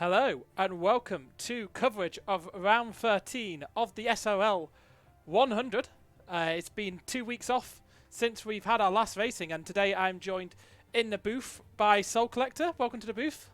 Hello and welcome to coverage of round 13 of the SRL-100. It's been 2 weeks off since we've had our last racing, and today I'm joined in the booth by SoleColector. Welcome to the booth.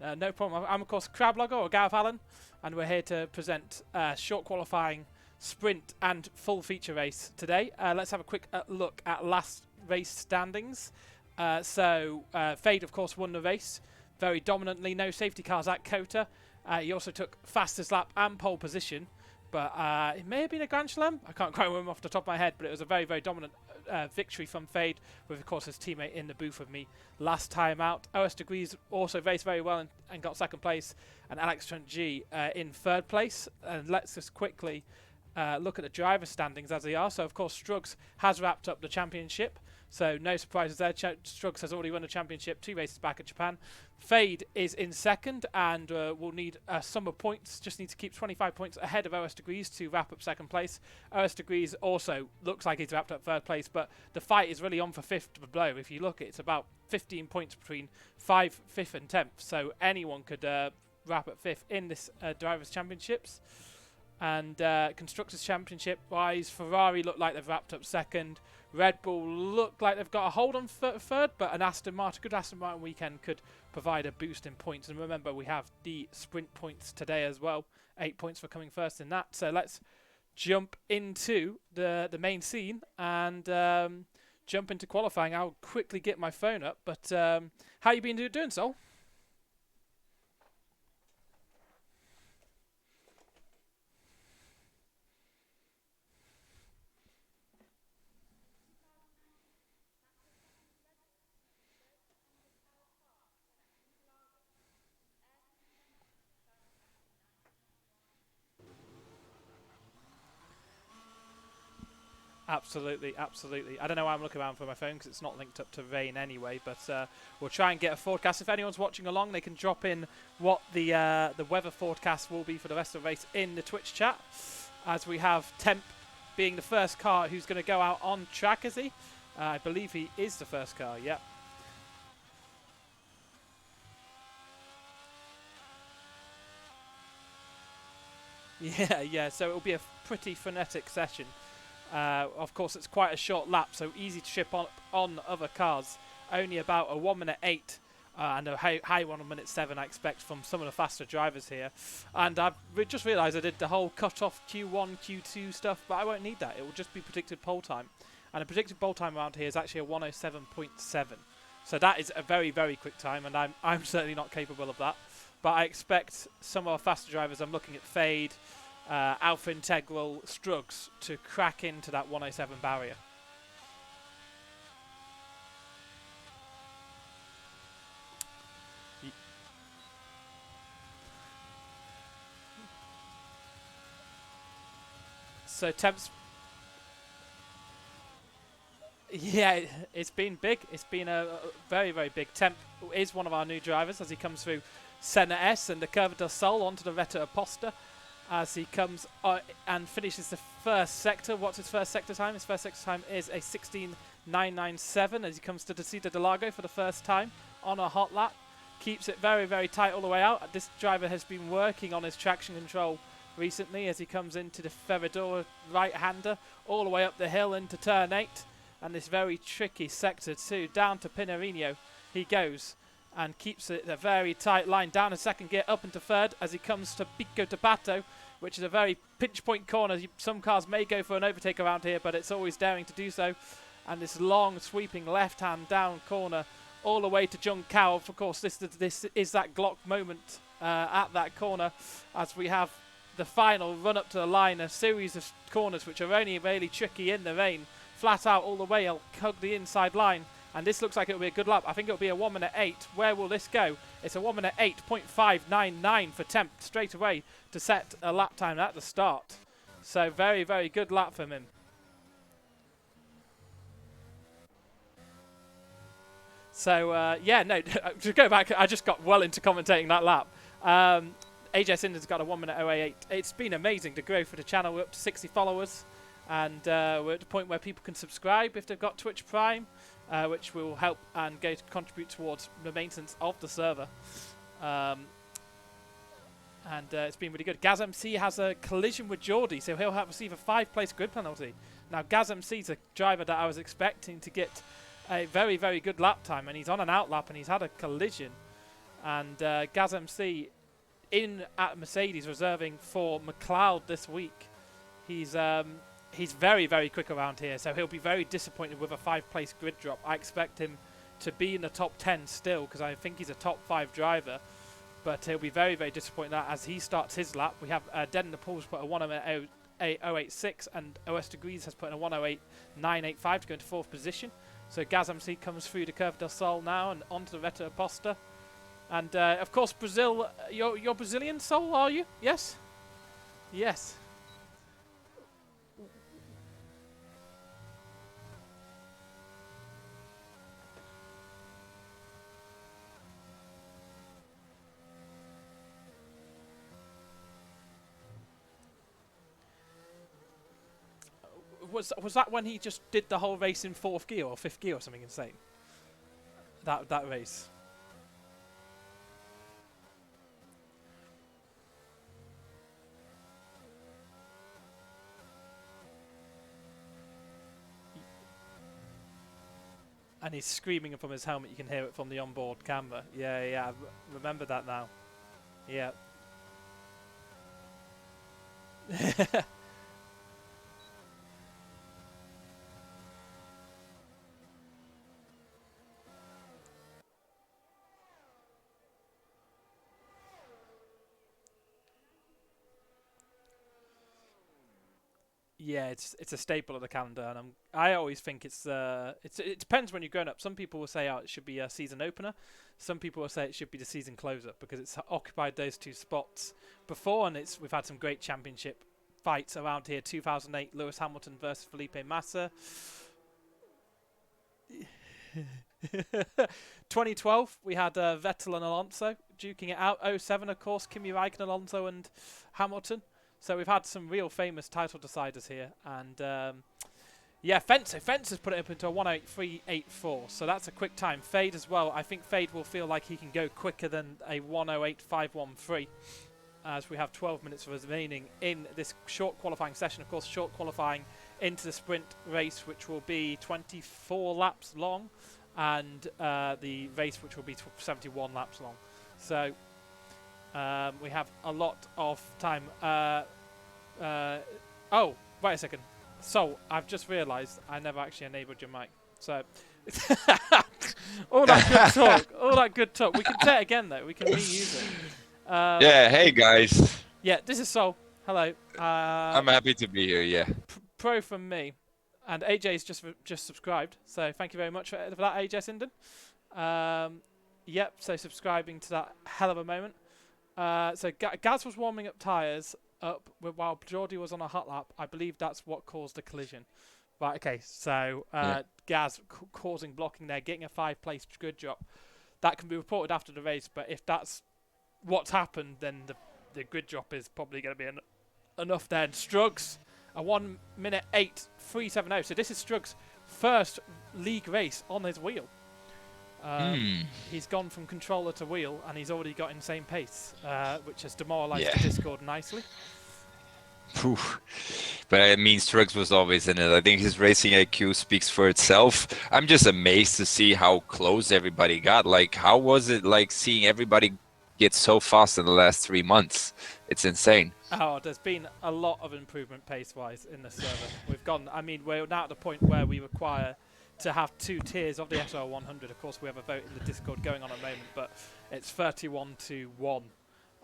No problem. I'm of course Crablogger or Gareth Allen, and we're here to present short qualifying, sprint and full feature race today. Let's have a quick look at last race standings. Fade, of course, won the race very dominantly. No safety cars at Kota. He also took fastest lap and pole position. But it may have been a Grand Slam. I can't quite remember off the top of my head, but it was a very, very dominant victory from Fade, with, of course, his teammate in the booth with me last time out. OS Degrees also raced very well and got second place, and Alex Trent G in third place. And let's just quickly look at the driver standings as they are. So, of course, Struggs has wrapped up the championship. So no surprises there. Struggs has already won the championship 2 races back at Japan. Fade is in second and will need a sum of points. Just need to keep 25 points ahead of OS Degrees to wrap up second place. OS Degrees also looks like he's wrapped up third place, but the fight is really on for fifth below. If you look, it's about 15 points between 5th and 10th. So anyone could wrap up fifth in this Drivers' Championships. And Constructors' Championship wise, Ferrari look like they've wrapped up second. Red Bull look like they've got a hold on third, but an good Aston Martin weekend could provide a boost in points. And remember, we have the sprint points today as well. 8 points for coming first in that. So let's jump into the main scene and jump into qualifying. I'll quickly get my phone up. But how you been doing, Sol? Absolutely, absolutely. I don't know why I'm looking around for my phone because it's not linked up to rain anyway, but we'll try and get a forecast. If anyone's watching along, they can drop in what the weather forecast will be for the rest of the race in the Twitch chat, as we have Temp being the first car who's going to go out on track, is he? I believe he is the first car, yeah. Yeah, so it'll be a pretty frenetic session. Of course, it's quite a short lap, so easy to ship on other cars. Only about a 1 minute 8 and a high 1 minute 7, I expect, from some of the faster drivers here. And I've just realised I did the whole cut-off Q1, Q2 stuff, but I won't need that. It will just be predicted pole time. And the predicted pole time around here is actually a 107.7. So that is a very, very quick time, and I'm certainly not capable of that. But I expect some of our faster drivers, I'm looking at Fade, Alpha Integral, Struggs, to crack into that 107 barrier. So Temp's... Yeah, it's been big. It's been a very, very big. Temp is one of our new drivers as he comes through Senna S and the Curva del Sol onto the Vetta Aposta, as he comes and finishes the first sector. What's his first sector time? His first sector time is a 16.997 as he comes to Desida del Lago for the first time on a hot lap. Keeps it very, very tight all the way out. This driver has been working on his traction control recently as he comes into the Ferradura right-hander all the way up the hill into turn 8. And this very tricky sector 2 down to Pinarino he goes, and keeps it a very tight line down a second gear up into third as he comes to Pico de Pato, which is a very pinch point corner. Some cars may go for an overtake around here, but it's always daring to do so. And this long sweeping left hand down corner all the way to Juncao. Of course, this is that Glock moment at that corner, as we have the final run up to the line, a series of corners which are only really tricky in the rain. Flat out all the way, I'll hug the inside line. And this looks like it'll be a good lap. I think it'll be a 1 minute 8. Where will this go? It's a 1 minute 8.599 for Temp straight away to set a lap time at the start. So very, very good lap from him. So yeah, no, to go back, I just got well into commentating that lap. AJ Sinder's got a 1 minute 088. It's been amazing to grow for the channel. We're up to 60 followers. And we're at the point where people can subscribe if they've got Twitch Prime. which will help and go to contribute towards the maintenance of the server. And it's been really good. GazMC has a collision with Geordie, so he'll receive a 5-place grid penalty. Now, GazMC's a driver that I was expecting to get a very, very good lap time, and he's on an outlap, and he's had a collision. And GazMC at Mercedes reserving for McLeod this week. He's very, very quick around here, so he'll be very disappointed with a 5-place grid drop. I expect him to be in the top 10 still, because I think he's a top 5 driver. But he'll be very, very disappointed that as he starts his lap. We have Dead in the Pools put a 108.086, and OS Degrees has put in a 108.985 to go into 4th position. So GazMC comes through the Curve del Sol now and onto the Reta Aposta. And of course, Brazil, you're Brazilian, Sol, are you? Yes? Yes. Was that when he just did the whole race in 4th gear or 5th gear or something insane? That race. And he's screaming from his helmet. You can hear it from the onboard camera. Yeah, I remember that now. Yeah. Yeah, it's a staple of the calendar, and I always think it depends when you're growing up. Some people will say, it should be a season opener. Some people will say it should be the season closer because it's occupied those 2 spots before, and we've had some great championship fights around here. 2008, Lewis Hamilton versus Felipe Massa. 2012, we had Vettel and Alonso duking it out. 07, of course, Kimi Räikkönen, Alonso, and Hamilton. So we've had some real famous title deciders here. And yeah, Fencer's put it up into a 108.384. So that's a quick time. Fade as well. I think Fade will feel like he can go quicker than a 108.513. As we have 12 minutes remaining in this short qualifying session. Of course, short qualifying into the sprint race, which will be 24 laps long. And the race, which will be 71 laps long. So we have a lot of time. Oh, wait a second. So, I've just realised I never actually enabled your mic. So, all that good talk. We can say it again, though. We can reuse it. Yeah, hey, guys. Yeah, this is Sol. Hello. I'm happy to be here, yeah. Pro from me. And AJ's just subscribed. So, thank you very much for that, AJ Sinden. Yep, so subscribing to that hell of a moment. So Gaz was warming up tyres while Geordie was on a hot lap. I believe that's what caused the collision. Right, okay, so Gaz causing blocking there, getting a 5-place grid drop. That can be reported after the race, but if that's what's happened, then the grid drop is probably going to be enough there. And Struggs, a 1:08.370. So this is Struggs' first league race on his wheel. He's gone from controller to wheel, and he's already got insane pace, which has demoralised the Discord nicely. Oof. But I mean, Struggs was always in it. I think his racing IQ speaks for itself. I'm just amazed to see how close everybody got. Like, how was it like seeing everybody get so fast in the last 3 months? It's insane. Oh, there's been a lot of improvement pace-wise in the server. We're now at the point where we require to have 2 tiers of the SRL-100. Of course, we have a vote in the Discord going on at the moment, but it's 31-1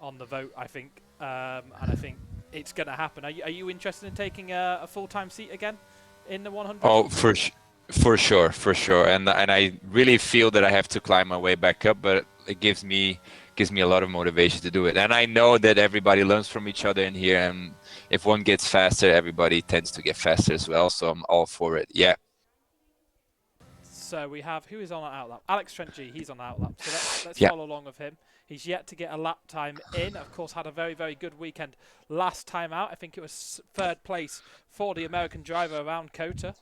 on the vote, I think. And I think it's going to happen. Are you interested in taking a full-time seat again in the 100? Oh, for sure. And I really feel that I have to climb my way back up, but it gives me a lot of motivation to do it. And I know that everybody learns from each other in here, and if one gets faster, everybody tends to get faster as well. So I'm all for it. Yeah. So we have, who is on an outlap? Alex Trent G, he's on an outlap. So let's follow along with him. He's yet to get a lap time in. Of course, had a very, very good weekend last time out. I think it was 3rd place for the American driver around COTA.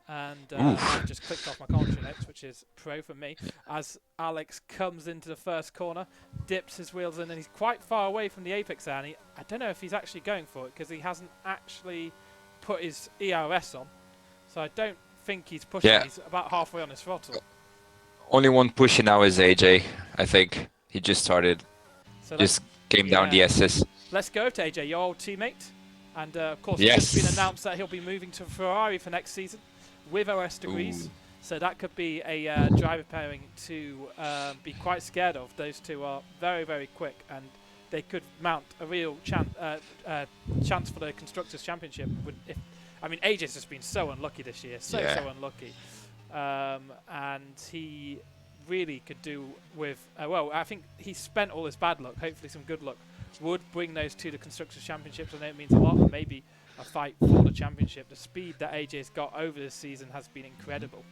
And I've just clicked off my commentary notes, which is pro for me, as Alex comes into the first corner, dips his wheels in, and he's quite far away from the apex there. And I don't know if he's actually going for it, because he hasn't actually put his ERS on. So I don't think he's pushing. Yeah. He's about halfway on his throttle. Only one pushing now is AJ, I think. He just started. So Just came down the SS. Let's go to AJ, your old teammate. And of course, Yes. it's just been announced that he'll be moving to Ferrari for next season with OS degrees. Ooh. So that could be a driver pairing to be quite scared of. Those two are very, very quick, and they could mount a real chance for the Constructors' Championship. I mean, AJ's just been so unlucky this year, so unlucky. And he really could do with, well, I think he spent all his bad luck, hopefully some good luck, would bring those two to Constructors' Championships. I know it means a lot, and maybe a fight for the championship. The speed that AJ's got over this season has been incredible.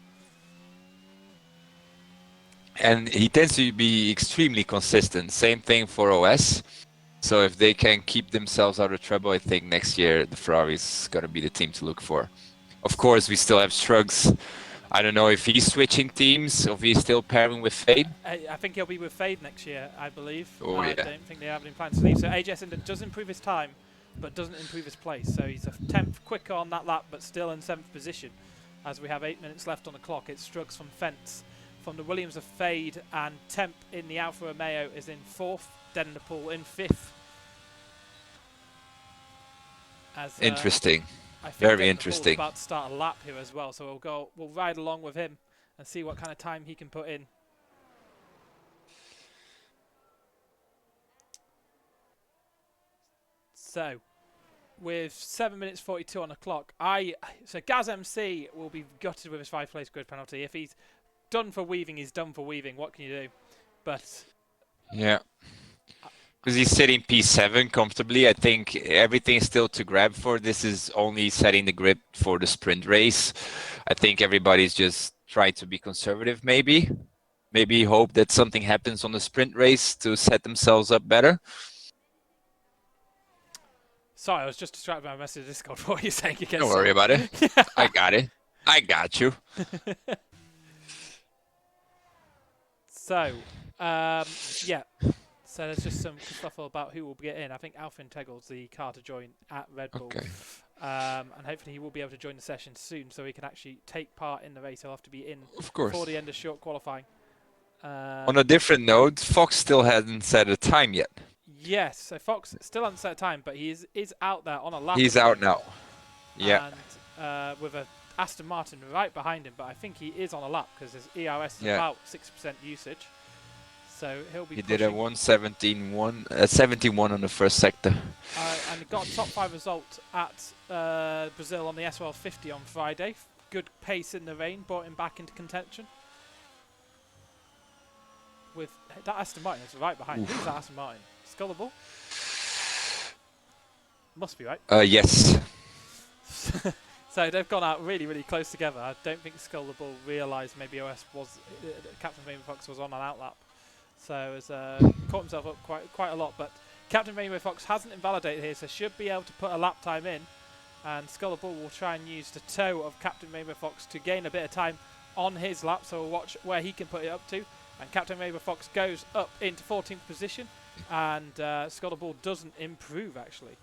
And he tends to be extremely consistent. Same thing for OS. So if they can keep themselves out of trouble, I think next year the Ferrari's going to be the team to look for. Of course, we still have Shrugs. I don't know if he's switching teams, or if he's still pairing with Fade. I think he'll be with Fade next year, I believe. Oh, I don't think they have any plans to leave. So AJ does improve his time, but doesn't improve his place. So he's a 10th quicker on that lap, but still in 7th position. As we have 8 minutes left on the clock, it's Strugs from Fence. From the Williams of Fade, and Temp in the Alfa Romeo is in 4th, Denderpool in 5th. Interesting. I think Very Denderpool's interesting. about to start a lap here as well, so we'll ride along with him and see what kind of time he can put in. So, with 7 minutes 42 on the clock, so Gaz MC will be gutted with his 5th place grid penalty. If he's done for weaving, he's done for weaving. What can you do? But yeah, because he's sitting P7 comfortably. I think everything is still to grab for. This is only setting the grip for the sprint race. I think everybody's just trying to be conservative, maybe hope that something happens on the sprint race to set themselves up better. Sorry, I was just distracted by a message in Discord. What are you saying again? Don't worry about it. I got it. I got you. So, yeah. So there's just some stuff about who will get in. I think Alpha Integral's the car to join at Red Bull. Okay. And hopefully he will be able to join the session soon so he can actually take part in the race. He'll have to be in before the end of short qualifying. On a different note, Fox still hasn't set a time yet. Yes, so Fox still hasn't set a time, but he is out there on a lap. He's out now. Yeah. And with a Aston Martin right behind him, but I think he is on a lap because his ERS is about 6% usage. So he'll be. He did a 71 on the first sector. And he got a top 5 result at Brazil on the SRL-100 on Friday. Good pace in the rain, brought him back into contention. With that Aston Martin is right behind him. Who's that Aston Martin? Scullable? Must be right. Yes. So they've gone out really, really close together. I don't think Scullable realised maybe OS was Captain Rainbow Fox was on an outlap, so has caught himself up quite a lot. But Captain Rainbow Fox hasn't invalidated here, so should be able to put a lap time in. And Scullable will try and use the toe of Captain Rainbow Fox to gain a bit of time on his lap. So we'll watch where he can put it up to. And Captain Rainbow Fox goes up into 14th position, and Scullable doesn't improve actually.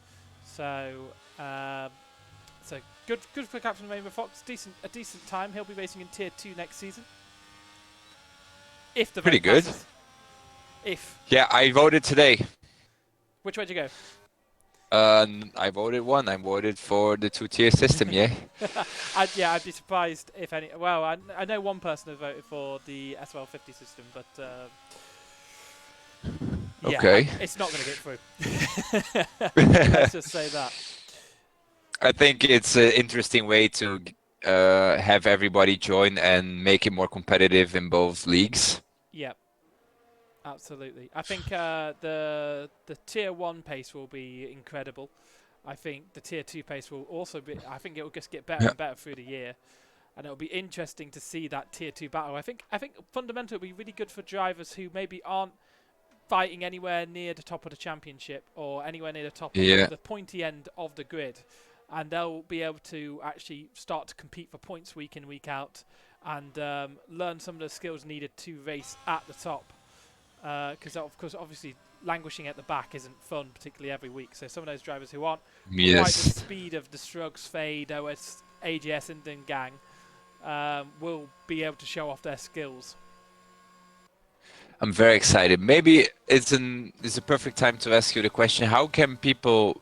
So. So good for Captain Rainbow Fox. A decent time. He'll be racing in Tier 2 next season. If the pretty good. Passes. If. Yeah, I voted today. Which way did you go? I voted 1. I voted for the 2-tier system. Yeah. I'd be surprised if any. Well, I know one person has voted for the SRL-100 system, but. Okay. It's not going to get through. Let's just say that. I think it's an interesting way to have everybody join and make it more competitive in both leagues. Yep, absolutely. I think the Tier 1 pace will be incredible. I think the Tier 2 pace will also be. I think it will just get better and better through the year, and it'll be interesting to see that Tier 2 battle. I think fundamentally it'll be really good for drivers who maybe aren't fighting anywhere near the top of the championship or anywhere near the top of the pointy end of the grid. and they'll be able to actually start to compete for points week in, week out, and learn some of the skills needed to race at the top. Because of course, obviously, languishing at the back isn't fun, particularly every week. So some of those drivers who aren't quite the speed of the Strugs, Fade, OS, AGS, Indian gang will be able to show off their skills. I'm very excited. Maybe it's a perfect time to ask you the question: how can people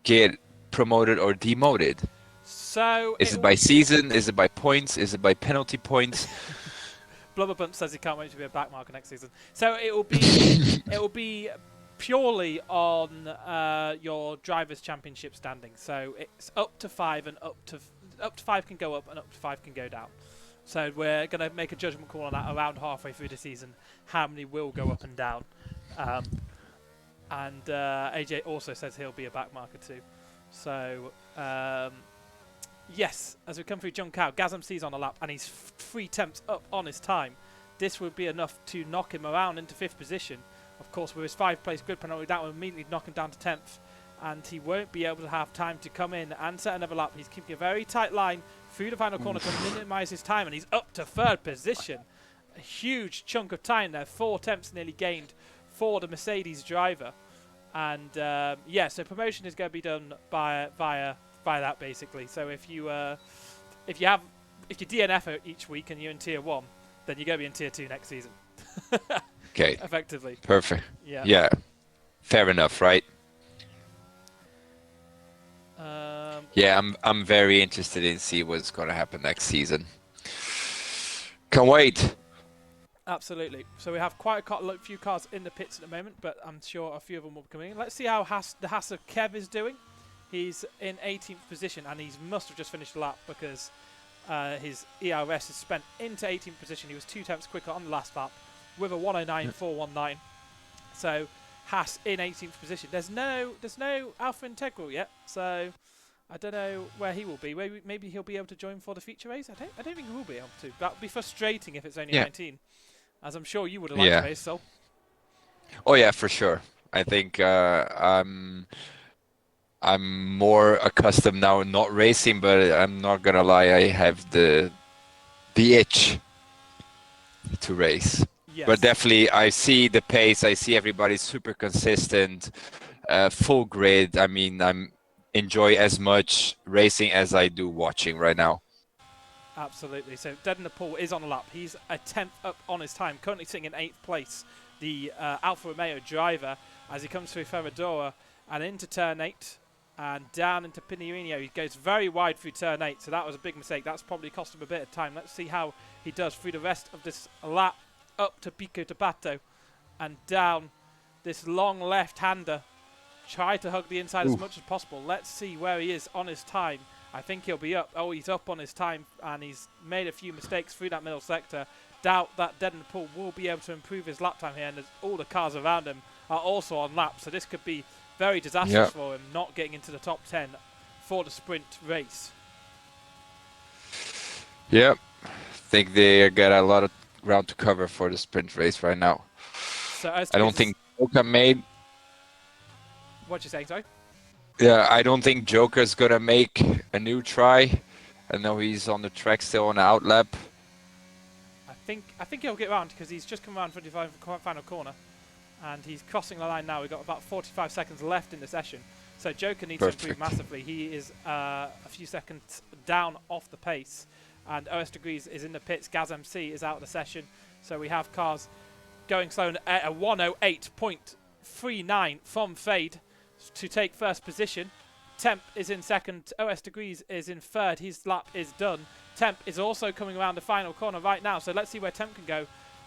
get promoted or demoted? So is it by season? Is it by points? Is it by penalty points? Blubberbump says he can't wait to be a backmarker next season. So it will be purely on your drivers' championship standing. So it's up to 5, and up to 5 can go up, and up to 5 can go down. So we're going to make a judgment call on that around halfway through the season. How many will go up and down? And AJ also says he'll be a backmarker too. So yes, as we come through Jung Kao, Gazam C's on a lap, and he's 3 temps up on his time. This would be enough to knock him around into 5th position. Of course, with his 5-place grid penalty, that will immediately knock him down to 10th. And he won't be able to have time to come in and set another lap. He's keeping a very tight line through the final corner to minimise his time, and he's up to 3rd position. A huge chunk of time there, 4 temps nearly gained for the Mercedes driver. And yeah, so promotion is going to be done via that basically. So if you DNF each week and you're in tier 1, then you're going to be in tier 2 next season. Okay. Effectively. Perfect. Yeah. Yeah. Fair enough, right? Yeah, I'm very interested in see what's going to happen next season. Can't wait. Absolutely. So we have quite a few cars in the pits at the moment, but I'm sure a few of them will be coming in. Let's see how the Haas of Kev is doing. He's in 18th position, and he must have just finished the lap because his ERS is spent into 18th position. He was 2 tenths quicker on the last lap with a 109.419. So Haas in 18th position. There's no Alpha Integral yet, so I don't know where he will be. Maybe he'll be able to join for the feature race. I don't think he will be able to. That would be frustrating if it's only 19, as I'm sure you would have liked to race, Sol. Oh yeah, for sure. I think I'm more accustomed now not racing, but I'm not gonna lie, I have the itch to race. Yes. But definitely, I see the pace. I see everybody super consistent, full grid. I mean, I'm enjoy as much racing as I do watching right now. Absolutely. So Dead in the Pool is on a lap. He's a 10th up on his time, currently sitting in 8th place. The Alfa Romeo driver, as he comes through Ferradura and into turn 8 and down into Pineirinho. He goes very wide through turn 8, so that was a big mistake. That's probably cost him a bit of time. Let's see how he does through the rest of this lap up to Pico de Pato and down this long left-hander. Try to hug the inside as much as possible. Let's see where he is on his time. I think he'll be up. Oh, he's up on his time, and he's made a few mistakes through that middle sector. Doubt that Dead in the Pool will be able to improve his lap time here, and all the cars around him are also on laps, so this could be very disastrous for him, not getting into the top 10 for the sprint race. Yeah, I think they got a lot of ground to cover for the sprint race right now. So I don't think Joker made... What you saying, sorry? Yeah, I don't think Joker's gonna make a new try. I know he's on the track still on the out lap. I think he'll get around because he's just come around for the final corner, and he's crossing the line now. We've got about 45 seconds left in the session, so Joker needs to improve massively. He is a few seconds down off the pace, and OS Degrees is in the pits. Gaz MC is out of the session, so we have cars going slow at a 108.39 from Fade to take first position. Temp is in second. OS Degrees is in third. His lap is done. Temp is also coming around the final corner right now, so let's see where Temp can go.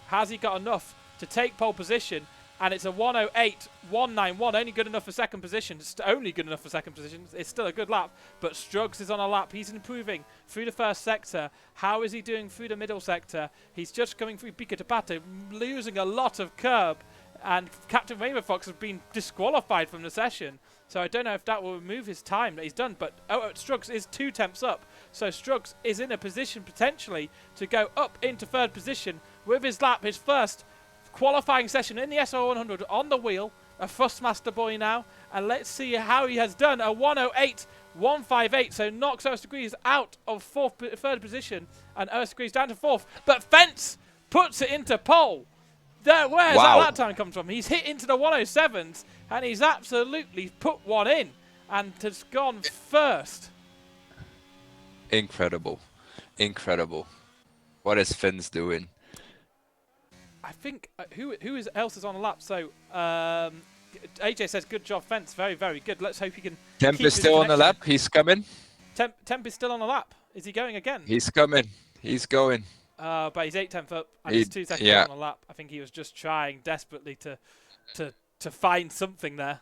Has he got enough to take pole position? And it's a 108.191, only good enough for second position. It's only good enough for second position. It's still a good lap, but Strugs is on a lap. He's improving through the first sector. How is he doing through the middle sector? He's just coming through Pico de Pato, losing a lot of curb. And Captain Rainbow Fox has been disqualified from the session. So I don't know if that will remove his time that he's done. But Strugs is 2 temps up. So Strugs is in a position potentially to go up into third position with his lap, his first qualifying session in the SRL-100 on the wheel. A Thrustmaster boy now. And let's see how he has done. A 108 158, so knocks OS Degrees out of third position, and OS Degrees down to 4th. But Fence puts it into pole. Where's that lap time come from? He's hit into the 107s, and he's absolutely put one in, and has gone first. Incredible. Incredible. What is Fence doing? I think who else is on the lap? So AJ says, "Good job, Fence. Very, very good. Let's hope he can." Temp is still on the lap. He's coming. Temp is still on the lap. Is he going again? He's coming. He's going. But he's 8/10 up, and he's 2 seconds on the lap. I think he was just trying desperately to find something there.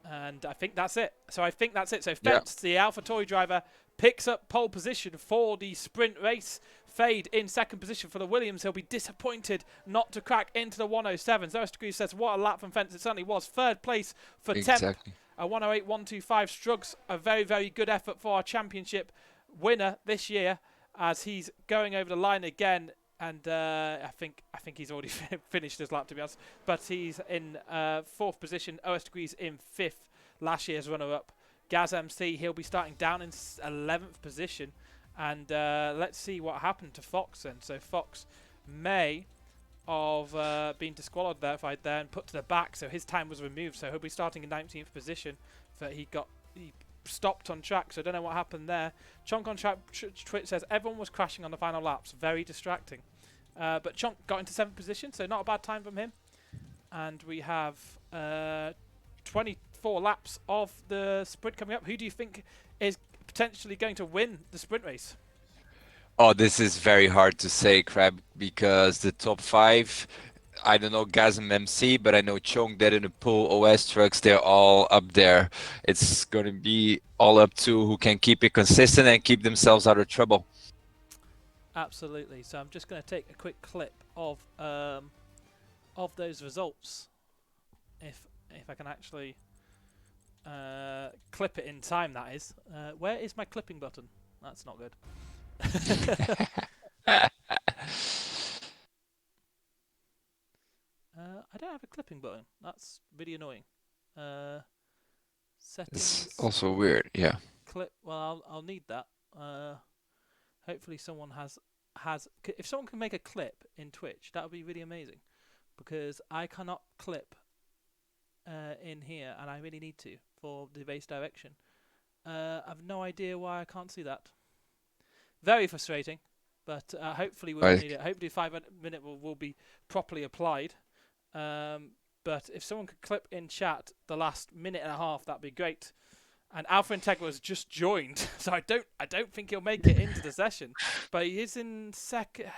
And I think that's it. So So Fence, the AlphaTauri driver, picks up pole position for the sprint race. Fade in second position for the Williams. He'll be disappointed not to crack into the 107s. OS Degrees says, what a lap from Fence. It certainly was. Third place for Temp. A 108.125. Strugs, a very, very good effort for our championship winner this year, as he's going over the line again. And I think he's already finished his lap, to be honest. But he's in 4th position. OS Degrees in 5th, last year's runner-up. Gaz MC, he'll be starting down in 11th position. And let's see what happened to Fox then. So Fox may have been disqualified there and put to the back, so his time was removed. So he'll be starting in 19th position. But he stopped on track, so I don't know what happened there. Chonk on track Twitch says everyone was crashing on the final laps, very distracting. But Chonk got into 7th position, so not a bad time from him. And we have 24 laps of the sprint coming up. Who do you think is potentially going to win the sprint race? Oh, this is very hard to say, Crab, because the top 5, I don't know Gasm MC, but I know Chong, Dead in the Pool, OS Trucks, they're all up there. It's going to be all up to who can keep it consistent and keep themselves out of trouble. Absolutely. So I'm just going to take a quick clip of those results, if I can actually clip it in time. That is. Where is my clipping button? That's not good. I don't have a clipping button. That's really annoying. Settings. It's also weird, yeah. Clip. Well, I'll need that. Hopefully someone has. If someone can make a clip in Twitch, that would be really amazing, because I cannot clip in here, and I really need to for the race direction. I've no idea why I can't see that. Very frustrating, but hopefully we'll need it. Hopefully 5-minute will be properly applied. But if someone could clip in chat the last minute and a half, that'd be great. And Alpha Integra has just joined, so I don't think he'll make it into the session. But he is in second.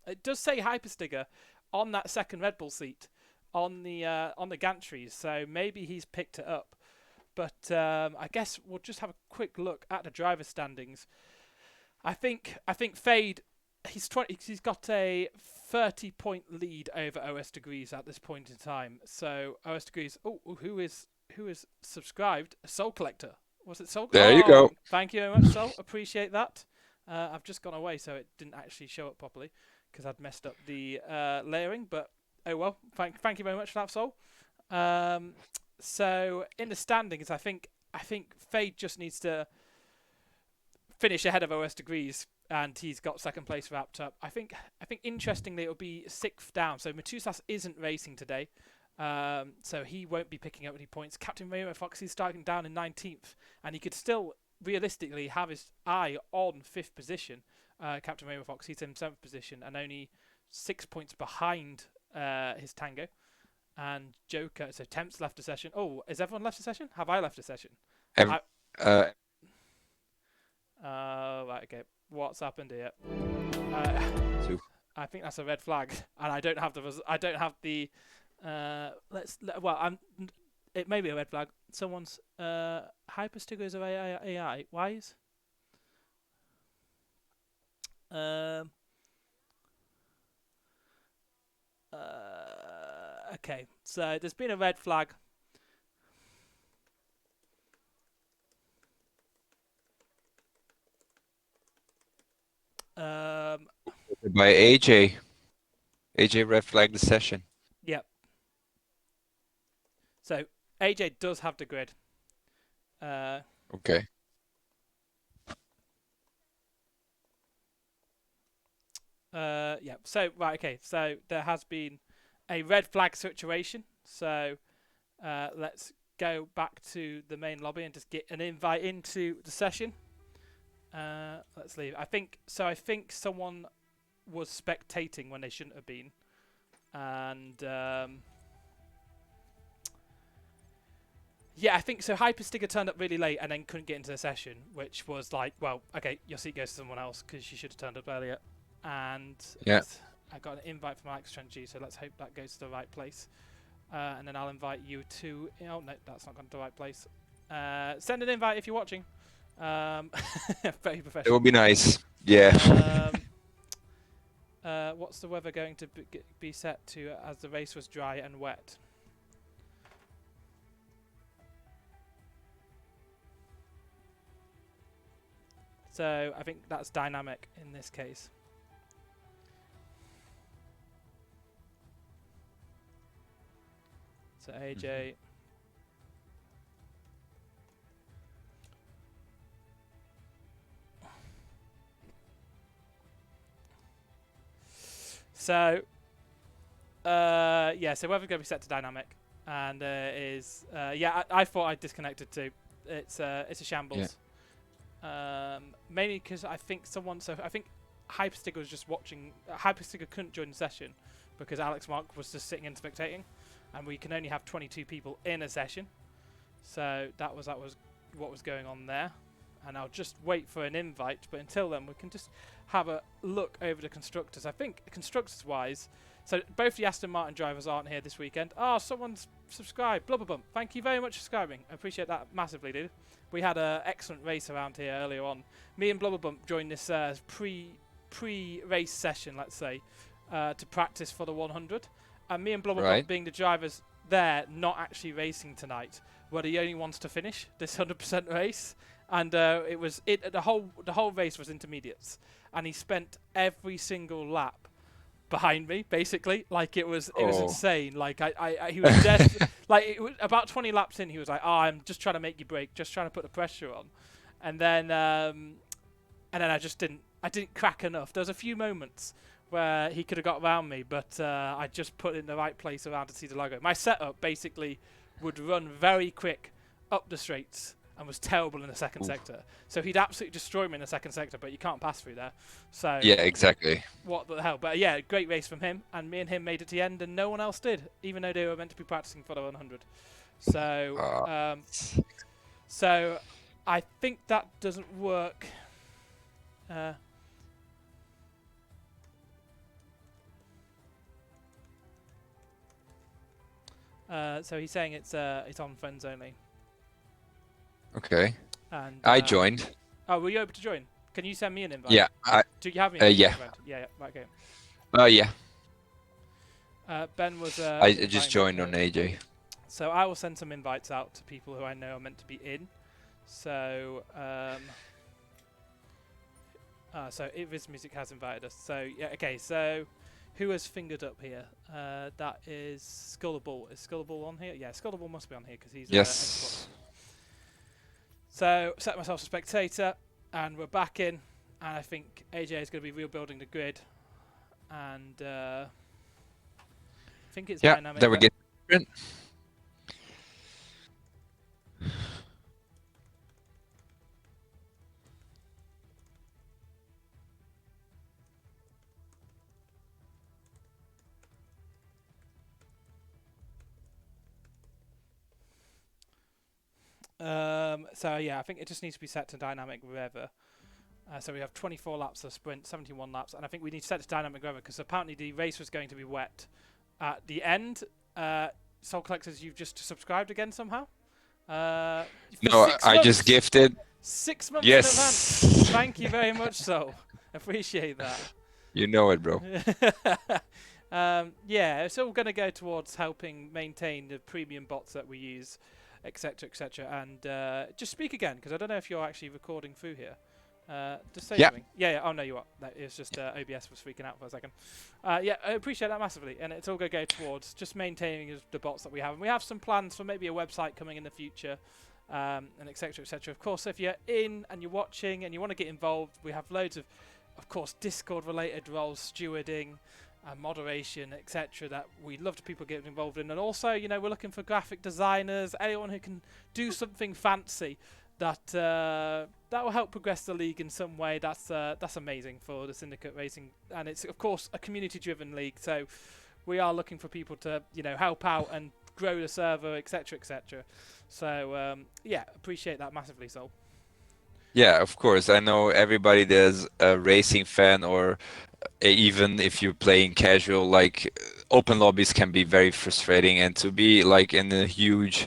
It does say Hyperstiger on that second Red Bull seat on the gantries, so maybe he's picked it up. But I guess we'll just have a quick look at the driver standings. I think Fade, he's got a 30-point lead over OS Degrees at this point in time. So OS Degrees, who is subscribed? SoleColector. Was it Soul? There you go. Thank you very much, Soul. Appreciate that. I've just gone away, so it didn't actually show up properly because I'd messed up the layering. But oh well. Thank you very much for that, Soul. So in the standings, I think Fade just needs to finish ahead of OS Degrees, and he's got second place wrapped up. I think interestingly it'll be 6th down. So Matusas isn't racing today. So he won't be picking up any points. Captain Rainbow Fox is starting down in 19th, and he could still realistically have his eye on 5th position. Captain Rainbow Fox, he's in 7th position and only 6 points behind his Tango. And Joker, so Temp's left the session. Oh, has everyone left the session? Have I left the session? Right, okay. What's happened here? I think that's a red flag, and I don't have the. It may be a red flag. Someone's Hyperstickers of AI. Why is? Okay, so there's been a red flag. By AJ. AJ red flagged the session. Yep. So AJ does have the grid. Okay. Yeah. So right. Okay. So there has been a red flag situation. So let's go back to the main lobby and just get an invite into the session. Let's leave. I think someone was spectating when they shouldn't have been, and yeah, I think so. Hypersticker turned up really late and then couldn't get into the session, which was like, well, okay, your seat goes to someone else because you should have turned up earlier. And Yeah. I got an invite from Alex Trenchi, so let's hope that goes to the right place. And then I'll invite you to. Oh no, that's not gone to the right place. Send an invite if you're watching. Very professional. It would be nice. Yeah. What's the weather going to be set to as the race was dry and wet? So I think that's dynamic in this case. So AJ. So, yeah, so weather's going to be set to dynamic, and yeah, I thought I disconnected too. It's a shambles. Yeah. Mainly because I think I think Hypersticker was just watching. Hypersticker couldn't join the session because Alex Mark was just sitting and spectating, and we can only have 22 people in a session. So that was what was going on there. And I'll just wait for an invite, but until then we can just have a look over the constructors. I think constructors-wise, so both the Aston Martin drivers aren't here this weekend. Oh, someone's subscribed. Blubberbump, thank you very much for subscribing. I appreciate that massively, dude. We had an excellent race around here earlier on. Me and Blubberbump joined this pre-race session, let's say, to practice for the 100. And me and Blubberbump, being the drivers there, not actually racing tonight, were the only ones to finish this 100% race. And the whole race was intermediates, and he spent every single lap behind me, basically. Like it was insane. Like he was like it was about 20 laps in, he was like, "Oh, I'm just trying to make you brake, just trying to put the pressure on," and then I didn't crack enough. There was a few moments where he could have got around me, but I just put it in the right place around to see the logo. My setup basically would run very quick up the straights and was terrible in the second sector. So he'd absolutely destroy me in the second sector, but you can't pass through there. So yeah, exactly. What the hell? But yeah, great race from him, and me and him made it to the end, and no one else did, even though they were meant to be practicing for the 100. So, so I think that doesn't work. So he's saying it's on friends only. Okay. And I joined. Oh, were you able to join? Can you send me an invite? Yeah. Do you have me? Yeah. Yeah. Right, okay. Yeah. Ben was. I just joined on AJ. So I will send some invites out to people who I know are meant to be in. So so Ivis Music has invited us. So yeah, okay. So who has fingered up here? That is Skullable. Is Skullable on here? Yeah, Skullable must be on here because he's yes. So set myself a spectator, and we're back in. And I think AJ is going to be rebuilding the grid, and I think it's dynamic. Then we get. So yeah, I think it just needs to be set to dynamic weather. So we have 24 laps of sprint, 71 laps, and I think we need to set to dynamic weather because apparently the race was going to be wet at the end. SoleColectors, you've just subscribed again somehow? No, I just gifted. 6 months in advance. Thank you very much, Soul. Appreciate that. You know it, bro. Yeah, it's all going to go towards helping maintain the premium bots that we use, etc., etc. And just speak again, because I don't know if you're actually recording through here. Just say something. Yeah. Oh no, you are. That is just OBS was freaking out for a second. Yeah, I appreciate that massively, and it's all going to go towards just maintaining the bots that we have. And we have some plans for maybe a website coming in the future. and etc. etc. Of course, if you're in and you're watching and you want to get involved, we have loads of course, Discord-related roles, stewarding, moderation, etc. that we love to people getting involved in. And also, you know, we're looking for graphic designers, anyone who can do something fancy that that will help progress the league in some way. That's amazing for the Syndicate Racing, and it's of course a community-driven league. So we are looking for people to, you know, help out and grow the server, etc., etc. So yeah, appreciate that massively, Sol. Yeah, of course. I know everybody that's a racing fan, or even if you're playing casual, like open lobbies can be very frustrating, and to be like in a huge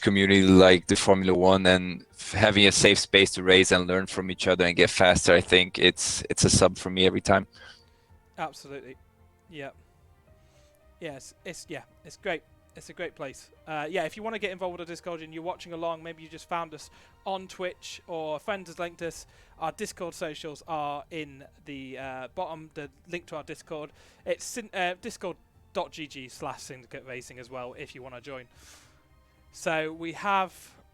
community like the Formula One and having a safe space to race and learn from each other and get faster, I think it's a sub for me every time. Absolutely. Yeah. Yes, it's great. It's a great place. Yeah, if you want to get involved with our Discord and you're watching along, maybe you just found us on Twitch or a friend has linked us, our Discord socials are in the bottom, the link to our Discord. It's discord.gg/Syndicate Racing as well if you want to join. So we have,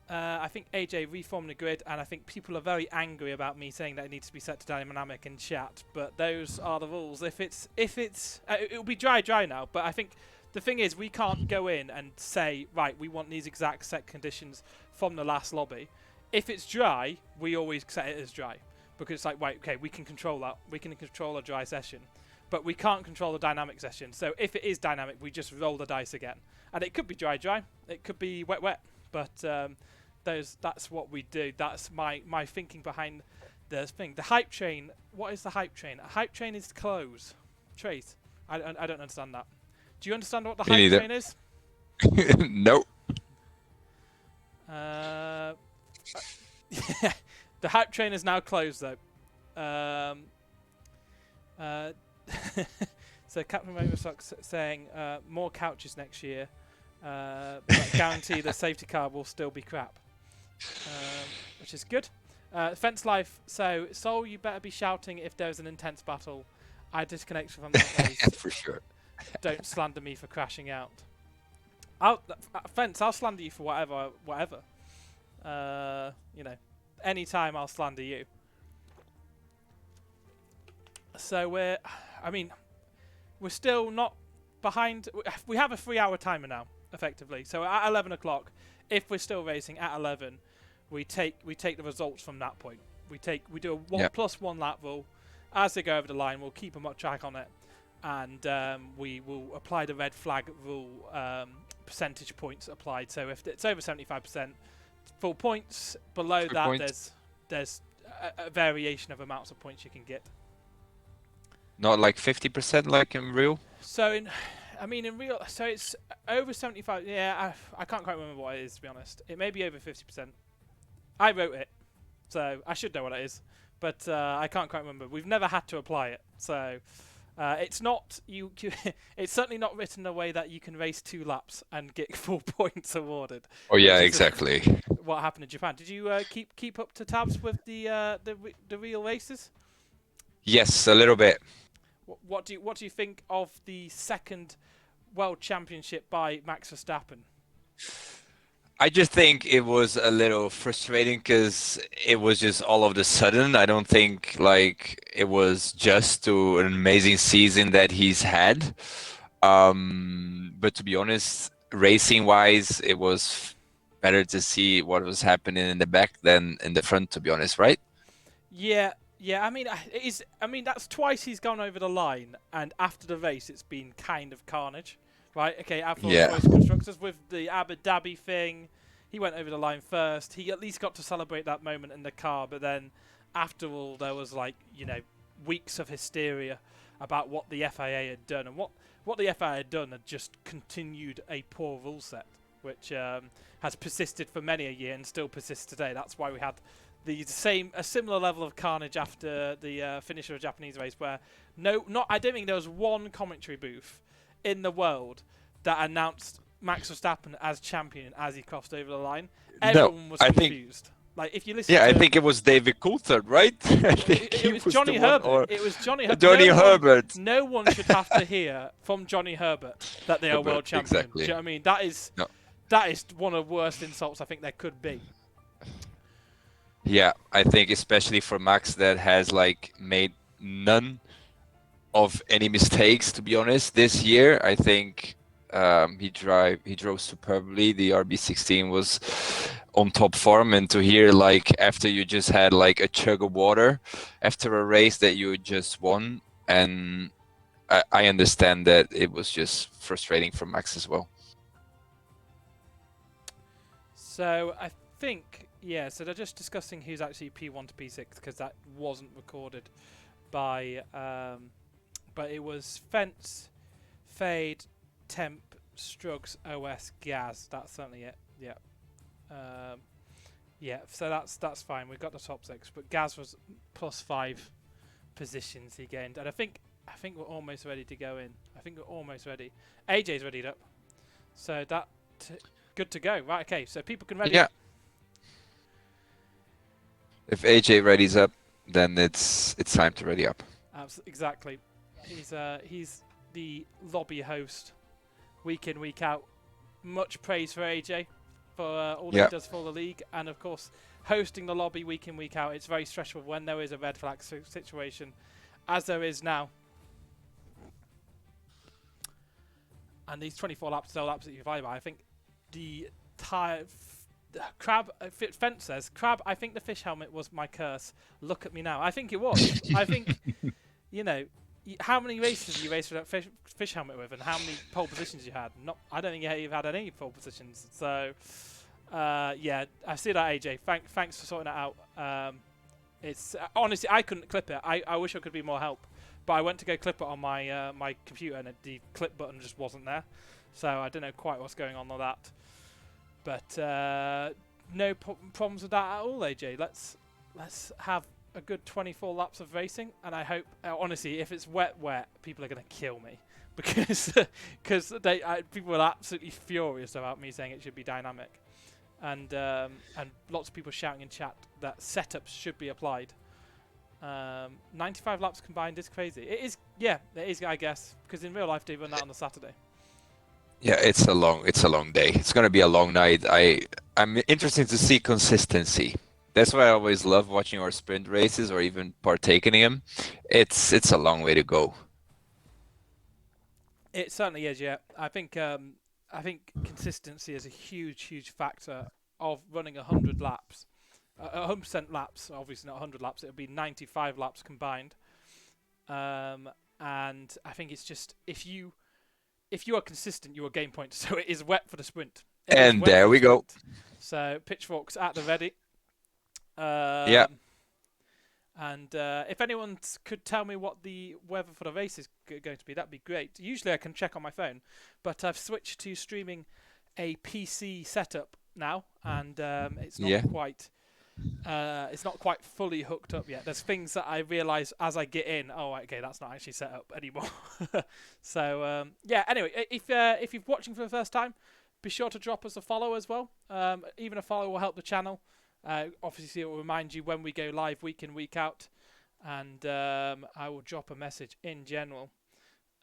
I think AJ reformed the grid, and I think people are very angry about me saying that it needs to be set to dynamic in chat, but those are the rules. If it's it'll be dry now, but I think the thing is, we can't go in and say, right, we want these exact set conditions from the last lobby. If it's dry, we always set it as dry. Because it's like, right, okay, we can control that. We can control a dry session. But we can't control the dynamic session. So if it is dynamic, we just roll the dice again. And it could be dry. It could be wet. But that's what we do. That's my thinking behind the thing. The hype train, what is the hype train? A hype train is close. Trace. I don't understand that. Do you understand what the hype train is? Nope. Yeah, the hype train is now closed though. So Captain Rainbowsock's saying more couches next year, but guarantee the safety car will still be crap, which is good. Fence Life. So Sol, you better be shouting if there's an intense battle. I disconnect from that race. For sure. Don't slander me for crashing out. Fence, I'll slander you for whatever. You know, anytime I'll slander you. So we're still not behind. We have a 3-hour timer now, effectively. So at 11 o'clock, if we're still racing at 11, we take the results from that point. We do a 1+1 lap rule. As they go over the line, we'll keep a track on it. And we will apply the red flag rule, percentage points applied. So if it's over 75%, full points. Below that, points. there's a variation of amounts of points you can get. Not like 50% like in real? So in real, so it's over 75. Yeah, I can't quite remember what it is, to be honest. It may be over 50%. I wrote it, so I should know what it is. But I can't quite remember. We've never had to apply it, so... it's not it's certainly not written in a way that you can race 2 laps and get 4 points awarded. Oh yeah, exactly. What happened in Japan? Did you keep up to tabs with the real races? Yes, a little bit. What do you think of the second World Championship by Max Verstappen? I just think it was a little frustrating because it was just all of a sudden. I don't think like it was just to an amazing season that he's had. But to be honest, racing-wise, it was better to see what was happening in the back than in the front, to be honest, right? Yeah. I mean, that's twice he's gone over the line, and after the race, it's been kind of carnage. Right, okay, Rolls-Royce Constructors with the Abu Dhabi thing, he went over the line first. He at least got to celebrate that moment in the car, but then after all, there was like, you know, weeks of hysteria about what the FIA had done, and what the FIA had done had just continued a poor rule set, which has persisted for many a year and still persists today. That's why we had a similar level of carnage after the finish of a Japanese race, where I don't think there was one commentary booth in the world that announced Max Verstappen as champion as he crossed over the line. Everyone was confused. Like if you listen, I think it was David Coulthard, right? It was Johnny Herbert. It was Johnny Herbert. Johnny Herbert. No one should have to hear from Johnny Herbert that they are world champions. Exactly. Do you know what I mean? that is one of the worst insults I think there could be. Yeah, I think especially for Max that has like made none of any mistakes, to be honest, this year. I think he drove superbly. The RB16 was on top form, and to hear like after you just had like a chug of water after a race that you just won, and I understand that it was just frustrating for Max as well. So I think, yeah, so they're just discussing who's actually P1 to P6 because that wasn't recorded by, but it was Fence, Fade, Temp, Strugs, OS, Gaz. That's certainly it. Yeah. Yeah, so that's fine. We've got the top 6, but Gaz was +5 positions he gained, and I think we're almost ready to go in. I think we're almost ready. AJ's readied up, so that good to go. Right, okay, so people can ready Yeah. up. If AJ readies up, then it's time to ready up. Exactly. He's the lobby host, week in, week out. Much praise for AJ for all that he does for the league, and of course, hosting the lobby week in, week out. It's very stressful when there is a red flag situation, as there is now. And these 24 laps still absolutely fine. I think the Crab Fence says, Crab, I think the fish helmet was my curse. Look at me now. I think it was. I think, you know, how many races have you raced with that fish helmet with, and how many pole positions you had? I don't think you've had any pole positions. So, yeah, I see that, AJ. Thanks for sorting that out. It's honestly, I couldn't clip it. I wish I could be more help, but I went to go clip it on my my computer, and the clip button just wasn't there. So I don't know quite what's going on with that. But no problems with that at all, AJ. Let's have a good 24 laps of racing, and I hope, honestly, if it's wet, people are going to kill me because people are absolutely furious about me saying it should be dynamic, and lots of people shouting in chat that setups should be applied. 95 laps combined is crazy. It is, yeah, it is, I guess, because in real life they run that on a Saturday. Yeah, it's a long day. It's gonna be a long night. I'm interested to see consistency. That's why I always love watching our sprint races or even partaking in them. It's a long way to go. It certainly is, yeah. I think consistency is a huge factor of running 100 laps. 100% laps, obviously not 100 laps. It would be 95 laps combined. And I think it's just if you are consistent, you will gain points. So it is wet for the sprint. And there we go. So pitchforks at the ready. Yeah. And if anyone could tell me what the weather for the race is going to be, that'd be great. Usually I can check on my phone, but I've switched to streaming a PC setup now, and it's not quite. It's not quite fully hooked up yet. There's things that I realise as I get in. Oh, okay, that's not actually set up anymore. So yeah. Anyway, if you're watching for the first time, be sure to drop us a follow as well. Even a follow will help the channel. Obviously, it will remind you when we go live week in, week out, and I will drop a message in general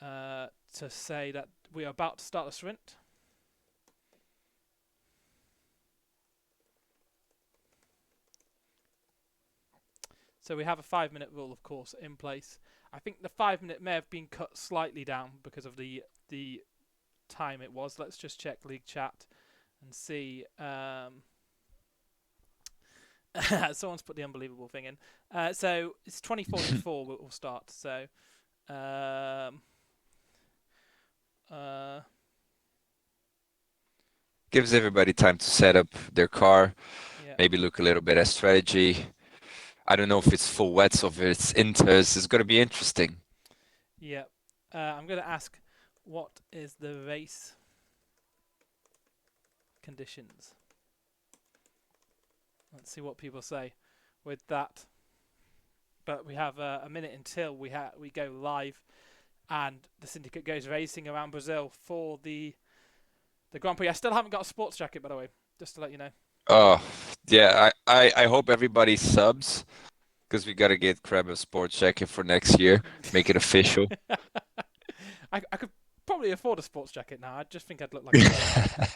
to say that we are about to start the sprint. So we have a 5-minute rule, of course, in place. I think the 5-minute may have been cut slightly down because of the time it was. Let's just check league chat and see. Someone's put the unbelievable thing in. So it's 2044 we'll start. So gives everybody time to set up their car, maybe look a little bit at strategy. I don't know if it's full wets or if it's inters. It's going to be interesting. Yeah. I'm going to ask, what is the race conditions? Let's see what people say with that. But we have a minute until we go live, and the Syndicate goes racing around Brazil for the Grand Prix. I still haven't got a sports jacket, by the way, just to let you know. Oh, yeah. I hope everybody subs, because we got to get Crab a sports jacket for next year. Make it official. I could probably afford a sports jacket now. I just think I'd look like a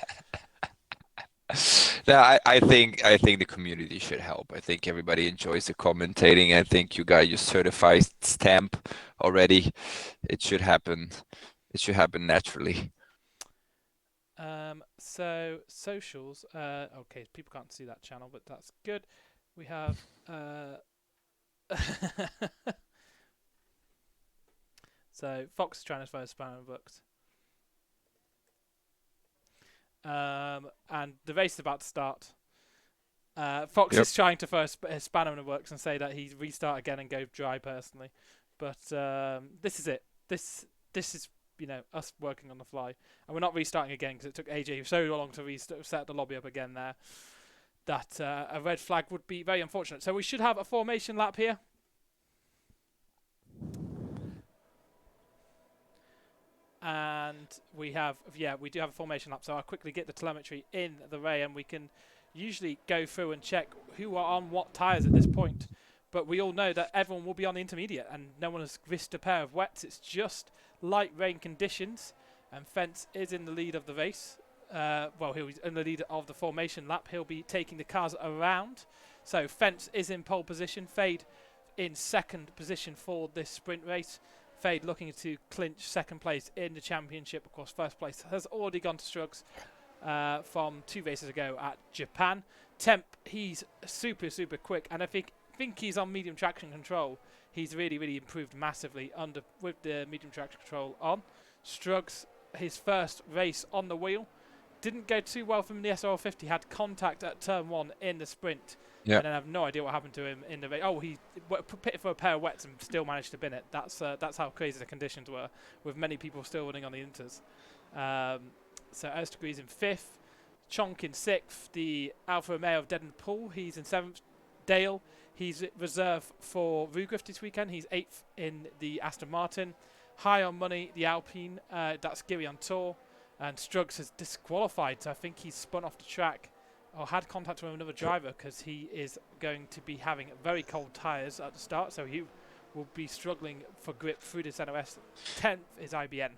No, I think the community should help. I think everybody enjoys the commentating. I think you got your certified stamp already. It should happen. It should happen naturally. So socials. Okay, people can't see that channel, but that's good. We have. So Fox is trying to throw spanner in books. And the race is about to start. Fox is trying to throw a spanner in the works and say that he'd restart again and go dry personally. But this is it. This is us working on the fly, and we're not restarting again because it took AJ so long to set the lobby up again there. That a red flag would be very unfortunate. So we should have a formation lap here. And we do have a formation lap. So I'll quickly get the telemetry in the Ray, and we can usually go through and check who are on what tyres at this point. But we all know that everyone will be on the intermediate, and no one has risked a pair of wets. It's just light rain conditions, and Fence is in the lead of the race. He's in the lead of the formation lap. He'll be taking the cars around. So Fence is in pole position. Fade in second position for this sprint race. Fade looking to clinch second place in the championship. Of course, first place has already gone to Strugs from 2 races ago at Japan. Temp, he's super quick, and I think he's on medium traction control. He's really improved massively with the medium traction control on. Strugs, his first race on the wheel, didn't go too well from the SRL-100. Had contact at turn 1 in the sprint. Yeah. And then I have no idea what happened to him in the race. Oh, he pitted for a pair of wets and still managed to bin it. That's how crazy the conditions were, with many people still running on the inters. So Ostergree's in 5th, Chonk in 6th, the Alfa Romeo of Dead in the Pool, he's in 7th. Dale, he's reserve for Rugriff this weekend. He's 8th in the Aston Martin. High on money, the Alpine, that's Giri on tour. And Strugs has disqualified, so I think he's spun off the track or had contact with another driver because he is going to be having very cold tyres at the start, so he will be struggling for grip through this NOS. 10th is IBN.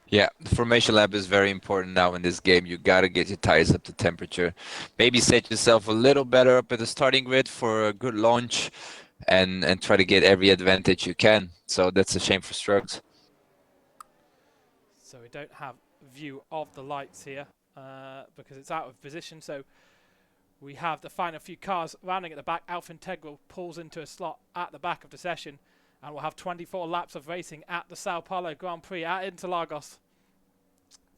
Yeah, the formation lap is very important now in this game. You got to get your tires up to temperature. Maybe set yourself a little better up at the starting grid for a good launch and try to get every advantage you can. So that's a shame for Strugs. So we don't have view of the lights here because it's out of position. So we have the final few cars rounding at the back. Alfa Integral pulls into a slot at the back of the session. And we'll have 24 laps of racing at the Sao Paulo Grand Prix at Interlagos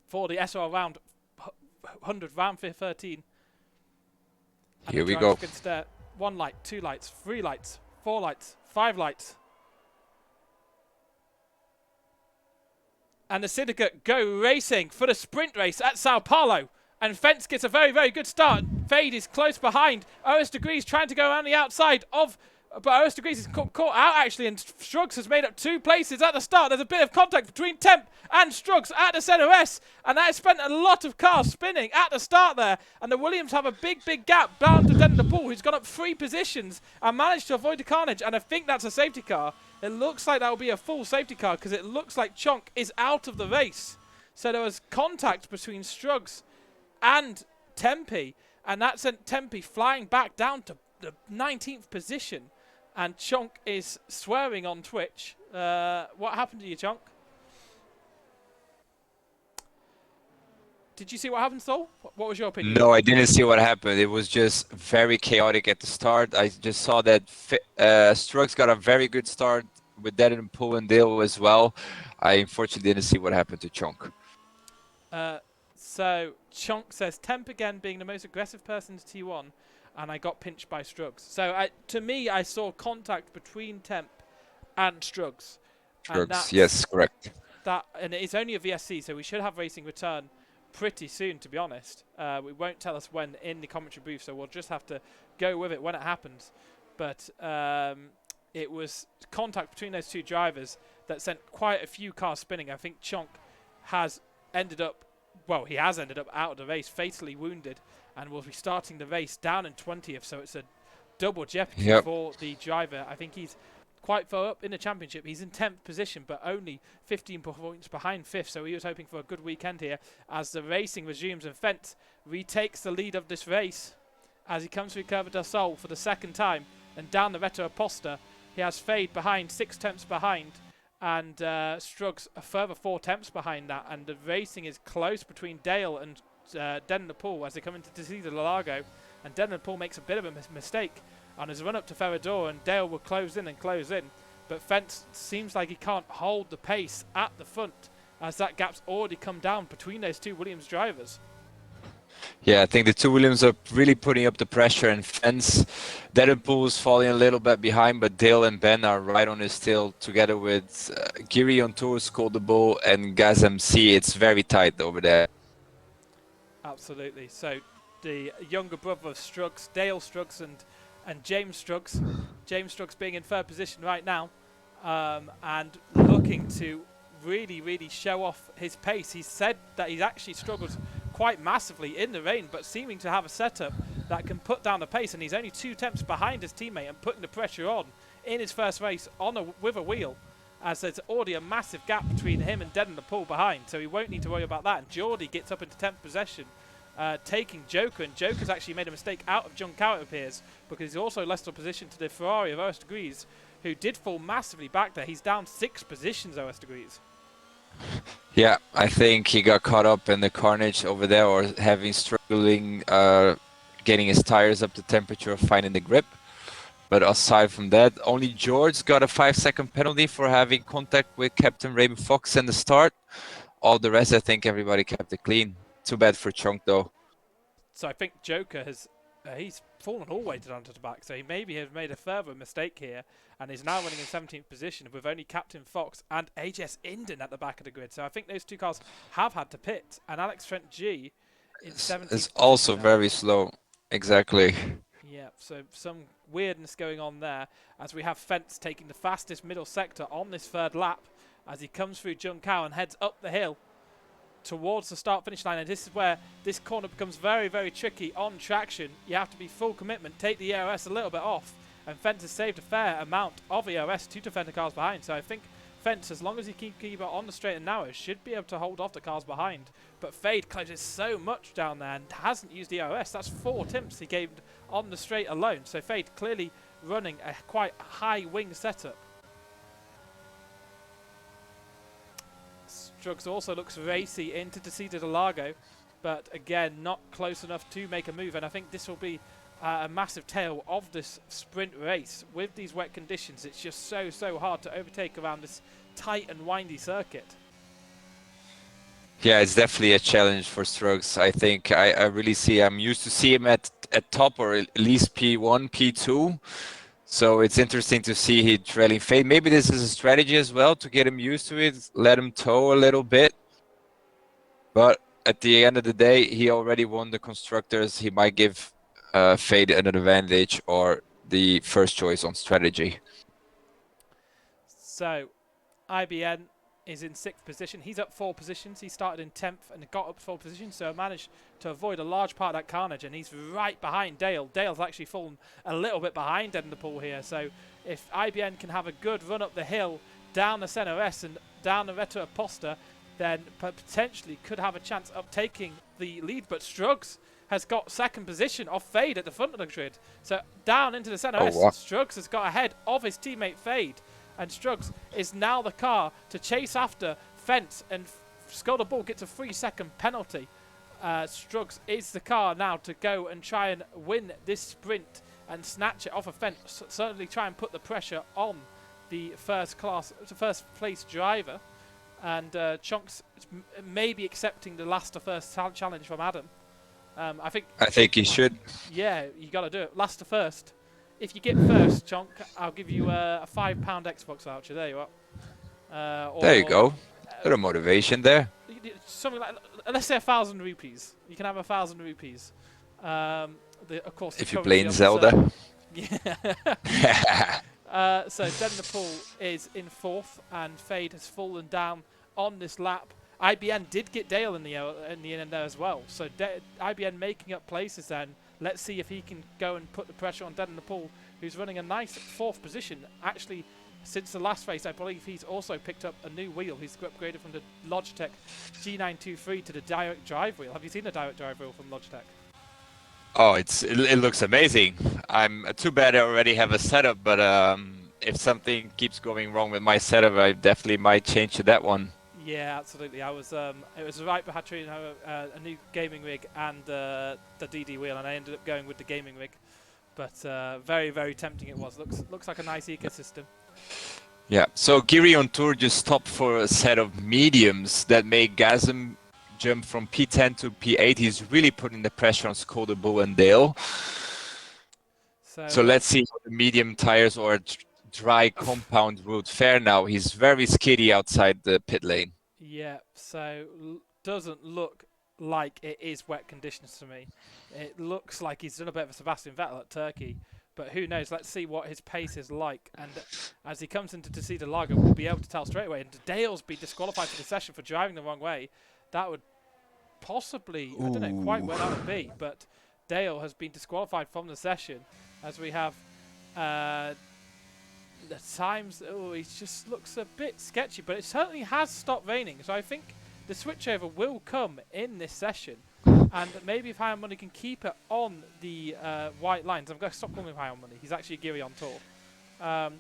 for the SRL-100 round 13. And here we go. Can stare 1 light, 2 lights, 3 lights, 4 lights, 5 lights. And the Syndicate go racing for the sprint race at Sao Paulo. And Fence gets a very good start. Fade is close behind. OS Degrees trying to go around the outside of... But OS Degrees is caught out actually, and Strugs has made up 2 places at the start. There's a bit of contact between Temp and Strugs at the CNOS, and that has spent a lot of cars spinning at the start there. And the Williams have a big gap down to Den the Pool, who's gone up 3 positions and managed to avoid the carnage. And I think that's a safety car. It looks like that will be a full safety car because it looks like Chonk is out of the race. So there was contact between Strugs and Tempe, and that sent Tempe flying back down to the 19th position. And Chonk is swearing on Twitch. What happened to you, Chonk? Did you see what happened, Sol? What was your opinion? No, I didn't see what happened. It was just very chaotic at the start. I just saw that Strugs got a very good start with Dead in the Pool and Dale as well. I unfortunately didn't see what happened to Chonk. So Chonk says, Temp again being the most aggressive person to T1. And I got pinched by Strugs. So to me, I saw contact between Temp and Strugs. Strugs, yes, correct. And it's only a VSC, so we should have racing return pretty soon, to be honest. We won't tell us when in the commentary booth, so we'll just have to go with it when it happens. But it was contact between those 2 drivers that sent quite a few cars spinning. I think Chonk has ended up out of the race, fatally wounded, and will be starting the race down in 20th, so it's a double jeopardy for the driver. I think he's quite far up in the championship. He's in 10th position, but only 15 points behind 5th, so he was hoping for a good weekend here as the racing resumes, and Fent retakes the lead of this race as he comes through Curva del Sol for the second time, and down the Reto Aposta he has Fade behind, 6 tenths behind, and Struggs a further 4 tenths behind that, and the racing is close between Dale and Den Pool as they come into Decido Lago, and Den Pool makes a bit of a mistake on his run up to Ferrador, and Dale will close in, but Fent seems like he can't hold the pace at the front as that gap's already come down between those 2 Williams drivers. Yeah, I think the 2 Williams are really putting up the pressure, and Fence, Deadpool's falling a little bit behind, but Dale and Ben are right on his tail together with Giri on Tours, Codebo, and Gaz MC. It's very tight over there. Absolutely. So the younger brother of Struggs, Dale Struggs, and James Struggs. James Struggs being in 3rd position right now, and looking to really show off his pace. He said that he's actually struggled quite massively in the rain, but seeming to have a setup that can put down the pace, and he's only 2 tenths behind his teammate and putting the pressure on in his first race with a wheel, as there's already a massive gap between him and Dead in the Pool behind, so he won't need to worry about that. And Geordie gets up into 10th possession, taking Joker, and Joker's actually made a mistake out of Junkow, it appears, because he's also lost a position to the Ferrari of OS Degrees, who did fall massively back there. He's down 6 positions, OS Degrees. Yeah, I think he got caught up in the carnage over there, or struggling getting his tires up to temperature, finding the grip. But aside from that, only George got a 5-second penalty for having contact with Captain Raymond Fox in the start. All the rest, I think everybody kept it clean. Too bad for Chunk though. So I think Joker has he's fallen all the way down to the back, so he maybe has made a further mistake here and is now running in 17th position with only Captain Fox and HS Inden at the back of the grid. So I think those 2 cars have had to pit, and Alex Trent G in 17th is also now. very slow. Exactly. Yeah, so some weirdness going on there as we have Fence taking the fastest middle sector on this 3rd lap as he comes through Junkow and heads up the hill towards the start-finish line. And this is where this corner becomes very tricky on traction. You have to be full commitment, take the EOS a little bit off, and Fence has saved a fair amount of EOS to defend the cars behind. So I think Fence, as long as he keep it on the straight and narrow, should be able to hold off the cars behind. But Fade closes so much down there and hasn't used EOS. That's 4 attempts he gave on the straight alone. So Fade clearly running a quite high wing setup. Struggs also looks racy into Decido del Lago, but again not close enough to make a move, and I think this will be a massive tale of this sprint race. With these wet conditions, it's just so hard to overtake around this tight and windy circuit. Yeah, it's definitely a challenge for Struggs. I think I really see, I'm used to see him at top, or at least P1, P2. So it's interesting to see he trailing Fade. Maybe this is a strategy as well to get him used to it, let him tow a little bit. But at the end of the day, he already won the Constructors. He might give Fade an advantage or the first choice on strategy. So IBN is in 6th position. He's up 4 positions. He started in 10th and got up 4 positions, so managed to avoid a large part of that carnage, and he's right behind Dale. Dale's actually fallen a little bit behind in the pool here, so if IBN can have a good run up the hill, down the Senna S and down the Reto Aposta, then potentially could have a chance of taking the lead. But Struggs has got 2nd position off Fade at the front of the grid. So down into the Senna S, Struggs has got ahead of his teammate Fade. And Struggs is now the car to chase after Fence, and Skolder Bull gets a 3-second penalty. Struggs is the car now to go and try and win this sprint and snatch it off of Fence. Certainly try and put the pressure on the first place driver. And Chunks may be accepting the last to first challenge from Adam. I think he should. Yeah, you got to do it. Last to first. If you get first, Chonk, I'll give you a £5 Xbox voucher. There you are. There you go. A bit of motivation there. Something like, let's say 1,000 rupees. You can have 1,000 rupees. Of course, if you're playing Zelda. Yeah. So Dead in the Pool is in 4th, and Fade has fallen down on this lap. IBN did get Dale in the end there as well. So IBN making up places then. Let's see if he can go and put the pressure on Dead in the Pool, who's running a nice 4th position. Actually since the last race, I believe he's also picked up a new wheel. He's upgraded from the Logitech G923 to the direct drive wheel. Have you seen the direct drive wheel from Logitech? Oh, it looks amazing. I'm too bad I already have a setup, but if something keeps going wrong with my setup, I definitely might change to that one. Yeah, absolutely. I was it was right between a new gaming rig and the DD wheel, and I ended up going with the gaming rig. But very, very tempting it was. Looks like a nice ecosystem. Yeah. So Giri on tour just stopped for a set of mediums that make Gasm jump from P10 to P8. He's really putting the pressure on Bull and Dale. So let's see how the medium tires or dry compound route fare now. He's very skiddy outside the pit lane. Yeah, so doesn't look like it is wet conditions to me. It looks like he's done a bit of a Sebastian Vettel at Turkey, but who knows? Let's see what his pace is like. And as he comes into Lago, we'll be able to tell straight away. And Dale's been disqualified for the session for driving the wrong way. That would possibly, I don't know quite where that would be, but Dale has been disqualified from the session as we have the times. Oh, he just looks a bit sketchy, but it certainly has stopped raining, so I think the switchover will come in this session, and maybe if High on Money can keep it on the white lines. I'm going to stop calling him High on Money. He's actually a Giri on tour.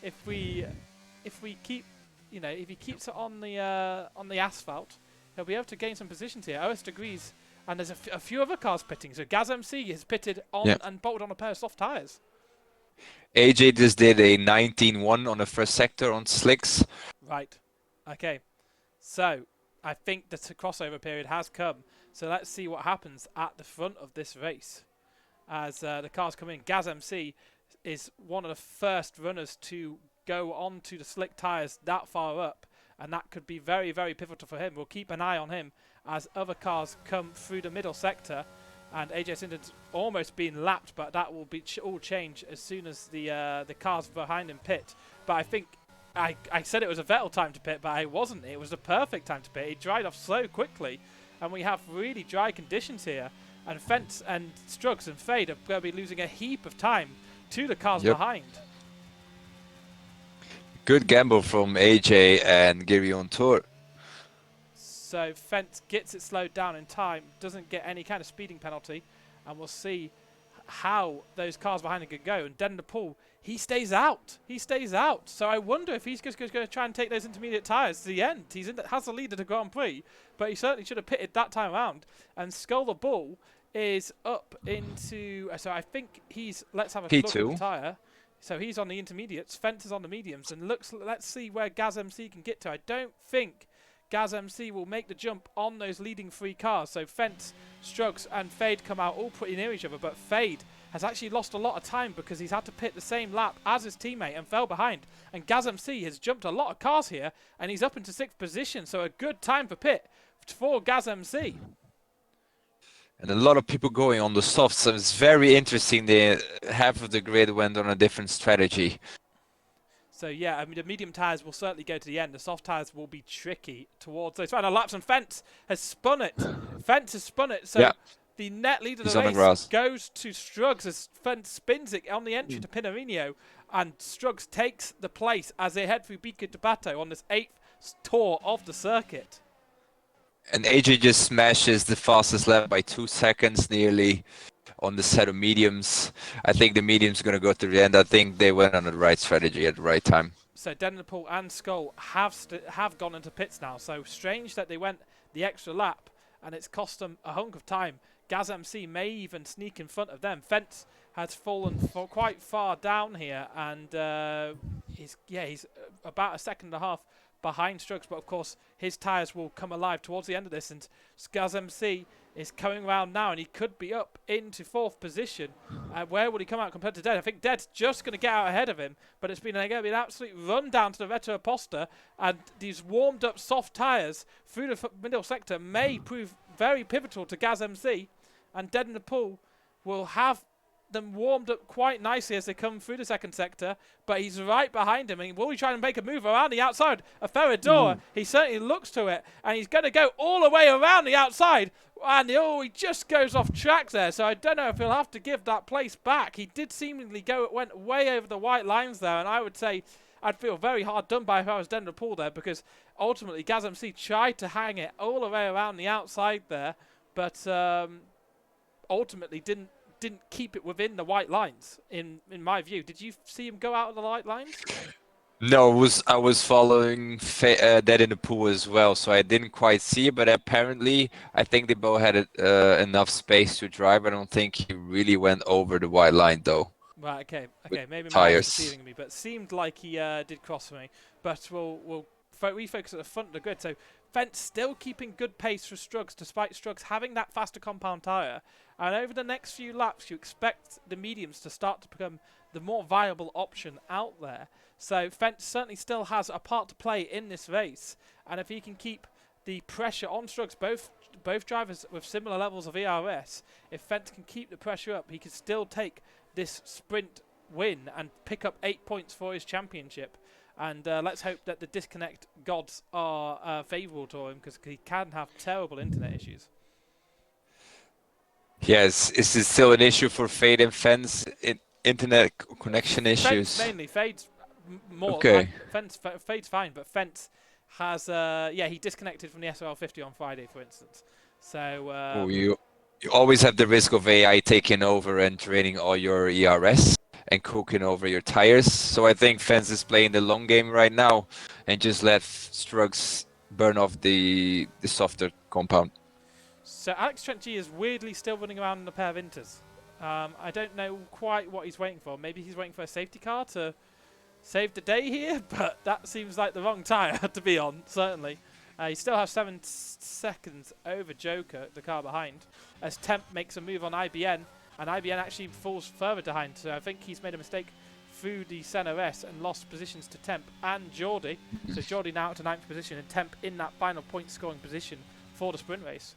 If we keep, you know, if he keeps it on the asphalt, he'll be able to gain some positions here. OS Degrees, and there's a few other cars pitting. So Gaz MC has pitted on and bolted on a pair of soft tyres. AJ just did a 19-1 on the first sector on slicks. Right. Okay. So I think the crossover period has come. So let's see what happens at the front of this race as the cars come in. Gaz MC is one of the first runners to go on to the slick tyres that far up, and that could be very, very pivotal for him. We'll keep an eye on him as other cars come through the middle sector. And AJ Sinden's almost been lapped, but that will be all change as soon as the cars behind him pit. But I think I said it was a Vettel time to pit, but it wasn't. It was the perfect time to pit. He dried off so quickly, and we have really dry conditions here. And Fence and Struggs and Fade are going to be losing a heap of time to the cars behind. Good gamble from AJ and Giri on tour. So Fence gets it slowed down in time, doesn't get any kind of speeding penalty, and we'll see how those cars behind him can go. And Den de Poel, he stays out. He stays out. So I wonder if he's just going to try and take those intermediate tyres to the end. He's has the lead of the Grand Prix, but he certainly should have pitted that time around. And Skull the Bull is up into... So I think he's... Let's have a P2. look at the tyre. So he's on the intermediates. Fence is on the mediums. And let's see where Gaz MC can get to. I don't think Gaz MC will make the jump on those leading three cars. So Fence, Struggs and Fade come out all pretty near each other, but Fade has actually lost a lot of time because he's had to pit the same lap as his teammate and fell behind. And Gaz MC has jumped a lot of cars here, and he's up into 6th position, so a good time for pit for Gaz MC. And a lot of people going on the softs, so it's very interesting. Half of the grid went on a different strategy. So yeah, I mean, the medium tyres will certainly go to the end. The soft tyres will be tricky towards those final laps, and Fence has spun it. Fence has spun it, so the net leader of the race goes to Struggs as Fence spins it on the entry to Pinarino, and Struggs takes the place as they head through Bico de Pato on this 8th tour of the circuit. And AJ just smashes the fastest lap by 2 seconds nearly on the set of mediums. I think the mediums are going to go to the end. I think they went on the right strategy at the right time. So Denderpool and Skull have gone into pits now. So strange that they went the extra lap, and it's cost them a hunk of time. Gaz MC may even sneak in front of them. Fence has fallen quite far down here, and he's about a second and a half behind Struggs, but of course his tyres will come alive towards the end of this, and Gaz MC is coming around now, and he could be up into 4th position. Where will he come out compared to Dead? I think Dead's just going to get out ahead of him, but it's been going to be an absolute run down to the Retro Aposta, and these warmed up soft tyres through the middle sector may prove very pivotal to Gaz MC, and Dead in the Pool will have them warmed up quite nicely as they come through the second sector, but he's right behind him, and will he try and make a move around the outside of Ferrador? He certainly looks to it, and he's going to go all the way around the outside, and he just goes off track there, so I don't know if he'll have to give that place back. He did seemingly went way over the white lines there, and I would say I'd feel very hard done by if I was Den Pool there, because ultimately Gaz MC tried to hang it all the way around the outside there, but ultimately didn't keep it within the white lines. In my view, did you see him go out of the white lines? No, I was following that in the pool as well, so I didn't quite see it. But apparently, I think they both had enough space to drive. I don't think he really went over the white line though. Right. Okay. With Maybe my eyes tires. deceiving me, but seemed like he did cross me. But we'll refocus at the front of the grid. So Fence still keeping good pace for Struggs, despite Struggs having that faster compound tyre. And over the next few laps, you expect the mediums to start to become the more viable option out there. So Fence certainly still has a part to play in this race. And if he can keep the pressure on Struggs, both drivers with similar levels of ERS, if Fence can keep the pressure up, he can still take this sprint win and pick up 8 points for his championship. And let's hope that the disconnect gods are favourable to him, because he can have terrible internet issues. Yes, is it still an issue for Fade and Fence? Internet connection issues? Fence mainly. Fade's more. Okay. Fade's fine, but Fence has he disconnected from the SRL-100 on Friday, for instance. So You always have the risk of AI taking over and draining all your ERS and cooking over your tires. So I think Fence is playing the long game right now and just let Struggs burn off the softer compound. So Alex Trent G is weirdly still running around in a pair of Inters. I don't know quite what he's waiting for. Maybe he's waiting for a safety car to save the day here, but that seems like the wrong tyre to be on, certainly. He still has 7 seconds over Joker, the car behind, as Temp makes a move on IBN, and IBN actually falls further behind. So I think he's made a mistake through the CNRS and lost positions to Temp and Geordie. So Geordie now to 9th position, and Temp in that final point scoring position for the sprint race.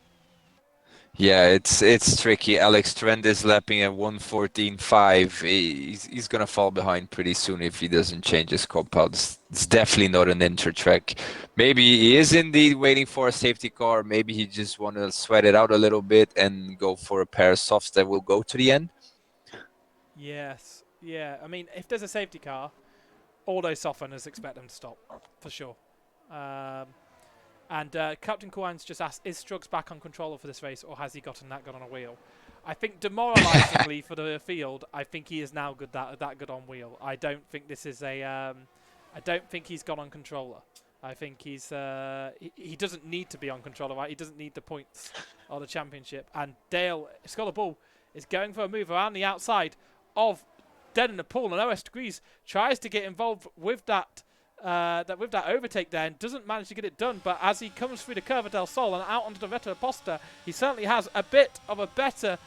Yeah, it's tricky. Alex Trent is lapping at 1:14.5. He's gonna fall behind pretty soon if he doesn't change his compound. It's definitely not an inter track. Maybe he is indeed waiting for a safety car. Maybe he just want to sweat it out a little bit and go for a pair of softs that will go to the end. Yes, yeah. I mean, if there's a safety car, all those soft runners expect them to stop, for sure. And Captain Coines just asked, is Struggs back on controller for this race, or has he gotten that good on a wheel? I think demoralisingly for the field, I think he is now good that good on wheel. I don't think this is a. I don't think he's gone on controller. I think he's. He doesn't need to be on controller, right? He doesn't need the points or the championship. And Dale Scholar Bull is going for a move around the outside of Dead in the Pool, and OS Degrees tries to get involved with that. With that overtake there, and doesn't manage to get it done, but as he comes through the Curva del Sol and out onto the Reta Posta, he certainly has a bit of a better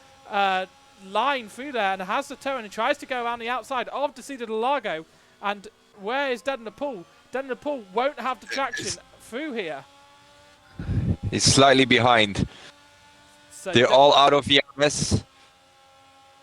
line through there and has the turn and tries to go around the outside of Descida del Lago. And where is Dead in the Pool? Dead in the Pool won't have the traction through here. He's slightly behind. So they're all out of ERS.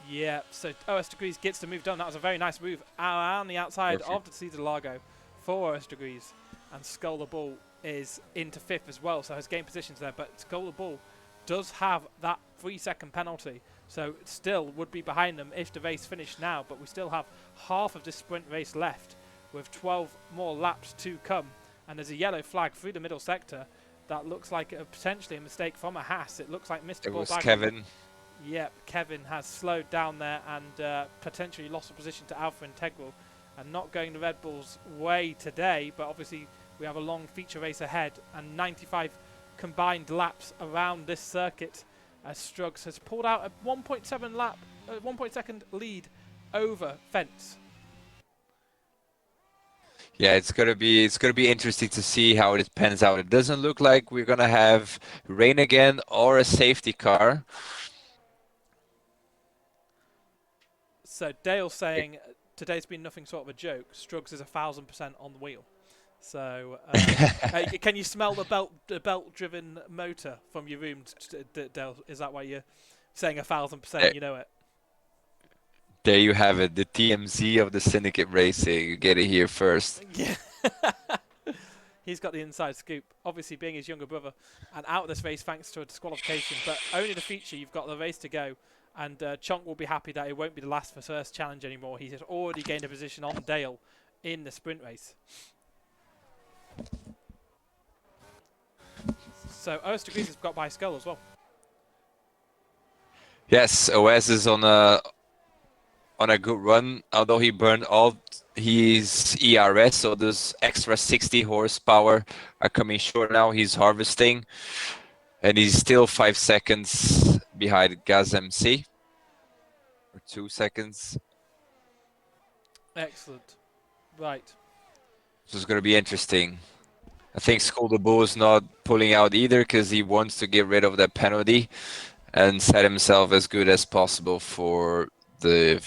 Yeah, so OS Degrees gets the move done. That was a very nice move around the outside of Descida del Lago for OS Degrees, and Scholar Bull is into 5th as well, so has gained positions there, but Scholar Bull does have that 3-second penalty, so it still would be behind them if the race finished now, but we still have half of this sprint race left with 12 more laps to come, and there's a yellow flag through the middle sector. That looks like potentially a mistake from a Haas. It looks like Mr. It was Kevin. Yep, Kevin has slowed down there and potentially lost a position to Alpha Integral, and not going the Red Bull's way today, but obviously we have a long feature race ahead and 95 combined laps around this circuit, as Struggs has pulled out a 1.7 second lead over Fence. Yeah, it's gonna be interesting to see how it pans out. It doesn't look like we're gonna have rain again or a safety car. So Dale saying today's been nothing sort of a joke. Struggs is 1,000% on the wheel. So can you smell the belt-driven motor from your room, Dale? Is that why you're saying 1,000%? You know it. There you have it, the TMZ of the Syndicate Racing. You get it here first. Yeah. He's got the inside scoop, obviously being his younger brother, and out of this race thanks to a disqualification. But only the feature, you've got the race to go. And Chonk will be happy that it won't be the last for first challenge anymore. He has already gained a position on Dale in the sprint race. So OS Degrees has got by Skull as well. Yes, OS is on a good run, although he burned all his ERS, so those extra 60 horsepower are coming short now. He's harvesting, and he's still 5 seconds behind Gaz MC, or 2 seconds. Excellent. Right. So it's going to be interesting. I think Skull the Bull is not pulling out either because he wants to get rid of that penalty and set himself as good as possible for the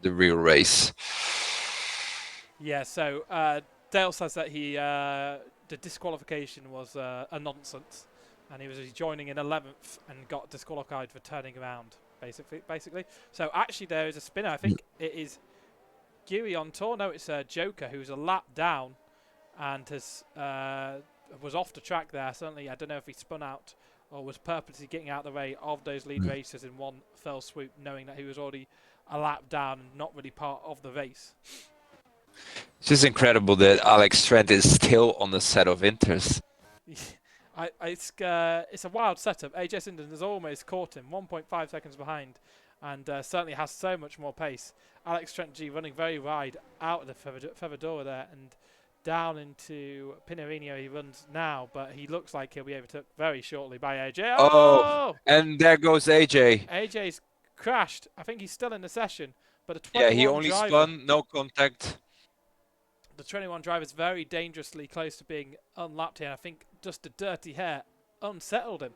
real race. Yeah, so Dale says that the disqualification was a nonsense, and he was joining in 11th and got disqualified for turning around, basically. So actually there is a spinner. I think it is Giri on tour. No, it's Joker, who's a lap down and was off the track there. Certainly, I don't know if he spun out or was purposely getting out of the way of those lead racers in one fell swoop, knowing that he was already a lap down and not really part of the race. It's just incredible that Alex Trent is still on the set of Inters. It's a wild setup. AJ Sinden has almost caught him, 1.5 seconds behind, and certainly has so much more pace. Alex Trent G running very wide out of the Ferradura there and down into Pinarino he runs now, but he looks like he'll be overtook very shortly by AJ. Oh, and there goes AJ. AJ's crashed. I think he's still in the session, but the 21 Yeah, he only driver, spun, no contact. The 21 driver is very dangerously close to being unlapped here. I think just the dirty hair unsettled him.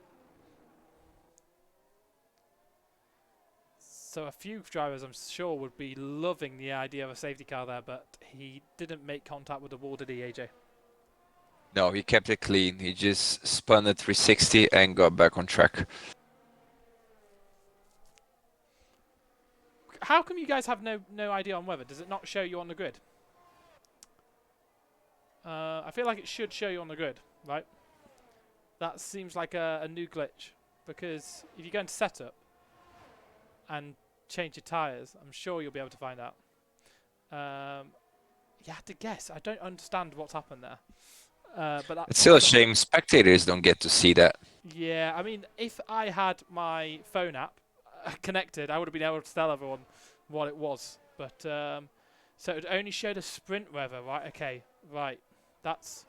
So a few drivers, I'm sure, would be loving the idea of a safety car there, but he didn't make contact with the wall, did he, AJ? No, he kept it clean. He just spun at 360 and got back on track. How come you guys have no idea on weather? Does it not show you on the grid? I feel like it should show you on the grid, right? That seems like a new glitch, because if you go into setup and change your tyres, I'm sure you'll be able to find out. You have to guess. I don't understand what's happened there. But It's still a shame spectators don't get to see that. Yeah, I mean, if I had my phone app connected, I would have been able to tell everyone what it was. But so it would only show the sprint weather, right? Okay, right. That's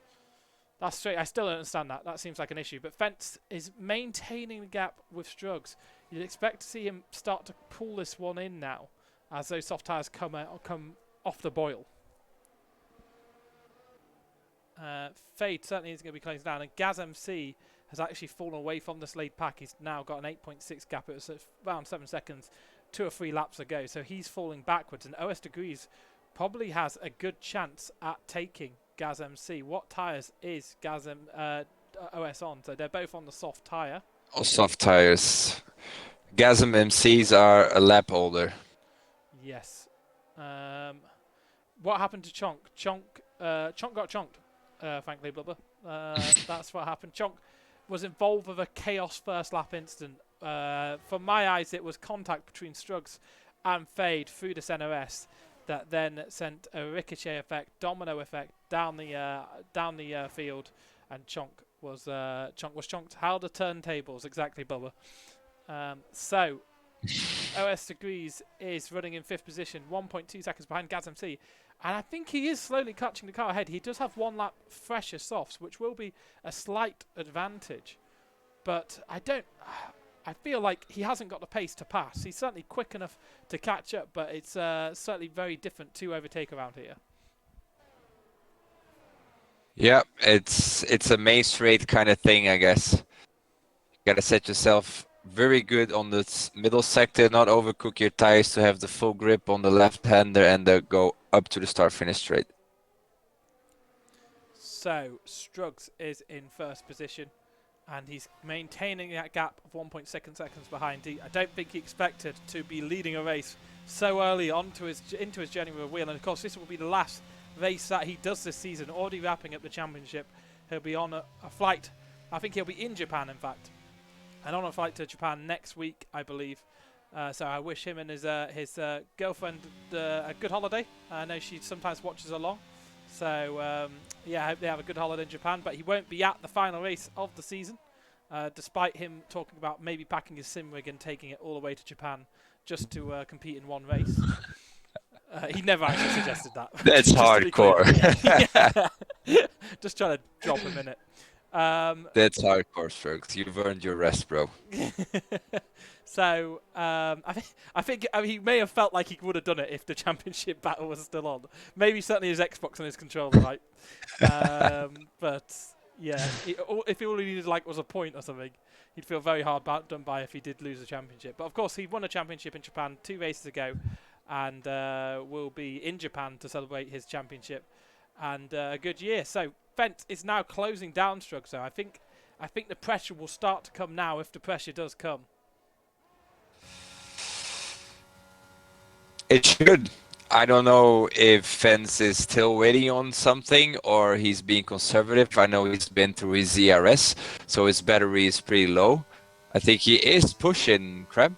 straight. I still don't understand that. That seems like an issue. But Fence is maintaining the gap with Struggs. You'd expect to see him start to pull this one in now, as those soft tyres come off the boil. Fade certainly is going to be closing down, and Gaz MC has actually fallen away from this lead pack. He's now got an 8.6 gap. It was around 7 seconds, 2 or 3 laps ago. So he's falling backwards, and OS Degrees probably has a good chance at taking Gaz MC. What tyres is OS on? So they're both on the soft tyre. All soft tires. Gasm MCs are a lap older. Yes. What happened to Chonk? Chonk got chonked, frankly, Blubber. That's what happened. Chonk was involved with a chaos first lap incident. From my eyes, it was contact between Struggs and Fade through this NOS that then sent a ricochet effect, domino effect down the field, and Chonk was chonked. How the turntables exactly, Bubba? So OS Degrees is running in 5th position, 1.2 seconds behind Gaz MC, and I think he is slowly catching the car ahead. He does have 1 lap fresher softs, which will be a slight advantage, but I feel like he hasn't got the pace to pass. He's certainly quick enough to catch up, but it's certainly very different to overtake around here. Yeah, it's a main straight kind of thing, I guess. You gotta set yourself very good on the middle sector, not overcook your tires to have the full grip on the left-hander and go up to the start-finish straight. So Struggs is in 1st position, and he's maintaining that gap of 1.2 seconds behind. I don't think he expected to be leading a race so early into his journey with a wheel, and of course this will be the last race that he does this season, already wrapping up the championship. He'll be on a flight. I think he'll be in Japan, in fact, and on a flight to Japan next week, I believe. So I wish him and his girlfriend a good holiday. I know she sometimes watches along. So yeah, I hope they have a good holiday in Japan. But he won't be at the final race of the season, despite him talking about maybe packing his sim rig and taking it all the way to Japan just to compete in one race. He never actually suggested that. That's hardcore. Just trying to drop him in it. That's hardcore, Strokes. You've earned your rest, bro. So I think he may have felt like he would have done it if the championship battle was still on. Maybe certainly his Xbox and his controller, right? But yeah, if all he needed was a point or something, he'd feel very hard done by if he did lose the championship. But of course, he won a championship in Japan 2 races ago, and will be in Japan to celebrate his championship and a good year. So Fent is now closing down Strug. So I think the pressure will start to come now if the pressure does come. It should. I don't know if Fence is still waiting on something or he's being conservative. I know he's been through his ERS, so his battery is pretty low. I think he is pushing, Crab.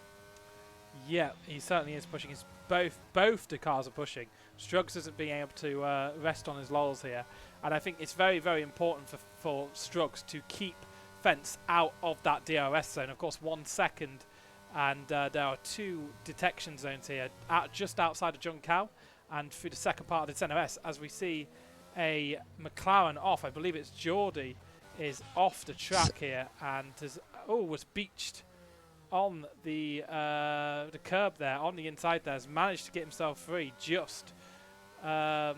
Yeah, he certainly is pushing. Both the cars are pushing. Struggs isn't being able to rest on his laurels here. And I think it's very, very important for Struggs to keep Fence out of that DRS zone. Of course, 1 second. And there are 2 detection zones here, just outside of Junkow and through the second part of the NOS, as we see a McLaren off. I believe it's Geordie is off the track here and was beached on the curb there, on the inside there, has managed to get himself free just. Yeah,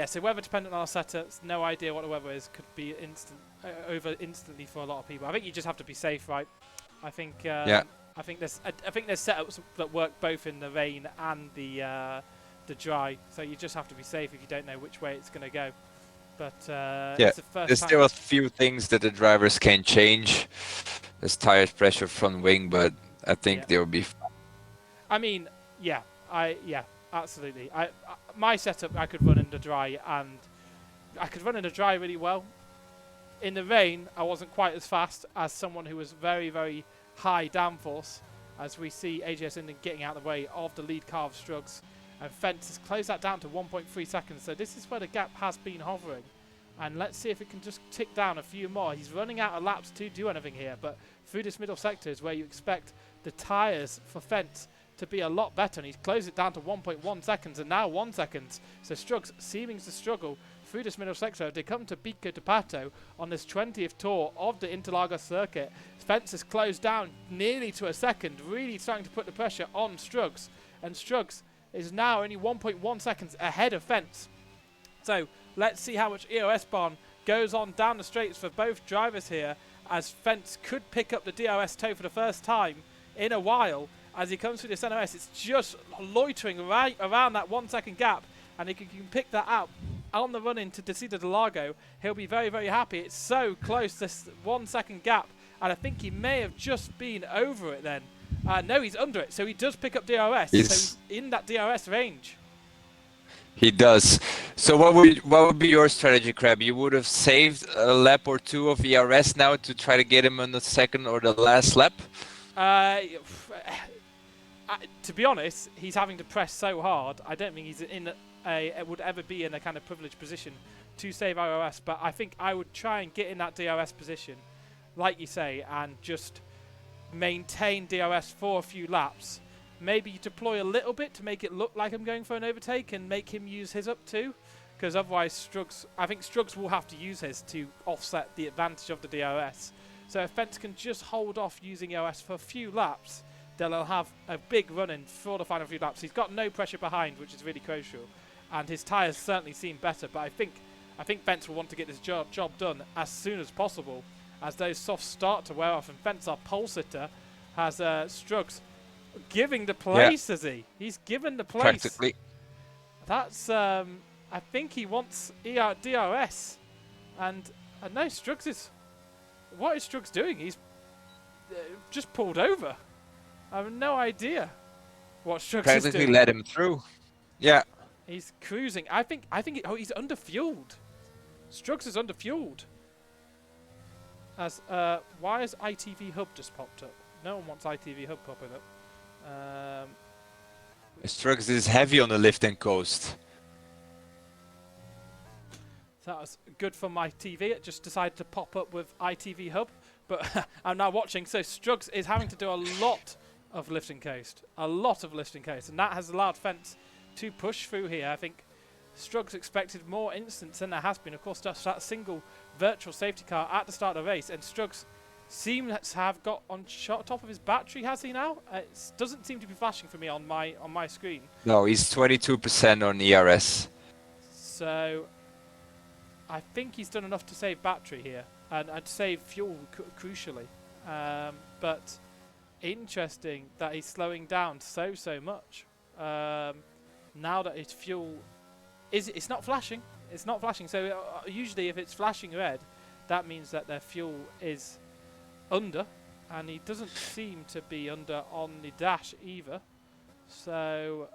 so weather dependent on our setups, no idea what the weather is, could be over instantly for a lot of people. I think you just have to be safe, right? I think yeah. I think there's setups that work both in the rain and the dry, so you just have to be safe if you don't know which way it's going to go. But yeah, it's the first there's time. still a few things that the drivers can change. There's tire pressure, front wing, but I think they'll be fine. I mean, yeah, absolutely. My setup, I could run in the dry, and I could run in the dry really well. In the rain, I wasn't quite as fast as someone who was very, very high downforce, as we see AJS Linden getting out of the way of the lead car of Struggs. And Fence has closed that down to 1.3 seconds, so this is where the gap has been hovering. And let's see if it can just tick down a few more. He's running out of laps to do anything here, but through this middle sector is where you expect the tyres for Fence to be a lot better, and he's closed it down to 1.1 seconds, and now 1 second. So Struggs seeming to struggle through this middle sector. They come to Pico de Pato on this 20th tour of the Interlagos circuit. Fence has closed down nearly to a second, really starting to put the pressure on Struggs, and Struggs is now only 1.1 seconds ahead of Fence. So let's see how much EOS Barn goes on down the straights for both drivers here, as Fence could pick up the DRS toe for the first time in a while. As he comes through this NOS, it's just loitering right around that 1 second gap, and if he can pick that out on the run into Desida de Lago, he'll be very, very happy. It's so close, this 1 second gap, and I think he may have just been over it then. No, he's under it, so he does pick up DRS, so he's in that DRS range. He does. So what would be your strategy, Crab? You would have saved a lap or 2 of ERS now to try to get him on the second or the last lap? To be honest, he's having to press so hard. I don't think he's would ever be in a kind of privileged position to save ROS, but I think I would try and get in that DRS position, like you say, and just maintain DRS for a few laps. Maybe deploy a little bit to make it look like I'm going for an overtake and make him use his up too, because otherwise I think Struggs will have to use his to offset the advantage of the DRS. So if Fence can just hold off using EOS for a few laps, then he'll have a big run-in for the final few laps. He's got no pressure behind, which is really crucial, and his tyres certainly seem better, but I think Fence will want to get this job done as soon as possible, as those softs start to wear off, and Fence, our pole sitter, has Struggs giving the place, has he? He's given the place. Practically. That's, I think he wants DRS, and no, Struggs is... What is Struggs doing? He's just pulled over. I have no idea what Struggs is doing. Practically let him through. Yeah. He's cruising. I think he's underfueled. Struggs is underfueled. As why has ITV Hub just popped up? No one wants ITV Hub popping up. Strugs is heavy on the lift and coast. That was good for my TV. It just decided to pop up with ITV Hub, but I'm now watching. So Strugs is having to do a lot of lifting coast, and that has allowed Fence to push through here. I think Strugs expected more instance than there has been. Of course, just that single virtual safety car at the start of the race, and Strugs seems to have got on top of his battery. Has he now? It doesn't seem to be flashing for me on my screen. No, he's 22% on ERS. So I think he's done enough to save battery here and save fuel crucially. But interesting that he's slowing down so much. Now that his fuel it's not flashing. It's not flashing. So usually if it's flashing red, that means that their fuel is under, and he doesn't seem to be under on the dash either. So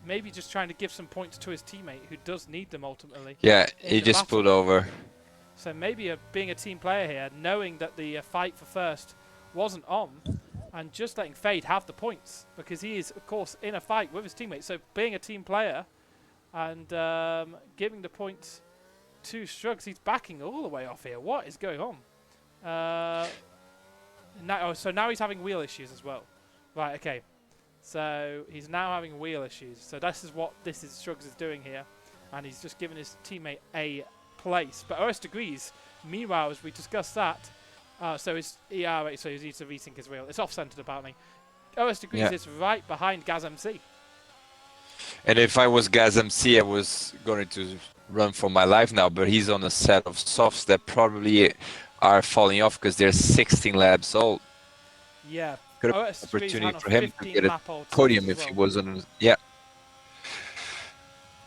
maybe just trying to give some points to his teammate who does need them ultimately. Yeah, he just pulled over. So maybe being a team player here, knowing that the fight for first wasn't on, and just letting Fade have the points, because he is, of course, in a fight with his teammates. So being a team player and giving the points to Strugs, he's backing all the way off here. What is going on? So now he's having wheel issues as well. Right, okay. So he's now having wheel issues. So this is what Strugs is doing here. And he's just giving his teammate a place. But OS Degrees, meanwhile, as we discussed that, so he needs to resync his wheel. It's off-centered apparently. OS Degrees is right behind Gaz MC. And if I was Gaz MC, I was going to run for my life now, but he's on a set of softs that probably are falling off because they're 16 laps old. Yeah. Could have an opportunity for him to get a podium if he was on. Yeah.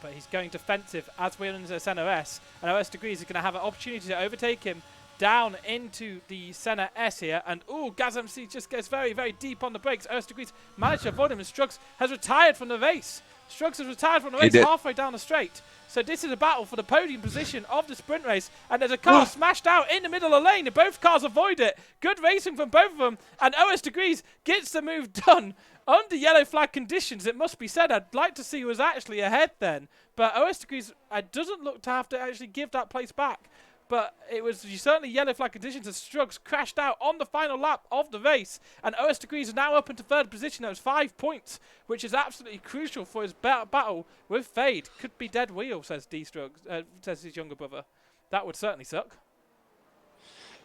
But he's going defensive as we're into center S, and OS Degrees is going to have an opportunity to overtake him down into the center S here. And Gaz MC just gets very deep on the brakes. OS Degrees managed to avoid him, and Strugs has retired from the race. Strugs has retired from the race halfway down the straight. So this is a battle for the podium position of the sprint race. And there's a car smashed out in the middle of the lane. And both cars avoid it. Good racing from both of them. And OS Degrees gets the move done under yellow flag conditions. It must be said, I'd like to see who was actually ahead then. But OS Degrees doesn't look to have to actually give that place back. But it was certainly yellow flag conditions as Strugs crashed out on the final lap of the race. And OS Degrees is now up into third position. That was 5 points, which is absolutely crucial for his battle with Fade. Could be dead wheel, says D-Strugs, says his younger brother. That would certainly suck.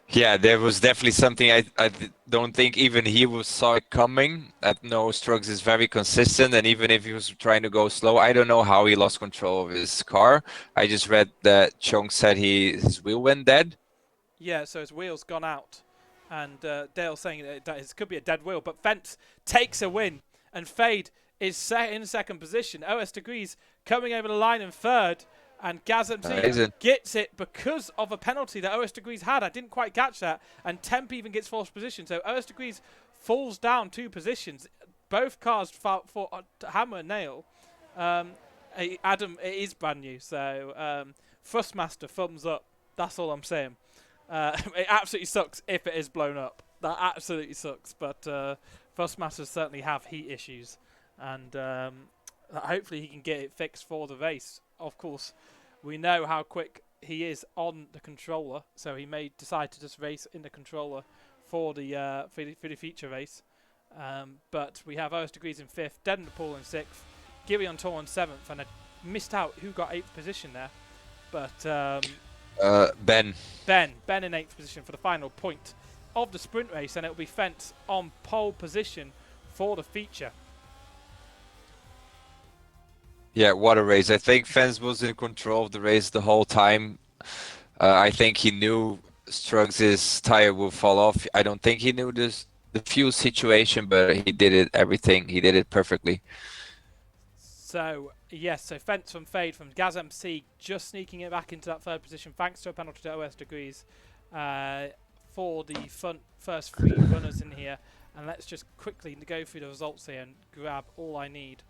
Yeah, there was definitely something I don't think even he saw it coming. No, Strugs is very consistent, and even if he was trying to go slow, I don't know how he lost control of his car. I just read that Chong said his wheel went dead. Yeah, so his wheel's gone out, and Dale saying that it could be a dead wheel, but Fence takes a win, and Fade is in second position. OS Degrees coming over the line in third. And Gaz MC gets it because of a penalty that OS Degrees had. I didn't quite catch that. And Temp even gets fourth position. So OS Degrees falls down 2 positions. Both cars for hammer and nail. Adam, it is brand new. So Thrustmaster, thumbs up. That's all I'm saying. It absolutely sucks if it is blown up. That absolutely sucks. But Thrustmasters certainly have heat issues. And hopefully he can get it fixed for the race. Of course, we know how quick he is on the controller, so he may decide to just race in the controller for the feature race. But we have OS Degrees in 5th, Dead in the Pool in 6th, Giri on Tour in 7th, and I missed out who got 8th position there. But Ben in 8th position for the final point of the sprint race, and it will be Fence on pole position for the feature. Yeah, what a race. I think Fence was in control of the race the whole time. I think he knew Strugs' tire would fall off. I don't think he knew the fuel situation, but he did everything. He did it perfectly. So, yes, so Fence from Fade from Gaz MC just sneaking it back into that third position thanks to a penalty to OS Degrees for the first 3 runners in here. And let's just quickly go through the results here and grab all I need.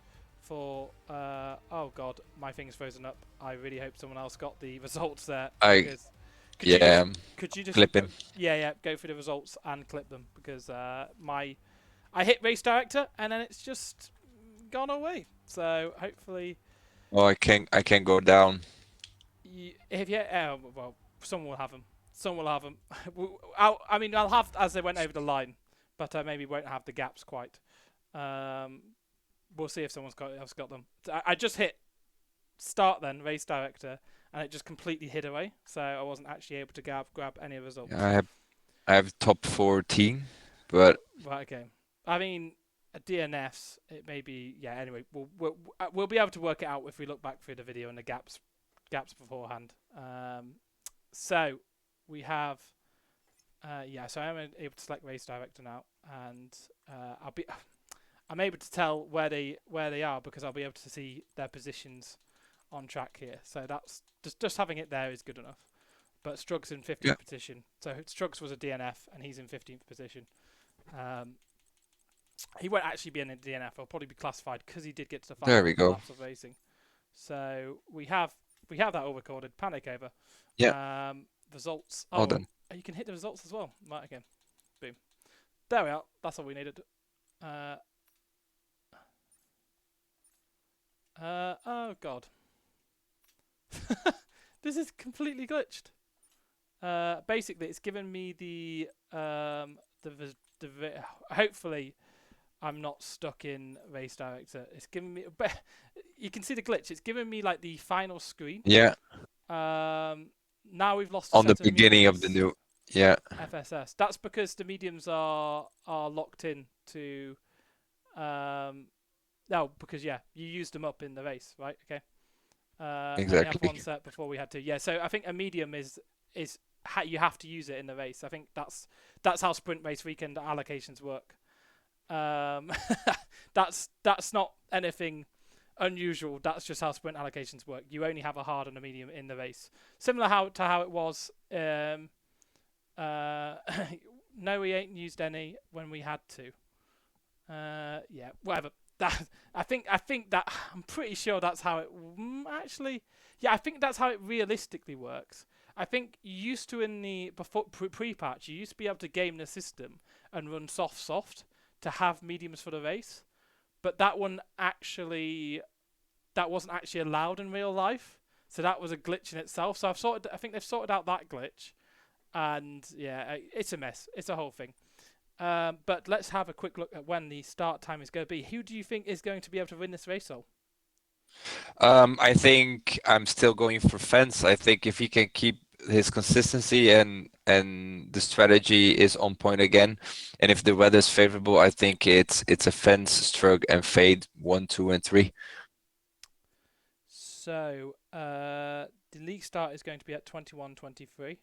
Oh god, my thing's frozen up. I really hope someone else got the results there. Could you just Yeah, could you just clipping. go through the results and clip them because I hit race director and then it's just gone away. So hopefully, Oh, I can go down. if you well, someone will have them. Someone will have them. I mean, I'll have as they went over the line, but I maybe won't have the gaps quite. Um, we'll see if someone's got them. I just hit start then race director, and it just completely hid away. So I wasn't actually able to grab any of the results. I have top 14, but Right. Okay. I mean, a DNFs. It may be. Yeah. Anyway, we'll be able to work it out if we look back through the video and the gaps beforehand. So we have. So I'm able to select race director now, and I'm able to tell where they are because I'll be able to see their positions on track here. So that's just having it there is good enough. But Strug's in 15th yeah, position. So Strugs was a DNF and he's in 15th position. He won't actually be in a DNF. He'll probably be classified because he did get to the there final we go. laps of racing. So we have that all recorded. Panic over. Yeah, Results. all Oh, done. you can hit the results as well. Right, okay. Boom. There we are. That's all we needed. Oh god. This is completely glitched. Basically, it's given me the hopefully I'm not stuck in race director. It's given me, but you can see the glitch. It's given me like the final screen. Yeah, Now we've lost a on the set of beginning of the mediums. new. Yeah, FSS. That's because the mediums are locked in to. No, because you used them up in the race, right? Okay. And you have exactly. one set before we had to. Yeah, so I think a medium is you have to use it in the race. I think that's how sprint race weekend allocations work. That's not anything unusual. That's just how sprint allocations work. You only have a hard and a medium in the race. Similar to how it was. No, we ain't used any when we had to. Yeah, whatever. That I think that I'm pretty sure that's how it actually. Yeah, I think that's how it realistically works. I think you used to in the before pre-patch, you used to be able to game the system and run soft to have mediums for the race, but that wasn't actually allowed in real life. So that was a glitch in itself. So I think they've sorted out that glitch, and yeah, it's a mess. It's a whole thing. But let's have a quick look at when the start time is going to be. Who do you think is going to be able to win this race, Sol? I think I'm still going for Fence. I think if he can keep his consistency and the strategy is on point again, and if the weather is favorable, I think it's a Fence, Strug, and Fade 1, 2, and 3. So the league start is going to be at 21:23,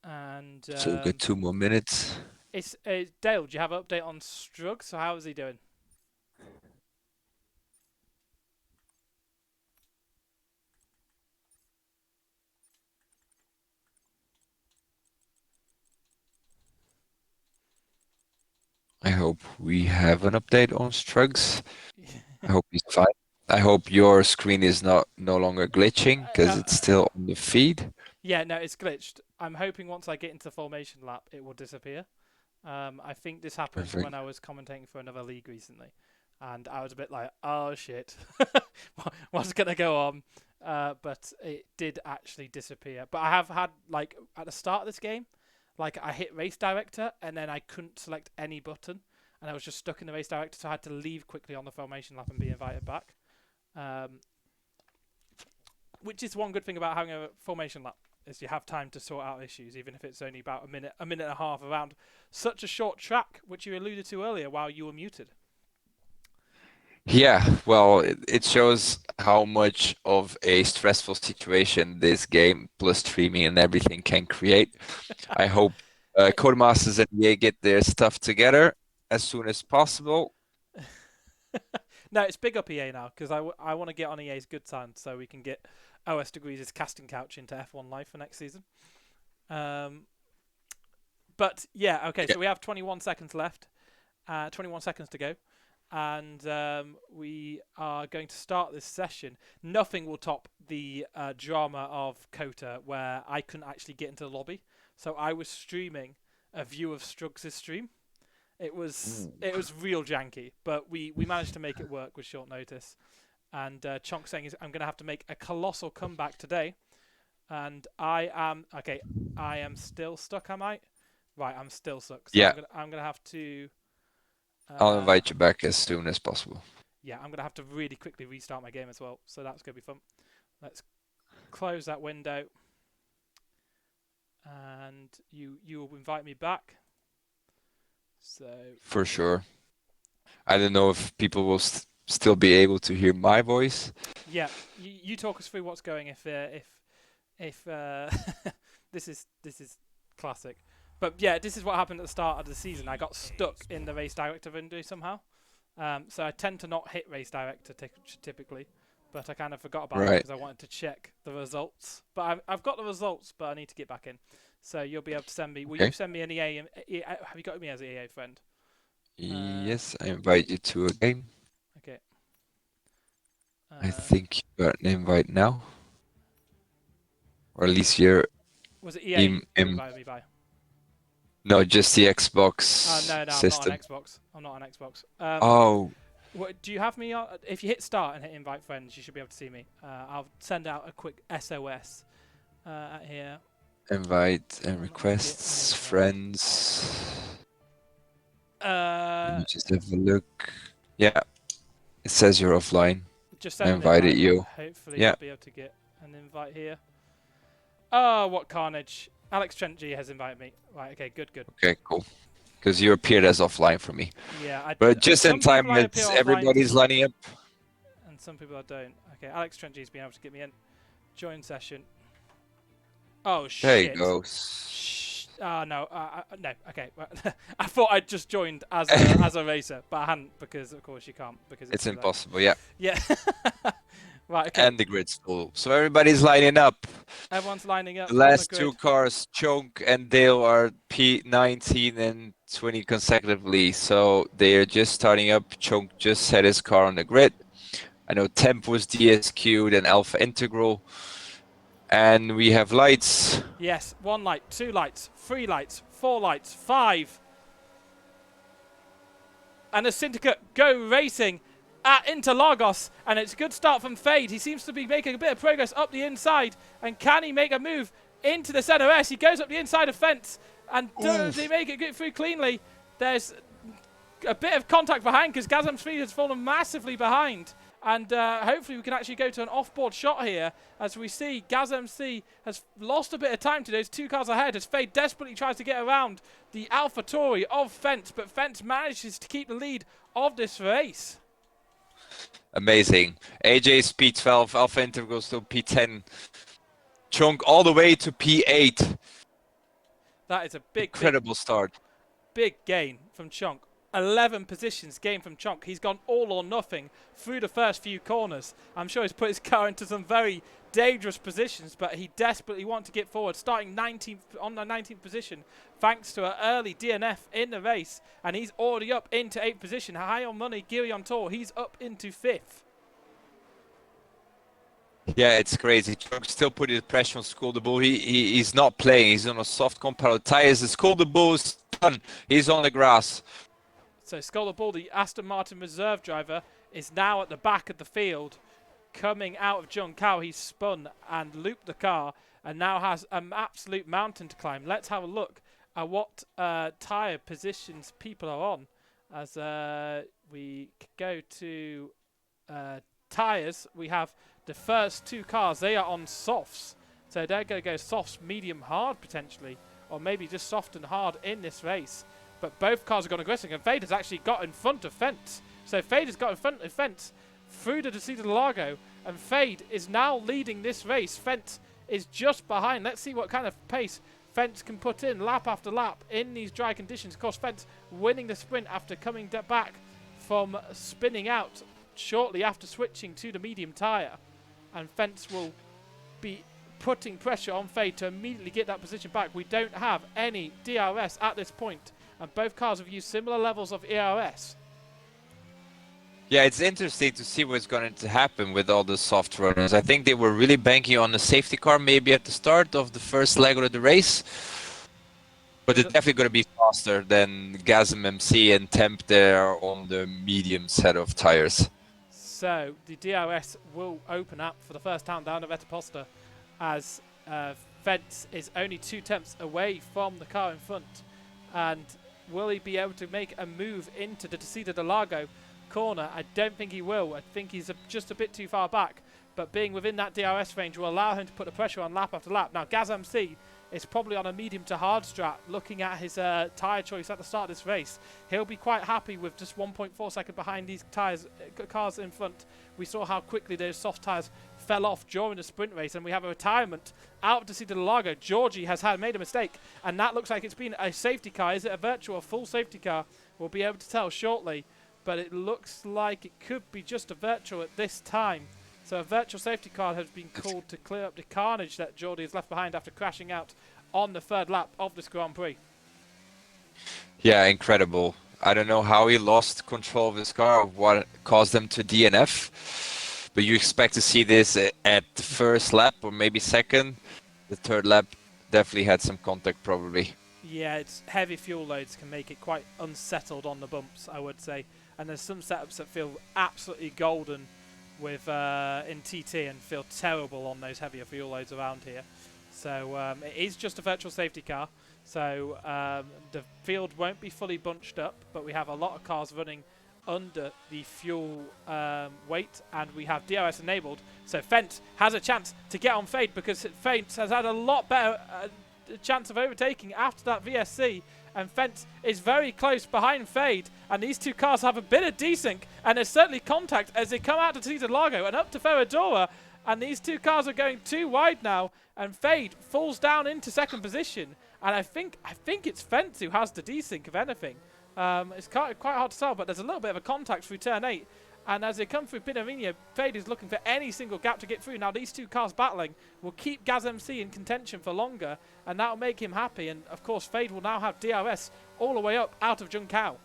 and So we've got 2 more minutes. it's Dale. Do you have an update on Strug? So how is he doing? I hope we have an update on Strugs. I hope he's fine. I hope your screen is no longer glitching because it's still on the feed. Yeah, no, it's glitched. I'm hoping once I get into the formation lap, it will disappear. I think this happened Perfect. when I was commentating for another league recently, and I was a bit like, "Oh shit, what's gonna go on?" But it did actually disappear. But I have had like at the start of this game, like I hit race director and then I couldn't select any button, and I was just stuck in the race director, so I had to leave quickly on the formation lap and be invited back. Which is one good thing about having a formation lap is you have time to sort out issues, even if it's only about a minute and a half around such a short track, which you alluded to earlier while you were muted. Yeah, well, it shows how much of a stressful situation this game plus streaming and everything can create. I hope Codemasters and EA get their stuff together as soon as possible. No, it's big up EA now because I want to get on EA's good side so we can get OS Degrees' casting couch into F1 Live for next season. But yeah, okay, Yeah. so we have 21 seconds left, 21 seconds to go. and we are going to start this session. Nothing will top the drama of Kota, where I couldn't actually get into the lobby, so I was streaming a view of Struggs' stream. It was real janky, but we managed to make it work with short notice. And Chonk saying I'm going to have to make a colossal comeback today, and I am still stuck. Am I? Right, I'm still stuck. So Yeah. I'm gonna have to. I'll invite you back as soon as possible. Yeah, I'm gonna have to really quickly restart my game as well. So that's gonna be fun. Let's close that window, and you will invite me back. So for sure. I don't know if people will still be able to hear my voice. Yeah, you talk us through what's going if this is classic. But yeah, this is what happened at the start of the season. I got stuck in the race director window somehow. So I tend to not hit race director typically, but I kind of forgot about it because I wanted to check the results. But I've got the results, but I need to get back in. So you'll be able to send me. Will you send me an EA? Have you got me as an EA friend? Yes, I invite you to a game. Okay. I think you got an invite now, or at least you're. Was it EA you invited me by? No, just the Xbox no, system. I'm not on Xbox. I'm not on Xbox. Oh. What, do you have me on? If you hit start and hit invite friends, you should be able to see me. I'll send out a quick SOS here. Invite and requests, friends. Let me just have a look. Yeah, it says you're offline. Just I invited you. Hopefully you'll be able to get an invite here. Oh, what carnage. Alex Trent G has invited me. Right, okay, good. Okay, cool. Because you appeared as offline for me. Yeah, but just in time, everybody's lining up. And some people I don't. Okay, Alex Trent G's been able to get me in. Join session. Oh, shit. There you go. No. No, okay. I thought I'd just joined as a racer, but I hadn't because, of course, you can't. Because it's impossible, yeah. Yeah. Right, okay. And the grid's full. So everybody's lining up. Everyone's lining up. The last two cars, Chonk and Dale, are P19 and 20 consecutively. So they're just starting up. Chonk just set his car on the grid. I know Temp was DSQ'd and Alpha Integral. And we have lights. Yes, 1 light, 2 lights, 3 lights, 4 lights, 5. And the Syndicate go racing at Interlagos, and it's a good start from Fade. He seems to be making a bit of progress up the inside, and can he make a move into the SRL? He goes up the inside of fence, and does he make it get through cleanly? There's a bit of contact behind because Gazam's speed has fallen massively behind, and hopefully we can actually go to an off-board shot here as we see Gazam C has lost a bit of time to those 2 cars ahead as Fade desperately tries to get around the Alpha Tauri of Fence, but Fence manages to keep the lead of this race. Amazing. AJ's P12, Alpha Integral still P10. Chonk all the way to P8. That is a incredible start. Big gain from Chonk. 11 positions gained from Chonk. He's gone all or nothing through the first few corners. I'm sure he's put his car into some very dangerous positions, but he desperately wants to get forward, starting 19th on the 19th position thanks to an early DNF in the race, and he's already up into 8th position. High on money, Giri on tour, he's up into 5th. Yeah, it's crazy. Chonk still putting the pressure on Skull the Bull. He's not playing. He's on a soft compound tires. The Skull the Bull is done. He's on the grass. So Skull the Bull, the Aston Martin reserve driver, is now at the back of the field. Coming out of John Cow, he's spun and looped the car and now has an absolute mountain to climb. Let's have a look at what tyre positions people are on as we go to tyres. We have the first 2 cars. They are on softs. So they're going to go softs, medium, hard potentially, or maybe just soft and hard in this race. But both cars are going aggressive, and Fade has actually got in front of Fence. So Fade has got in front of Fence through the Interlagos, and Fade is now leading this race. Fence is just behind. Let's see what kind of pace Fence can put in lap after lap in these dry conditions. Of course, Fence winning the sprint after coming back from spinning out shortly after switching to the medium tyre. And Fence will be putting pressure on Fade to immediately get that position back. We don't have any DRS at this point, and both cars have used similar levels of ERS. Yeah, it's interesting to see what's going to happen with all the soft runners. I think they were really banking on the safety car maybe at the start of the first leg of the race, but it's definitely going to be faster than Gasm MC and Temp there on the medium set of tires. So the DRS will open up for the first time down to Vetaposta as Fence is only 2 tenths away from the car in front. And will he be able to make a move into the Descida de Lago corner? I don't think he will. I think he's just a bit too far back. But being within that DRS range will allow him to put the pressure on lap after lap. Now, Gaz MC is probably on a medium to hard strat. Looking at his tyre choice at the start of this race, he'll be quite happy with just 1.4 seconds behind these cars in front. We saw how quickly those soft tyres fell off during the sprint race, and we have a retirement out to Descida de Lago. Georgie has made a mistake, and that looks like it's been a safety car. Is it a virtual or full safety car? We'll be able to tell shortly, but it looks like it could be just a virtual at this time. So a virtual safety car has been called to clear up the carnage that Geordie has left behind after crashing out on the 3rd lap of this Grand Prix. Yeah, incredible. I don't know how he lost control of his car, what caused them to DNF, but you expect to see this at the first lap or maybe second. The 3rd lap definitely had some contact probably. Yeah, it's heavy fuel loads can make it quite unsettled on the bumps, I would say. And there's some setups that feel absolutely golden with in TT and feel terrible on those heavier fuel loads around here. So it is just a virtual safety car. So the field won't be fully bunched up, but we have a lot of cars running under the fuel weight, and we have DRS enabled. So Fent has a chance to get on Fade because Fent has had a lot better chance of overtaking after that VSC, and Fent is very close behind Fade, and these two cars have a bit of desync, and there's certainly contact as they come out to Descida de Lago and up to Ferradura, and these two cars are going too wide now, and Fade falls down into 2nd position, and I think it's Fent who has the desync, if anything. It's quite hard to tell, but there's a little bit of a contact through turn 8. And as they come through Pinarina, Fade is looking for any single gap to get through. Now, these two cars battling will keep Gaz MC in contention for longer, and that will make him happy. And, of course, Fade will now have DRS all the way up out of Junkao.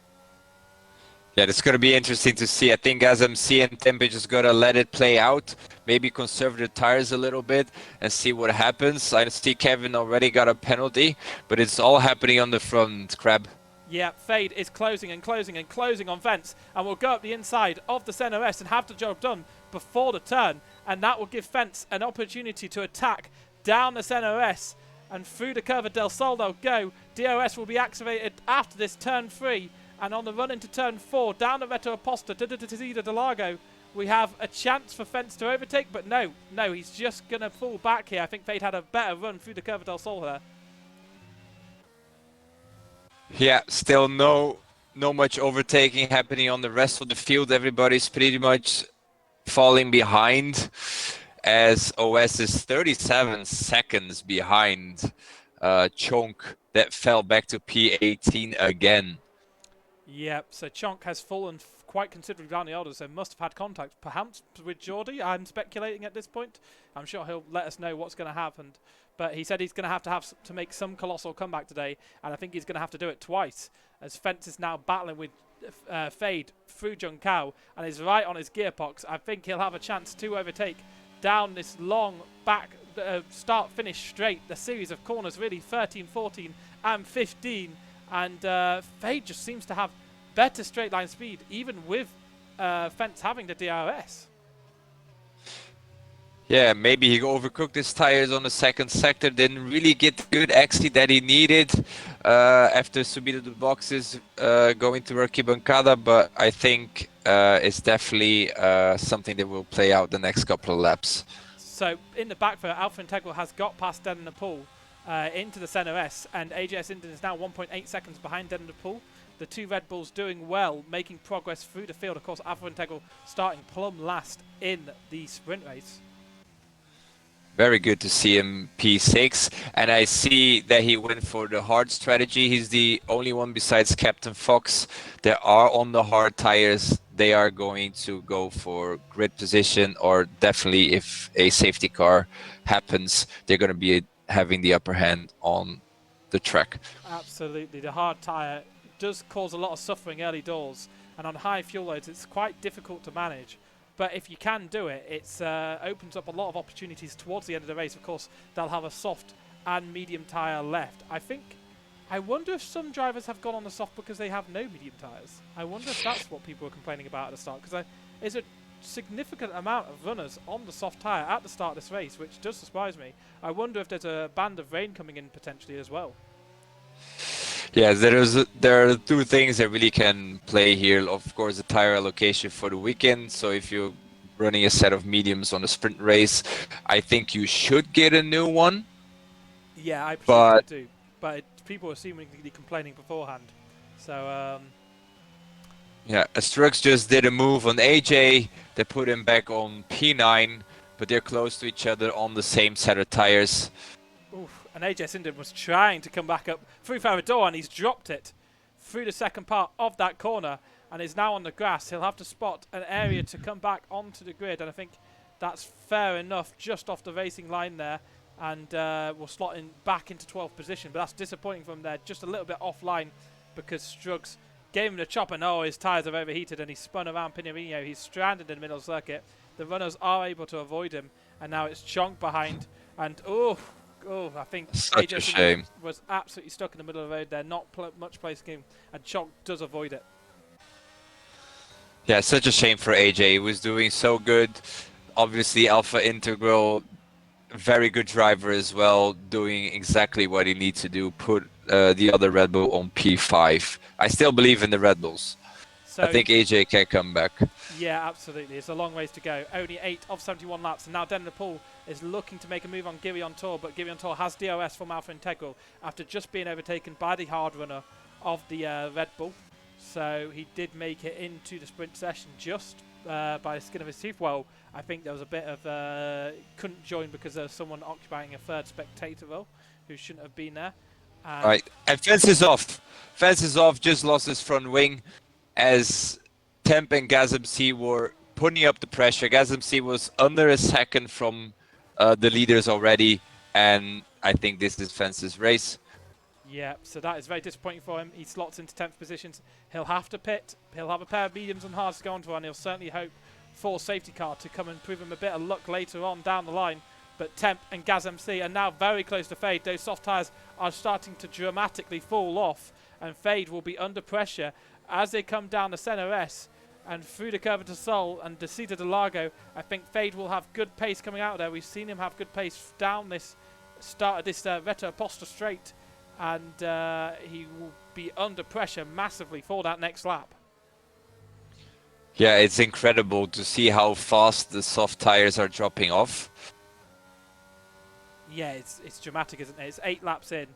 Yeah, it's going to be interesting to see. I think Gaz MC and Tempe just got to let it play out, maybe conserve the tires a little bit and see what happens. I see Kevin already got a penalty, but it's all happening on the front, Crab. Yeah, Fade is closing and closing and closing on Fence, and will go up the inside of the Senna S and have the job done before the turn, and that will give Fence an opportunity to attack down the Senna S, and through the curve of Del Sol they'll go. DRS will be activated after this turn 3, and on the run into turn 4, down the Reto Aposta to Descida de Lago, we have a chance for Fence to overtake, but no, he's just going to fall back here. I think Fade had a better run through the curve of Del Sol there. Yeah, still no much overtaking happening on the rest of the field. Everybody's pretty much falling behind, as OS is 37 seconds behind Chonk that fell back to P18 again. Yep, so Chonk has fallen quite considerably down the order, so must have had contact perhaps with Geordie. I'm speculating at this point. I'm sure he'll let us know what's going to happen. But he said he's going to have to make some colossal comeback today, and I think he's going to have to do it twice, as Fence is now battling with Fade through Junkao and is right on his gearbox. I think he'll have a chance to overtake down this long back start-finish straight, the series of corners really, 13, 14 and 15, and Fade just seems to have better straight line speed, even with Fence having the DRS. Yeah, maybe he overcooked his tires on the 2nd sector, didn't really get the good exit that he needed after Subido the boxes going to Arquibancada, but I think it's definitely something that will play out the next couple of laps. So in the back there, Alpha Integral has got past Dead in the Pool into the Senna S, and AJS Indian is now 1.8 seconds behind Dead in the Pool. The two Red Bulls doing well, making progress through the field. Of course, Alpha Integral starting plumb last in the sprint race. Very good to see him P6, and I see that he went for the hard strategy. He's the only one besides Captain Fox that are on the hard tires. They are going to go for grid position, or definitely if a safety car happens, they're going to be having the upper hand on the track. Absolutely, the hard tire does cause a lot of suffering early doors, and on high fuel loads it's quite difficult to manage. But if you can do it, it opens up a lot of opportunities towards the end of the race. Of course, they'll have a soft and medium tyre left. I wonder if some drivers have gone on the soft because they have no medium tyres. I wonder if that's what people were complaining about at the start, because there's a significant amount of runners on the soft tyre at the start of this race, which does surprise me. I wonder if there's a band of rain coming in potentially as well. Yeah, there are two things that really can play here. Of course, the tire allocation for the weekend. So if you're running a set of mediums on a sprint race, I think you should get a new one. Yeah, I presume they do. But people are seemingly complaining beforehand. So, yeah, Strux just did a move on AJ. They put him back on P9, but they're close to each other on the same set of tires. oof, and AJ Sinden was trying to come back up through Ferrador, and he's dropped it through the second part of that corner and is now on the grass. He'll have to spot an area to come back onto the grid, and I think that's fair enough just off the racing line there, and will slot in back into 12th position. But that's disappointing from there, just a little bit offline, because Struggs gave him the chop, and his tyres have overheated and he spun around Pinarino. He's stranded in the middle circuit. The runners are able to avoid him, and now it's Chonk behind, and I think Such a shame. was absolutely stuck in the middle of the road there, not much place game, and Chonk does avoid it. Yeah, such a shame for AJ. He was doing so good. Obviously, Alpha Integral, very good driver as well, doing exactly what he needs to do, put the other Red Bull on P5. I still believe in the Red Bulls. So I think AJ can come back. Yeah, absolutely. It's a long ways to go. Only 8 of 71 laps, and now Den Pool is looking to make a move on Girion Tour, but Girion Tour has DRS from Alpha Integral after just being overtaken by the hard runner of the Red Bull. So he did make it into the sprint session just by the skin of his teeth. Well, I think there was a bit of couldn't join because there was someone occupying a third spectator role who shouldn't have been there. Right, and Fence is off. Fence is off, just lost his front wing as Temp and GazMC were putting up the pressure. GazMC was under a second from the leaders already, and I think this is Fence's race. Yeah, so that is very disappointing for him. He slots into 10th positions. He'll have to pit. He'll have a pair of mediums and hards to go onto, and he'll certainly hope for safety car to come and prove him a bit of luck later on down the line. But Temp and GazMC are now very close to Fade. Those soft tyres are starting to dramatically fall off, and Fade will be under pressure as they come down the Senna S and through the curve to Sol and Desita de Largo. I think Fade will have good pace coming out of there. We've seen him have good pace down this start of this Retta Aposta straight, and he will be under pressure massively for that next lap. Yeah, it's incredible to see how fast the soft tires are dropping off. Yeah, it's dramatic, isn't it? It's 8 laps in,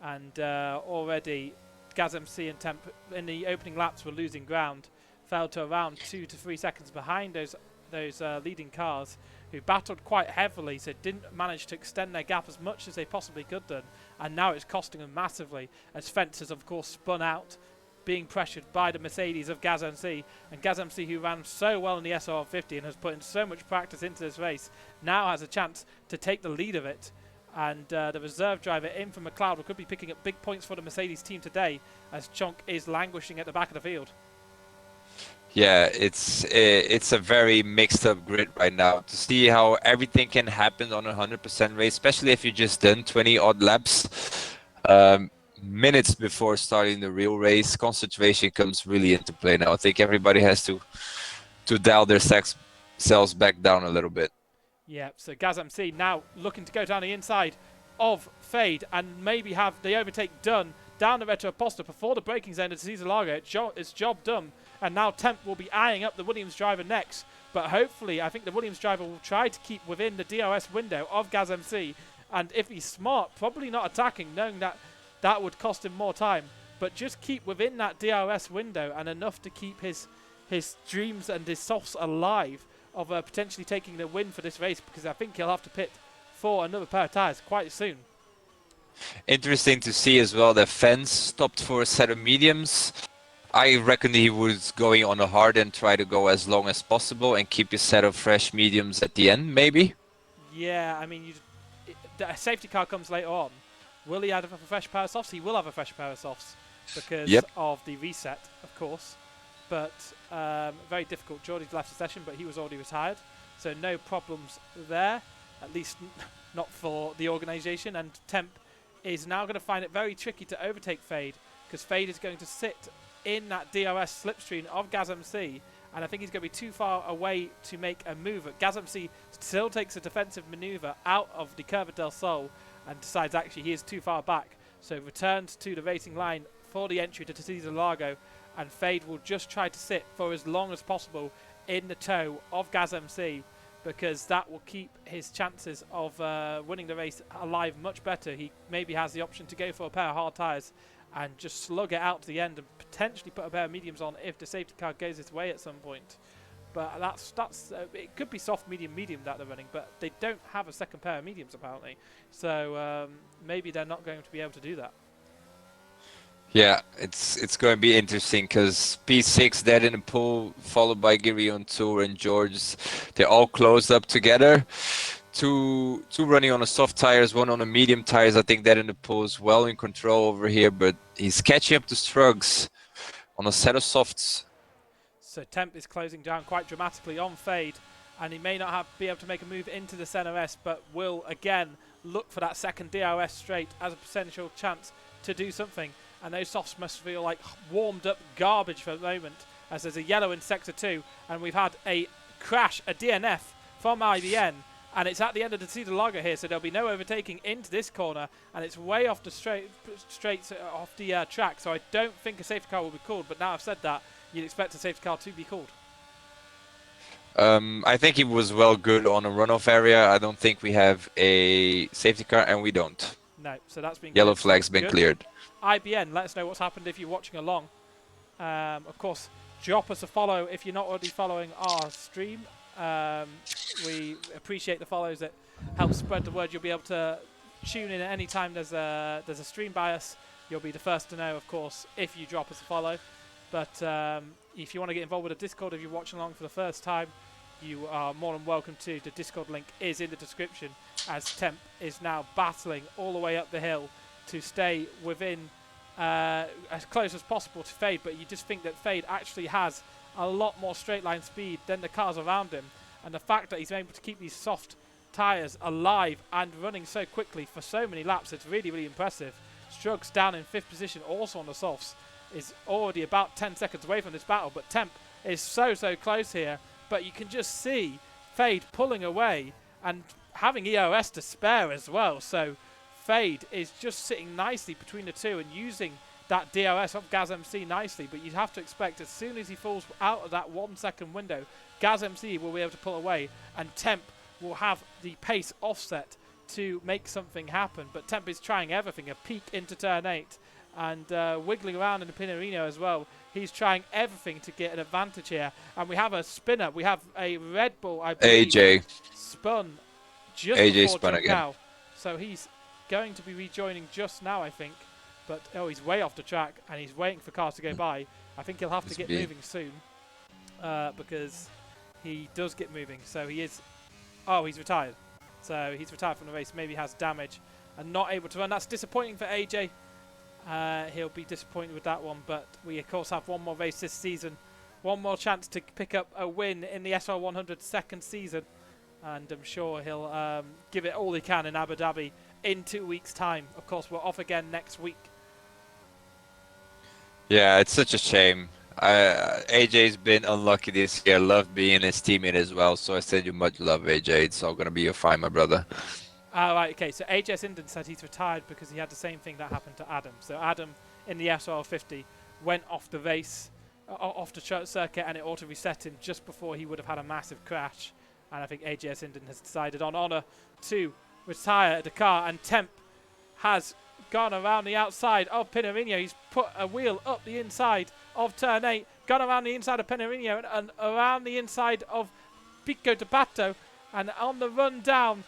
and already GazMC and Temp in the opening laps were losing ground, fell to around 2 to 3 seconds behind those leading cars, who battled quite heavily, so didn't manage to extend their gap as much as they possibly could done, and now it's costing them massively as Fence has of course spun out, being pressured by the Mercedes of GazMC, and GazMC, who ran so well in the SRL-100 and has put in so much practice into this race, now has a chance to take the lead of it. And the reserve driver in from McLeod could be picking up big points for the Mercedes team today, as Chonk is languishing at the back of the field. Yeah, it's a very mixed up grid right now. To see how everything can happen on a 100% race, especially if you just done 20 odd laps, minutes before starting the real race, concentration comes really into play now. I think everybody has to dial their cells back down a little bit. Yeah, so GazMC now looking to go down the inside of Fade and maybe have the overtake done down the Retro Aposta before the braking zone of Cesar Largo. It's job done, and now Temp will be eyeing up the Williams driver next, but hopefully I think the Williams driver will try to keep within the DRS window of GazMC, and if he's smart, probably not attacking, knowing that that would cost him more time, but just keep within that DRS window and enough to keep his dreams and his softs alive of potentially taking the win for this race, because I think he'll have to pit for another pair of tyres quite soon. Interesting to see as well that Fence stopped for a set of mediums. I reckon he was going on a hard and try to go as long as possible and keep a set of fresh mediums at the end, maybe? Yeah, I mean, the safety car comes later on. Will he have a fresh pair of softs? He will have a fresh pair of softs because of the reset, of course. but very difficult. Geordie's left the session, but he was already retired, so no problems there, at least not for the organisation. And Temp is now going to find it very tricky to overtake Fade, because Fade is going to sit in that DRS slipstream of GazMC, and I think he's going to be too far away to make a move. GazMC still takes a defensive manoeuvre out of the Curva del Sol and decides actually he is too far back, so returns to the racing line for the entry to Syndicate, and Fade will just try to sit for as long as possible in the toe of GazMC, because that will keep his chances of winning the race alive much better. He maybe has the option to go for a pair of hard tyres and just slug it out to the end and potentially put a pair of mediums on if the safety car goes its way at some point. But that's it could be soft, medium, medium that they're running, but they don't have a second pair of mediums apparently. So maybe they're not going to be able to do that. Yeah, it's going to be interesting because P6 dead in the pool, followed by Giri on tour and George. They're all closed up together. Two running on the soft tires, one on the medium tires. I think dead in the pool is well in control over here, but he's catching up to Strugs on a set of softs. So Temp is closing down quite dramatically on Fade, and he may not be able to make a move into the center S, but will again look for that second DRS straight as a potential chance to do something. And those softs must feel like warmed up garbage for the moment, as there's a yellow in sector 2, and we've had a crash, a DNF from IBN, and it's at the end of the Interlagos here, so there'll be no overtaking into this corner, and it's way off the straight off the track, so I don't think a safety car will be called. But now I've said that, you'd expect a safety car to be called. I think he was well good on a runoff area. I don't think we have a safety car, and we don't. No, so that's been yellow cleared. flag's been cleared. IBN, let us know what's happened if you're watching along. Of course, drop us a follow if you're not already following our stream. We appreciate the follows that help spread the word. You'll be able to tune in at any time there's a stream by us. You'll be the first to know, of course, if you drop us a follow. But if you want to get involved with the Discord, if you're watching along for the first time, you are more than welcome to. The Discord link is in the description, as Temp is now battling all the way up the hill to stay within as close as possible to Fade. But you just think that Fade actually has a lot more straight line speed than the cars around him, and the fact that he's able to keep these soft tyres alive and running so quickly for so many laps, it's really, really impressive. Strugs down in 5th position, also on the softs, is already about 10 seconds away from this battle, but Temp is so close here. But you can just see Fade pulling away and having EOS to spare as well, so Fade is just sitting nicely between the two and using that DRS of GazMC nicely. But you'd have to expect as soon as he falls out of that 1 second window, GazMC will be able to pull away, and Temp will have the pace offset to make something happen. But Temp is trying everything, a peek into turn 8 and wiggling around in the Pinarino as well. He's trying everything to get an advantage here, and we have a spinner. We have a Red Bull, I believe, AJ spun just AJ before spun again. Now. So he's going to be rejoining just now, I think. But he's way off the track, and he's waiting for cars to go by. I think he'll have to get moving soon, because he does get moving. So he is. Oh, he's retired. So he's retired from the race. Maybe has damage and not able to run. That's disappointing for AJ. He'll be disappointed with that one. But we, of course, have one more race this season. One more chance to pick up a win in the SRL-100 second season. And I'm sure he'll give it all he can in Abu Dhabi in 2 weeks' time. Of course, we're off again next week. Yeah, it's such a shame. AJ's been unlucky this year. Love being his teammate as well. So I send you much love, AJ. It's all going to be a fine, my brother. Right, okay. So AJ Sinden said he's retired because he had the same thing that happened to Adam. So Adam in the SRL-50 went off the race, off the circuit, and it auto reset him just before he would have had a massive crash. And I think AJ Sinden has decided on honour to retire the car, and Temp has gone around the outside of Pinarino. He's put a wheel up the inside of turn 8, gone around the inside of Pinarino and around the inside of Pico de Pato, and on the run down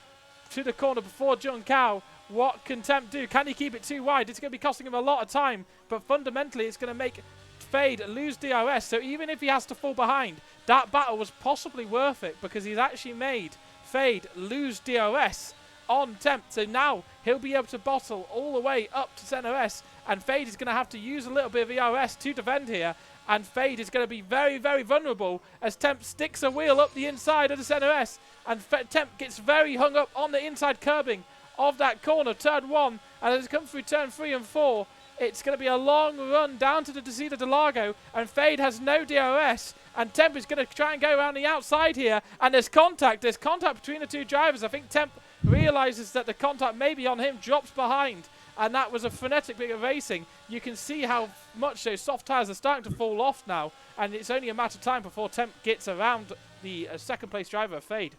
to the corner before John Cow. What can Temp do? Can he keep it too wide? It's going to be costing him a lot of time, but fundamentally it's going to make Fade lose DRS. So even if he has to fall behind, that battle was possibly worth it, because he's actually made Fade lose DRS on Temp. So now he'll be able to bottle all the way up to Center S, and Fade is going to have to use a little bit of ERS to defend here. And Fade is going to be very, very vulnerable as Temp sticks a wheel up the inside of the Center S. And Temp gets very hung up on the inside curbing of that corner, turn 1. And as it comes through turn 3 and 4, it's going to be a long run down to the Desida de Lago. And Fade has no DRS. And Temp is going to try and go around the outside here. And there's contact. There's contact between the two drivers. I think Temp realizes that the contact may be on him, drops behind. And that was a frenetic bit of racing. You can see how much those soft tyres are starting to fall off now. And it's only a matter of time before Temp gets around the second place driver of Fade.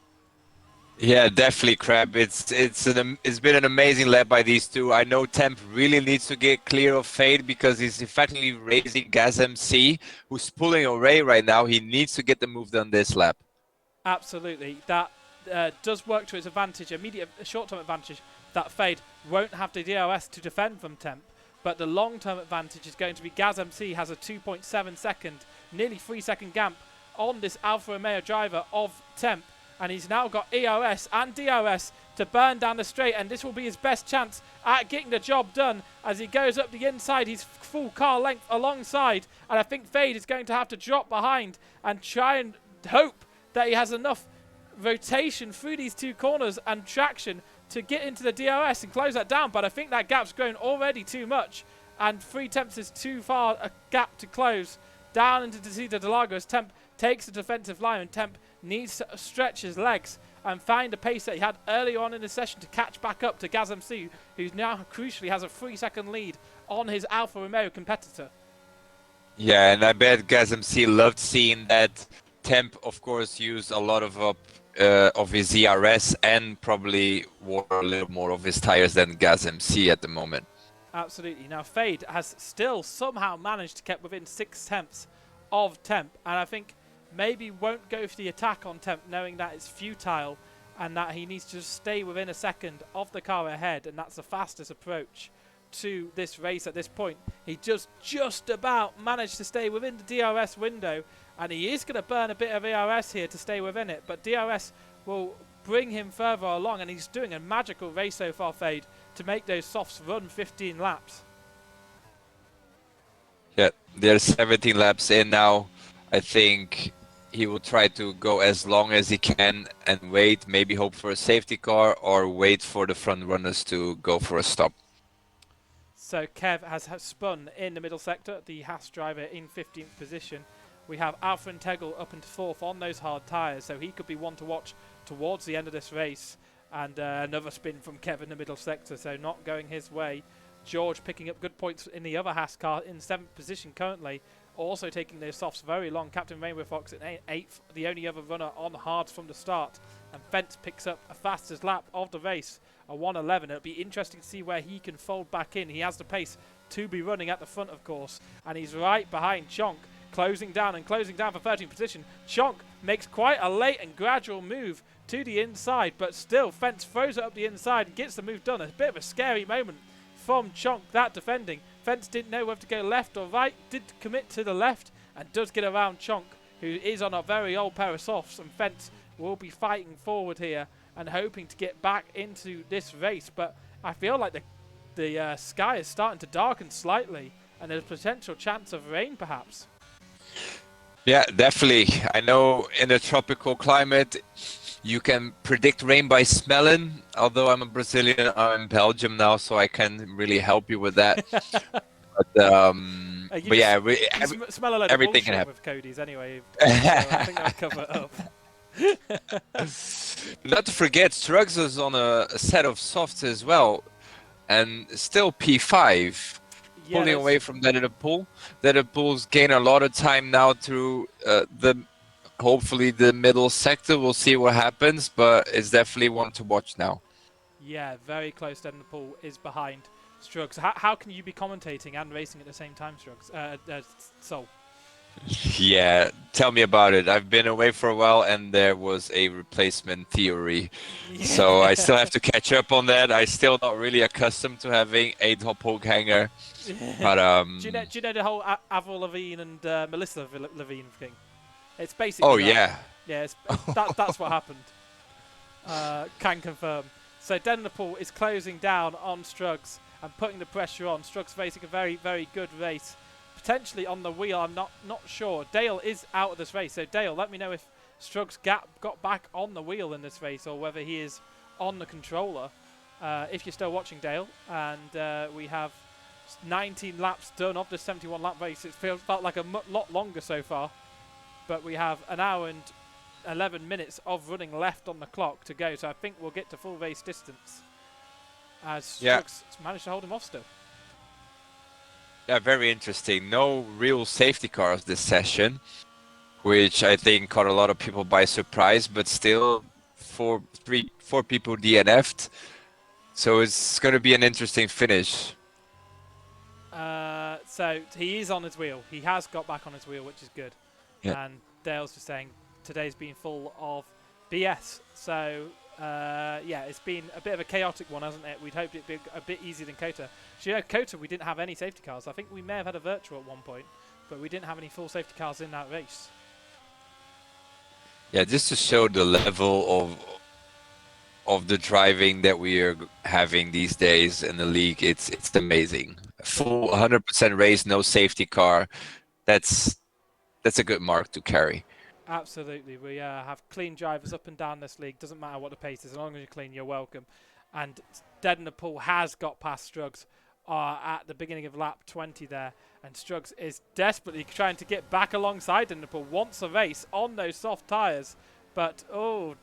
Yeah, definitely, Crab. It's been an amazing lap by these two. I know Temp really needs to get clear of Fade because he's effectively racing Gas MC, who's pulling away right now. He needs to get the move done this lap. Absolutely. That does work to his advantage, immediate short-term advantage, that Fade won't have the DRS to defend from Temp. But the long-term advantage is going to be Gaz MC has a 2.7 second, nearly 3 second gap on this Alfa Romeo driver of Temp. And he's now got EOS and DRS to burn down the straight, and this will be his best chance at getting the job done as he goes up the inside. He's full car length alongside, and I think Fade is going to have to drop behind and try and hope that he has enough rotation through these two corners and traction to get into the DRS and close that down. But I think that gap's grown already too much, and 3 Temps is too far a gap to close down into Desida de Lagos. Temp takes the defensive line, and Temp needs to stretch his legs and find a pace that he had earlier on in the session to catch back up to Gaz MC, who now crucially has a 3 second lead on his Alfa Romeo competitor. Yeah, and I bet Gaz MC loved seeing that Temp, of course, used a lot of his ERS and probably wore a little more of his tires than Gaz MC at the moment. Absolutely. Now Fade has still somehow managed to keep within 6 tenths of Temp, and I think maybe won't go for the attack on Temp, knowing that it's futile and that he needs to just stay within a second of the car ahead, and that's the fastest approach to this race at this point. He just about managed to stay within the DRS window, and he is going to burn a bit of ERS here to stay within it, but DRS will bring him further along, and he's doing a magical race so far, Fade, to make those softs run 15 laps. Yeah, they're 17 laps in now. I think he will try to go as long as he can and wait, maybe hope for a safety car or wait for the front runners to go for a stop. So Kev has spun in the middle sector, the Haas driver in 15th position. We have Alfa Integral up into 4th on those hard tyres, so he could be one to watch towards the end of this race. And another spin from Kev in the middle sector, so not going his way. George picking up good points in the other Haas car in 7th position currently. Also taking those softs very long. Captain Rainbow Fox in 8th, the only other runner on hards from the start. And Fence picks up a fastest lap of the race, a 1:11. It'll be interesting to see where he can fold back in. He has the pace to be running at the front, of course. And he's right behind Chonk, closing down for 13th position. Chonk makes quite a late and gradual move to the inside, but still Fence throws it up the inside and gets the move done. A bit of a scary moment from Chonk, that defending. Fence didn't know whether to go left or right, did commit to the left, and does get around Chonk, who is on a very old pair of softs, and Fence will be fighting forward here and hoping to get back into this race. But I feel like the sky is starting to darken slightly, and there's a potential chance of rain perhaps. Yeah, definitely. I know in a tropical climate, you can predict rain by smelling. Although I'm a Brazilian, I'm in Belgium now, so I can't really help you with that. but yeah, smell a lot everything of can happen with Cody's anyway. So I think I'll cover it up. Not to forget, Strugs is on a set of softs as well, and still P5. Yeah, pulling away from Deadpool. Deadpool's gain a lot of time now through hopefully the middle sector. We'll see what happens, but it's definitely one to watch now. Yeah, very close. Deadpool is behind Strugs. How can you be commentating and racing at the same time, Strugs? Sol? Yeah, tell me about it. I've been away for a while and there was a replacement theory. Yeah. So I still have to catch up on that. I'm still not really accustomed to having a top hook hanger. But do you know the whole Avril Lavigne and Melissa Lavigne thing? It's basically yeah. Yeah, that's what happened. Can confirm. So Denderpool is closing down on Struggs and putting the pressure on. Struggs facing a very, very good race. Potentially on the wheel, I'm not sure. Dale is out of this race. So Dale, let me know if Struggs got back on the wheel in this race or whether he is on the controller. If you're still watching, Dale. And we have 19 laps done of the 71 lap race. It felt like a lot longer so far. But we have an hour and 11 minutes of running left on the clock to go, so I think we'll get to full race distance as Struggs managed to hold him off still. Yeah, very interesting. No real safety cars this session, which I think caught a lot of people by surprise, but still four people DNF'd, so it's going to be an interesting finish. So he is on his wheel. He has got back on his wheel, which is good. Yeah. And Dale's just saying today's been full of BS. So, yeah, it's been a bit of a chaotic one, hasn't it? We'd hoped it'd be a bit easier than Kota. So, you know, Kota, we didn't have any safety cars. I think we may have had a virtual at one point, but we didn't have any full safety cars in that race. Yeah, just to show the level of the driving that we are having these days in the league, it's amazing. Full 100% race, no safety car. That's a good mark to carry. Absolutely. We have clean drivers up and down this league. Doesn't matter what the pace is. As long as you're clean, you're welcome. And Dedenpool has got past Struggs at the beginning of lap 20 there. And Struggs is desperately trying to get back alongside Dedenpool. Wants a race on those soft tyres. But,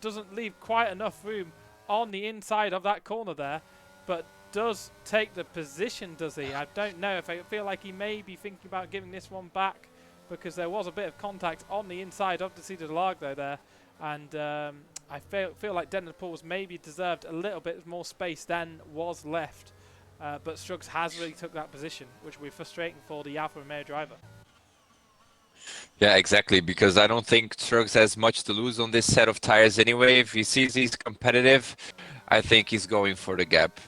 doesn't leave quite enough room on the inside of that corner there. But does take the position, does he? I don't know. If I feel like he may be thinking about giving this one back, because there was a bit of contact on the inside of the Interlagos there, and I feel like Dedenpool's maybe deserved a little bit more space than was left, but Struggs has really took that position, which will be frustrating for the Alfa Romeo driver. Yeah, exactly, because I don't think Struggs has much to lose on this set of tires anyway. If he sees he's competitive, I think he's going for the gap.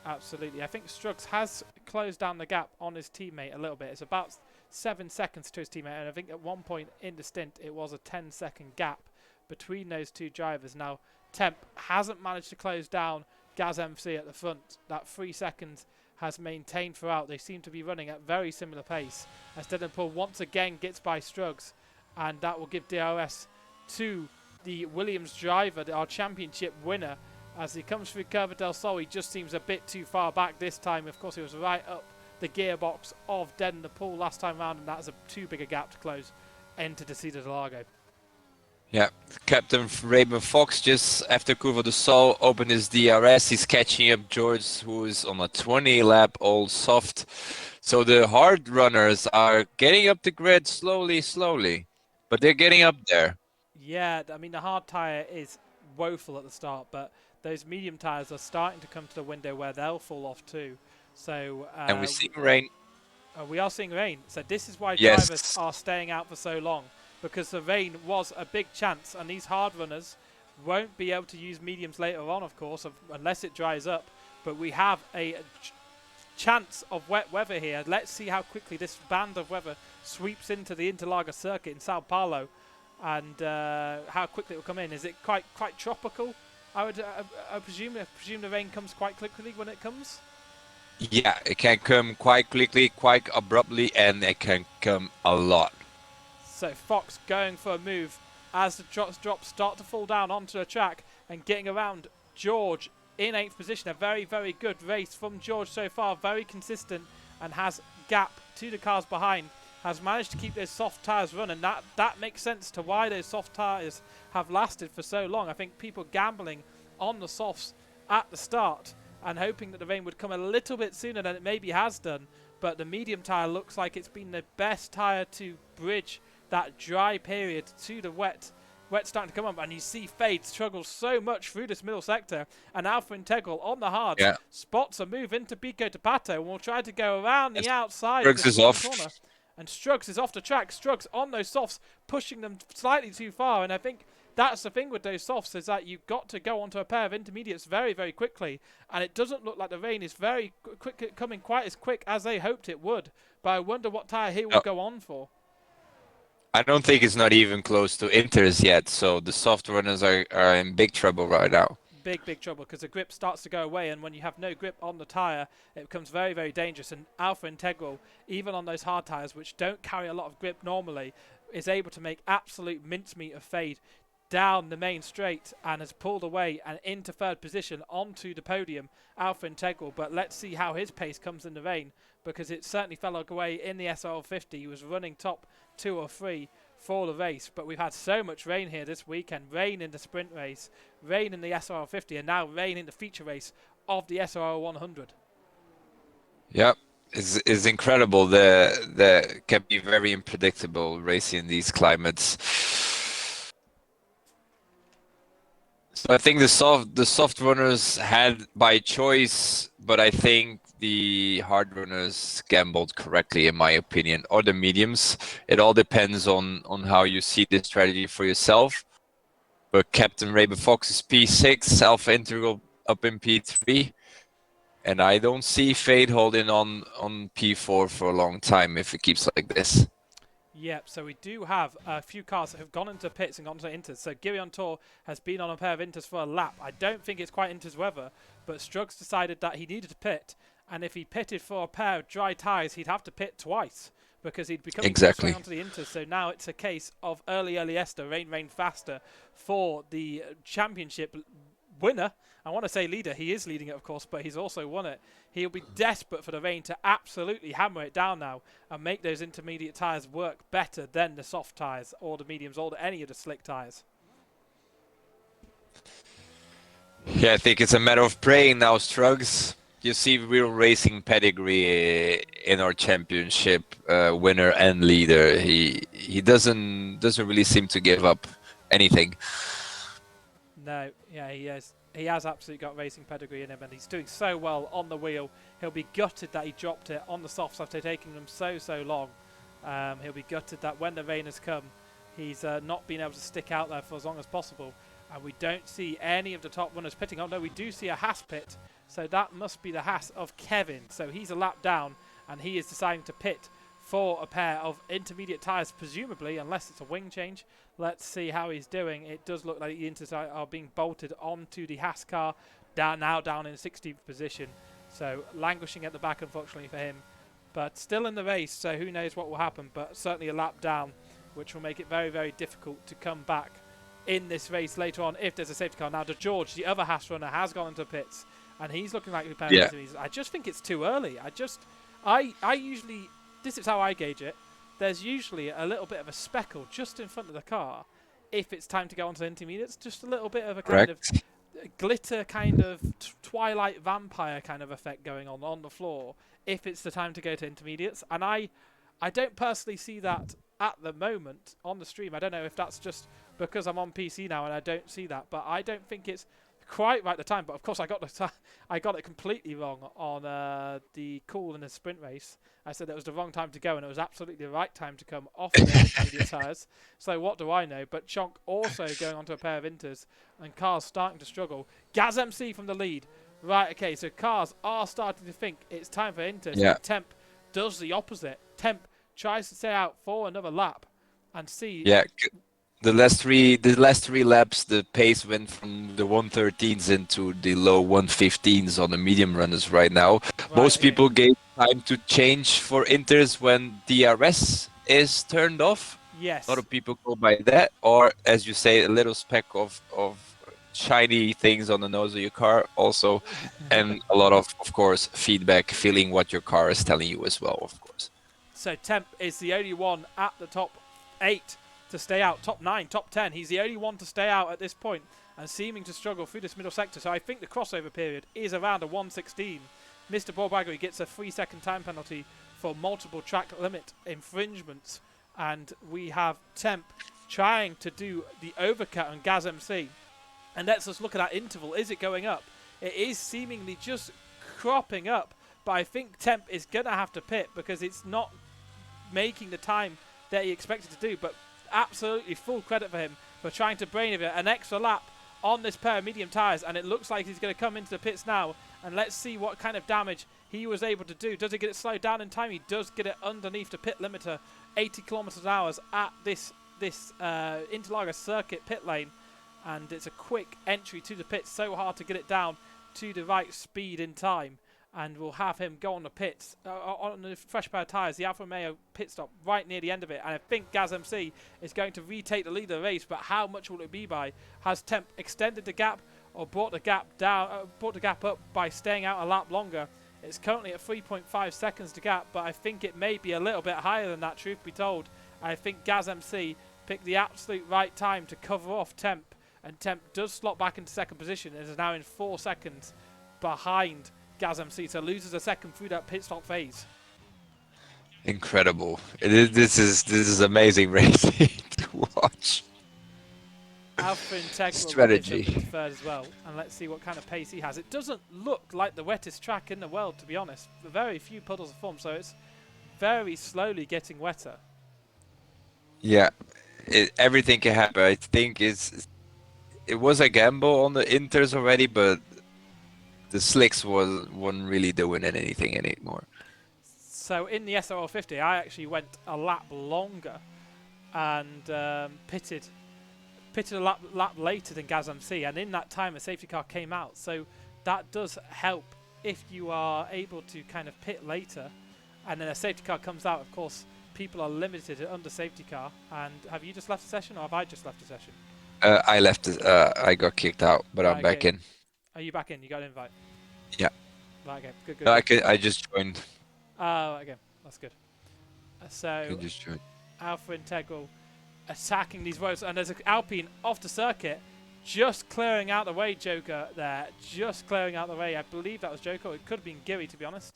Absolutely. I think Struggs has closed down the gap on his teammate a little bit. It's about 7 seconds to his teammate, and I think at one point in the stint it was a 10-second gap between those two drivers. Now Temp hasn't managed to close down Gaz MC at the front. That 3 seconds has maintained throughout. They seem to be running at very similar pace as Dedenpool once again gets by Struggs, and that will give DRS to the Williams driver, our championship winner, as he comes through Curva del Sol. He just seems a bit too far back this time. Of course, he was right up the gearbox of Dedenpool last time round, and that's a too big a gap to close into the Interlagos. Yeah, Captain Raymond Fox just after Curva del Sol opened his DRS. He's catching up George, who is on a 20 lap old soft. So the hard runners are getting up the grid slowly, but they're getting up there. Yeah, I mean the hard tyre is woeful at the start, but those medium tyres are starting to come to the window where they'll fall off too. So and we're seeing rain. We are seeing rain. So this is why drivers are staying out for so long, because the rain was a big chance, and these hard runners won't be able to use mediums later on, of course, unless it dries up. But we have a chance of wet weather here. Let's see how quickly this band of weather sweeps into the Interlagos circuit in Sao Paulo, and how quickly it will come in. Is it quite tropical? I presume the rain comes quite quickly when it comes. Yeah, it can come quite quickly, quite abruptly, and it can come a lot. So Fox going for a move as the drops start to fall down onto the track and getting around George in 8th position. A very, very good race from George so far. Very consistent and has gap to the cars behind. Has managed to keep those soft tyres running. That makes sense to why those soft tyres have lasted for so long. I think people gambling on the softs at the start and hoping that the rain would come a little bit sooner than it maybe has done. But the medium tyre looks like it's been the best tyre to bridge that dry period to the wet starting to come up. And you see Fade struggle so much through this middle sector, and Alpha Integral on the hard spots a move into Pico de Pato and will try to go around the outside of the corner. And Struggs is off the track. Struggs on those softs, pushing them slightly too far. And I think that's the thing with those softs, is that you've got to go onto a pair of intermediates very, very quickly. And it doesn't look like the rain is very quick, coming quite as quick as they hoped it would. But I wonder what tyre he will go on for. I don't think it's not even close to Inters yet. So the soft runners are in big trouble right now. big trouble because the grip starts to go away, and when you have no grip on the tyre, it becomes very, very dangerous. And Alpha Integral, even on those hard tyres, which don't carry a lot of grip normally, is able to make absolute mincemeat of Fade down the main straight and has pulled away and into third position onto the podium, Alpha Integral. But let's see how his pace comes in the rain, because it certainly fell away in the SRL-50. He was running top 2 or 3 for the race, but we've had so much rain here this weekend. Rain in the sprint race, rain in the SRL-50, and now rain in the feature race of the SRL-100. Yeah, it's incredible. The can be very unpredictable racing in these climates. So I think the soft runners had by choice, but I think the hard runners gambled correctly, in my opinion, or the mediums. It all depends on how you see the strategy for yourself. But Captain Raven Fox is P6, Alpha Integral up in P3, and I don't see Fade holding on P4 for a long time if it keeps like this. Yep, so we do have a few cars that have gone into pits and gone to Inters. So Girion Tour has been on a pair of Inters for a lap. I don't think it's quite Inters weather, but Struggs decided that he needed to pit, and if he pitted for a pair of dry tyres, he'd have to pit twice because he'd become exactly onto the Inters. So now it's a case of early Esther, rain faster for the championship winner. I want to say leader. He is leading it, of course, but he's also won it. He'll be desperate for the rain to absolutely hammer it down now and make those intermediate tyres work better than the soft tyres or the mediums or any of the slick tyres. Yeah, I think it's a matter of praying now, Struggs. You see real racing pedigree in our championship winner and leader. He doesn't really seem to give up anything. No, yeah, he is. He has absolutely got racing pedigree in him, and he's doing so well on the wheel. He'll be gutted that he dropped it on the softs after taking them so long. He'll be gutted that when the rain has come, he's not been able to stick out there for as long as possible. And we don't see any of the top runners pitting. Oh no, we do see a Haas pit, so that must be the Haas of Kevin. So he's a lap down, and he is deciding to pit for a pair of intermediate tyres, presumably, unless it's a wing change. Let's see how he's doing. It does look like the Inters are being bolted onto the Haas car, now down in 16th position. So languishing at the back, unfortunately for him. But still in the race, so who knows what will happen. But certainly a lap down, which will make it very, very difficult to come back in this race later on if there's a safety car. Now, George, the other Haas runner, has gone into pits, and he's looking like I just think it's too early. I usually... This is how I gauge it. There's usually a little bit of a speckle just in front of the car if it's time to go onto intermediates. Just a little bit of a kind of glitter, kind of Twilight vampire kind of effect going on the floor if it's the time to go to intermediates. And I don't personally see that at the moment on the stream. I don't know if that's just because I'm on PC now and I don't see that, but I don't think it's quite right at the time. But of course I got it completely wrong on the call in the sprint race. I said it was the wrong time to go, and it was absolutely the right time to come off the intermediate tyres. So what do I know? But Chonk also going onto a pair of Inters, and cars starting to struggle. Gaz MC from the lead. Right, okay, so cars are starting to think it's time for Inters. Yeah. Temp does the opposite. Temp tries to stay out for another lap and see... Yeah. The last three laps, the pace went from the 113s into the low 115s on the medium runners right now. Right, Most people gave time to change for Inters when DRS is turned off. Yes. A lot of people go by that, or as you say, a little speck of shiny things on the nose of your car also, and a lot of course, feedback, feeling what your car is telling you as well, of course. So Temp is the only one at the top 8 to stay out, top 9, top 10. He's the only one to stay out at this point and seeming to struggle through this middle sector. So I think the crossover period is around a 1:16. Mr. Borbagui gets a 3-second time penalty for multiple track limit infringements. And we have Temp trying to do the overcut on Gaz MC. And let's just look at that interval. Is it going up? It is seemingly just cropping up. But I think Temp is going to have to pit because it's not making the time that he expected to do. But absolutely full credit for him for trying to brain it an extra lap on this pair of medium tyres, and it looks like he's going to come into the pits now, and let's see what kind of damage he was able to do. Does he get it slowed down in time? He does get it underneath the pit limiter, 80 kilometers an hour at this Interlagos circuit pit lane, and it's a quick entry to the pits, so hard to get it down to the right speed in time, and we'll have him go on the pits on the fresh pair of tyres, the Alfa Romeo pit stop right near the end of it, and I think Gaz MC is going to retake the lead of the race, but how much will it be by? Has Temp extended the gap or brought the gap down, brought the gap up by staying out a lap longer? It's currently at 3.5 seconds to gap, but I think it may be a little bit higher than that, truth be told. I think Gaz MC picked the absolute right time to cover off Temp, and Temp does slot back into second position and is now in 4 seconds behind Gaz MC, so loses a second through that pit stop phase. Incredible! This is amazing racing to watch. Alpha Integral Strategy. third as well, and let's see what kind of pace he has. It doesn't look like the wettest track in the world, to be honest. Very few puddles of foam, so it's very slowly getting wetter. Yeah, everything can happen. I think it was a gamble on the Inters already, but the slicks wasn't really doing anything anymore. So in the SRL-100, I actually went a lap longer and pitted a lap later than Gaz MC, and in that time a safety car came out. So that does help if you are able to kind of pit later, and then a safety car comes out. Of course, people are limited under safety car. And have you just left the session, or have I just left the session? I left. I got kicked out, but I'm back in. Are you back in? You got an invite? Yeah. Right, okay, good. No, I just joined. Oh, okay, that's good. So I just joined. Alpha Integral attacking these roads, and there's an Alpine off the circuit, just clearing out the way. Joker there, just clearing out the way. I believe that was Joker. It could have been Giri, to be honest.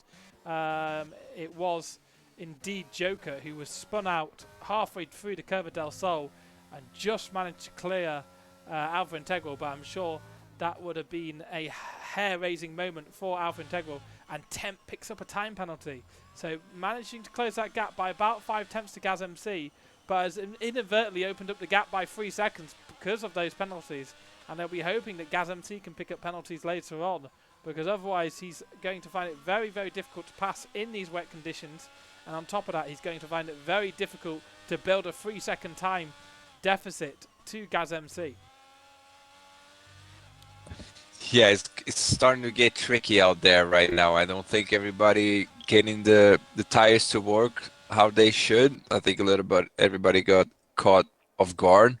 It was indeed Joker who was spun out halfway through the Curva del Sol and just managed to clear Alpha Integral, but I'm sure that would have been a hair-raising moment for Alpha Integral, and Temp picks up a time penalty. So managing to close that gap by about 5 tenths to Gaz MC, but has inadvertently opened up the gap by 3 seconds because of those penalties, and they'll be hoping that Gaz MC can pick up penalties later on, because otherwise he's going to find it very, very difficult to pass in these wet conditions, and on top of that he's going to find it very difficult to build a 3-second time deficit to Gaz MC. Yeah, it's starting to get tricky out there right now. I don't think everybody getting the tires to work how they should. I think a little bit everybody got caught off guard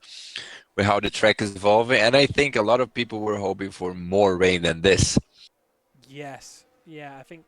with how the track is evolving, and I think a lot of people were hoping for more rain than this. Yes, yeah, I think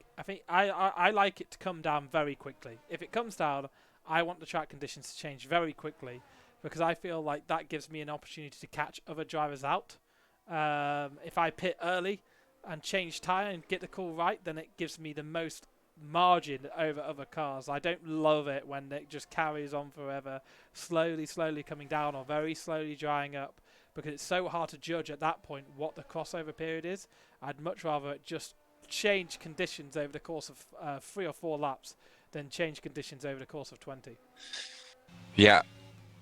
I like it to come down very quickly. If it comes down, I want the track conditions to change very quickly, because I feel like that gives me an opportunity to catch other drivers out. If I pit early and change tyre and get the call right, then it gives me the most margin over other cars. I don't love it when it just carries on forever, slowly coming down or very slowly drying up, because it's so hard to judge at that point what the crossover period is. I'd much rather it just change conditions over the course of 3 or 4 laps than change conditions over the course of 20. Yeah,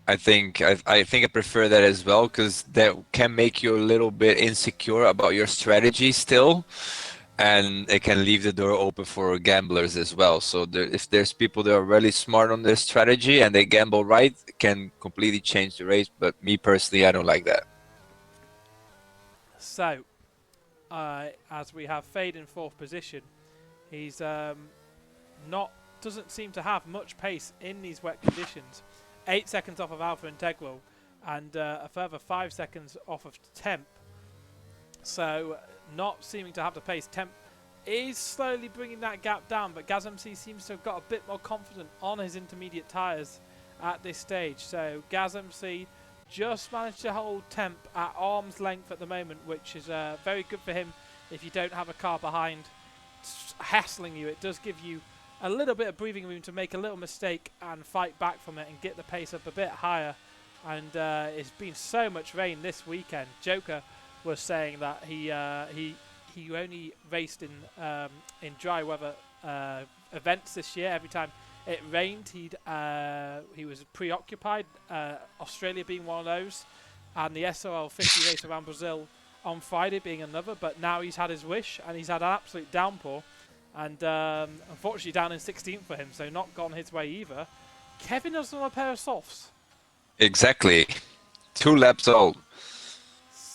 I think I prefer that as well, because that can make you a little bit insecure about your strategy still, and it can leave the door open for gamblers as well. So if there's people that are really smart on their strategy and they gamble right, it can completely change the race. But me personally, I don't like that. So, as we have Fade in 4th position, he's doesn't seem to have much pace in these wet conditions. 8 seconds off of Alpha Integral, and a further 5 seconds off of Temp. So not seeming to have the pace. Temp is slowly bringing that gap down, but Gaz MC seems to have got a bit more confident on his intermediate tyres at this stage. So Gaz MC just managed to hold Temp at arm's length at the moment, which is very good for him if you don't have a car behind hassling you. It does give you a little bit of breathing room to make a little mistake and fight back from it and get the pace up a bit higher. And it's been so much rain this weekend. Joker was saying that he only raced in dry weather events this year. Every time it rained, he was preoccupied. Australia being one of those, and the SRL-100 race around Brazil on Friday being another. But now he's had his wish, and he's had an absolute downpour. And unfortunately down in 16th for him, so not gone his way either. Kevin has on a pair of softs. Exactly. 2 laps old.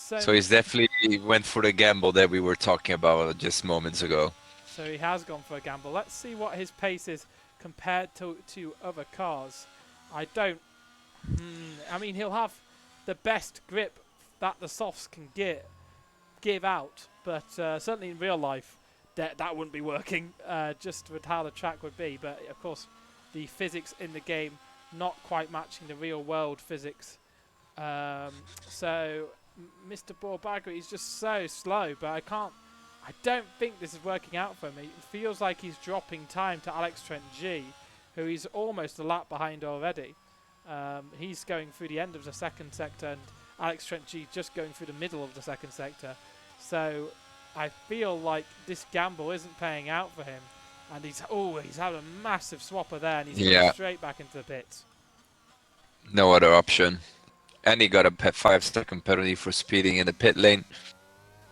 So he's definitely went for the gamble that we were talking about just moments ago. So he has gone for a gamble. Let's see what his pace is compared to other cars. I don't. I mean, he'll have the best grip that the softs can give out, but certainly in real life, that wouldn't be working just with how the track would be. But of course, the physics in the game not quite matching the real world physics. So Mr. Borbagra, he's just so slow, but I don't think this is working out for him. It feels like he's dropping time to Alex Trent G, who he's almost a lap behind already. He's going through the end of the second sector, and Alex Trent G just going through the middle of the second sector. So I feel like this gamble isn't paying out for him. And he's had a massive swapper there, and he's going straight back into the pits. No other option. And he got a 5-second penalty for speeding in the pit lane.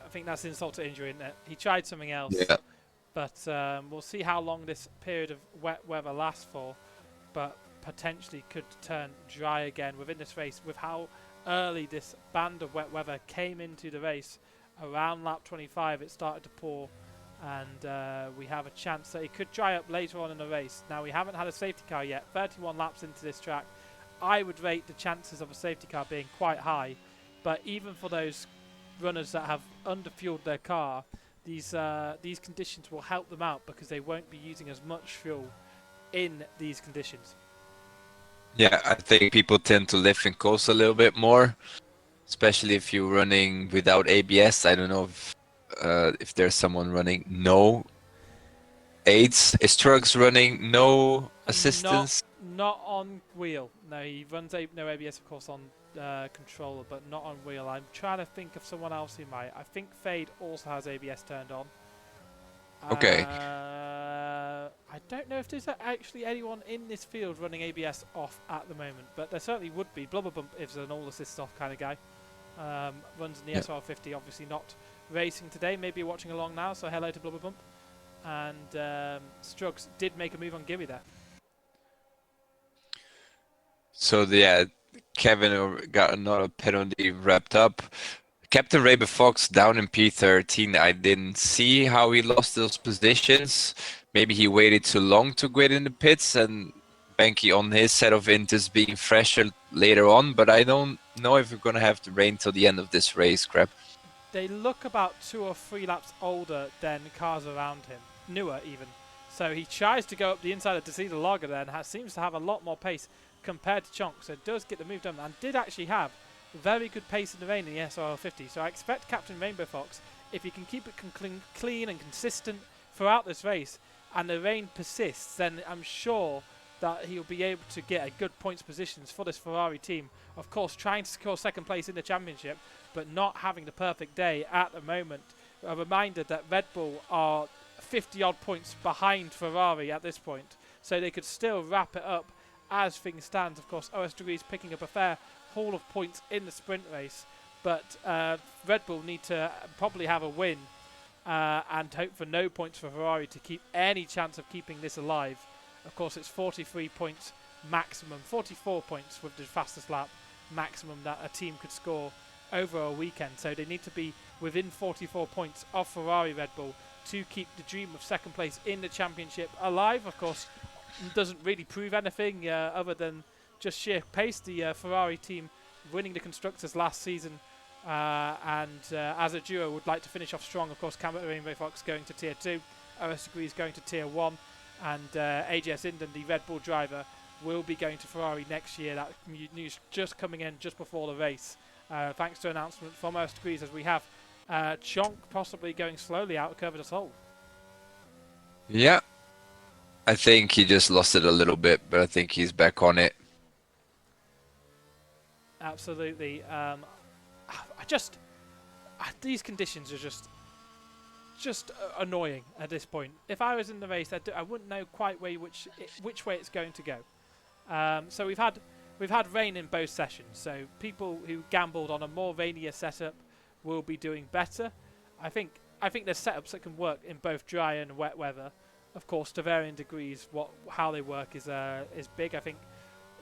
I think that's insult to injury, isn't it? He tried something else. Yeah. But we'll see how long this period of wet weather lasts for. But potentially could turn dry again within this race with how early this band of wet weather came into the race. Around lap 25 it started to pour, and we have a chance that it could dry up later on in the race. Now we haven't had a safety car yet, 31 laps into this track. I would rate the chances of a safety car being quite high, but even for those runners that have underfueled their car, these conditions will help them out because they won't be using as much fuel in these conditions. Yeah, I think people tend to lift and coast a little bit more, especially if you're running without ABS. I don't know if there's someone running no aids. Is Trugs running no assistance? Not on wheel. No, he runs no ABS, of course, on controller, but not on wheel. I'm trying to think of someone else who might. I think Fade also has ABS turned on. Okay. I don't know if there's actually anyone in this field running ABS off at the moment, but there certainly would be. Blubberbump is an all-assist off kind of guy. Runs in the SRL-100, obviously not racing today. Maybe you're watching along now, so hello to Blubberbump. And Strugs did make a move on Gibby there. So yeah, Kevin got another penalty wrapped up. Captain Raven Fox down in P13. I didn't see how he lost those positions. Maybe he waited too long to quit in the pits, and Benke on his set of inters being fresher later on. But I don't know if we're gonna have to rain till the end of this race, Crap. They look about 2 or 3 laps older than cars around him, newer even. So he tries to go up the inside of Decida Lager there and seems to have a lot more pace compared to Chonk. So does get the move done and did actually have very good pace in the rain in the SRL-50. So I expect Captain Rainbow Fox, if he can keep it clean and consistent throughout this race and the rain persists, then I'm sure that he'll be able to get a good points positions for this Ferrari team. Of course, trying to score second place in the championship, but not having the perfect day at the moment. A reminder that Red Bull are 50-odd points behind Ferrari at this point, so they could still wrap it up as things stand. Of course, OS Degrees picking up a fair haul of points in the sprint race, but Red Bull need to probably have a win and hope for no points for Ferrari to keep any chance of keeping this alive. Of course, it's 43 points maximum, 44 points with the fastest lap maximum that a team could score over a weekend. So they need to be within 44 points of Ferrari Red Bull to keep the dream of second place in the championship alive. Of course, doesn't really prove anything other than just sheer pace. The Ferrari team winning the Constructors last season and as a duo would like to finish off strong. Of course, Cameron Rainbow Fox going to Tier 2, OS Degrees going to Tier 1, and AJS Inden, the Red Bull driver, will be going to Ferrari next year. That news just coming in just before the race. Thanks to an announcement from OS Degrees, as we have Chonk possibly going slowly out of Curve de Sol. Yeah. I think he just lost it a little bit, but I think he's back on it. Absolutely. These conditions are just annoying at this point. If I was in the race, I wouldn't know quite which way it's going to go. So we've had rain in both sessions. So people who gambled on a more rainier setup will be doing better. I think there's setups that can work in both dry and wet weather. Of course, to varying degrees, how they work is big. I think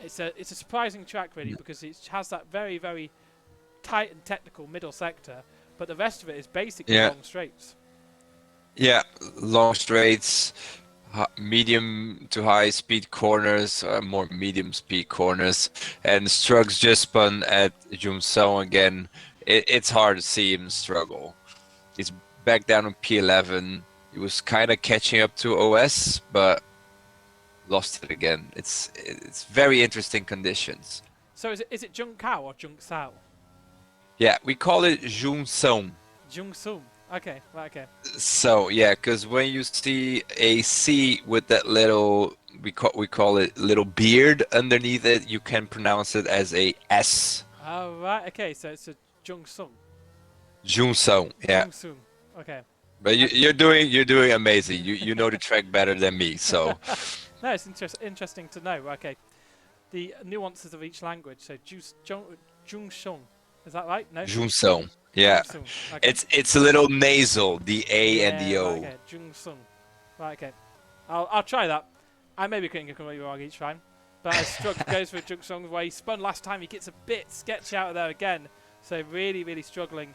it's a surprising track really because it has that very, very tight and technical middle sector, but the rest of it is basically Yeah. long straights. Yeah, long straights, medium to high speed corners, more medium speed corners, and Struggs just spun at Jumsong again. It's hard to see him struggle. He's back down on P11. He was kind of catching up to OS, but lost it again. It's very interesting conditions. So is it Jung Kao or Jung Sao? Yeah, we call it Jumsong. Jung Sung. Okay, right, okay. So yeah, because when you see a C with that little, we call it little beard underneath it, you can pronounce it as a S. Oh, right, okay, so it's a Jung Sung. Jumsong, yeah. Jung Sung. Okay. But you're doing amazing. You know the track better than me, so. No, it's interesting to know. Okay, the nuances of each language. So Jung Sung, is that right? No. Jumsong, yeah. Jung Sung. Okay. It's a little nasal, the A and the O. Right, okay, Jung Sung. Right, okay. I'll try that. I may be getting it completely wrong each time, but as Strug goes for Jung Sung, where he spun last time, he gets a bit sketchy out of there again. So really struggling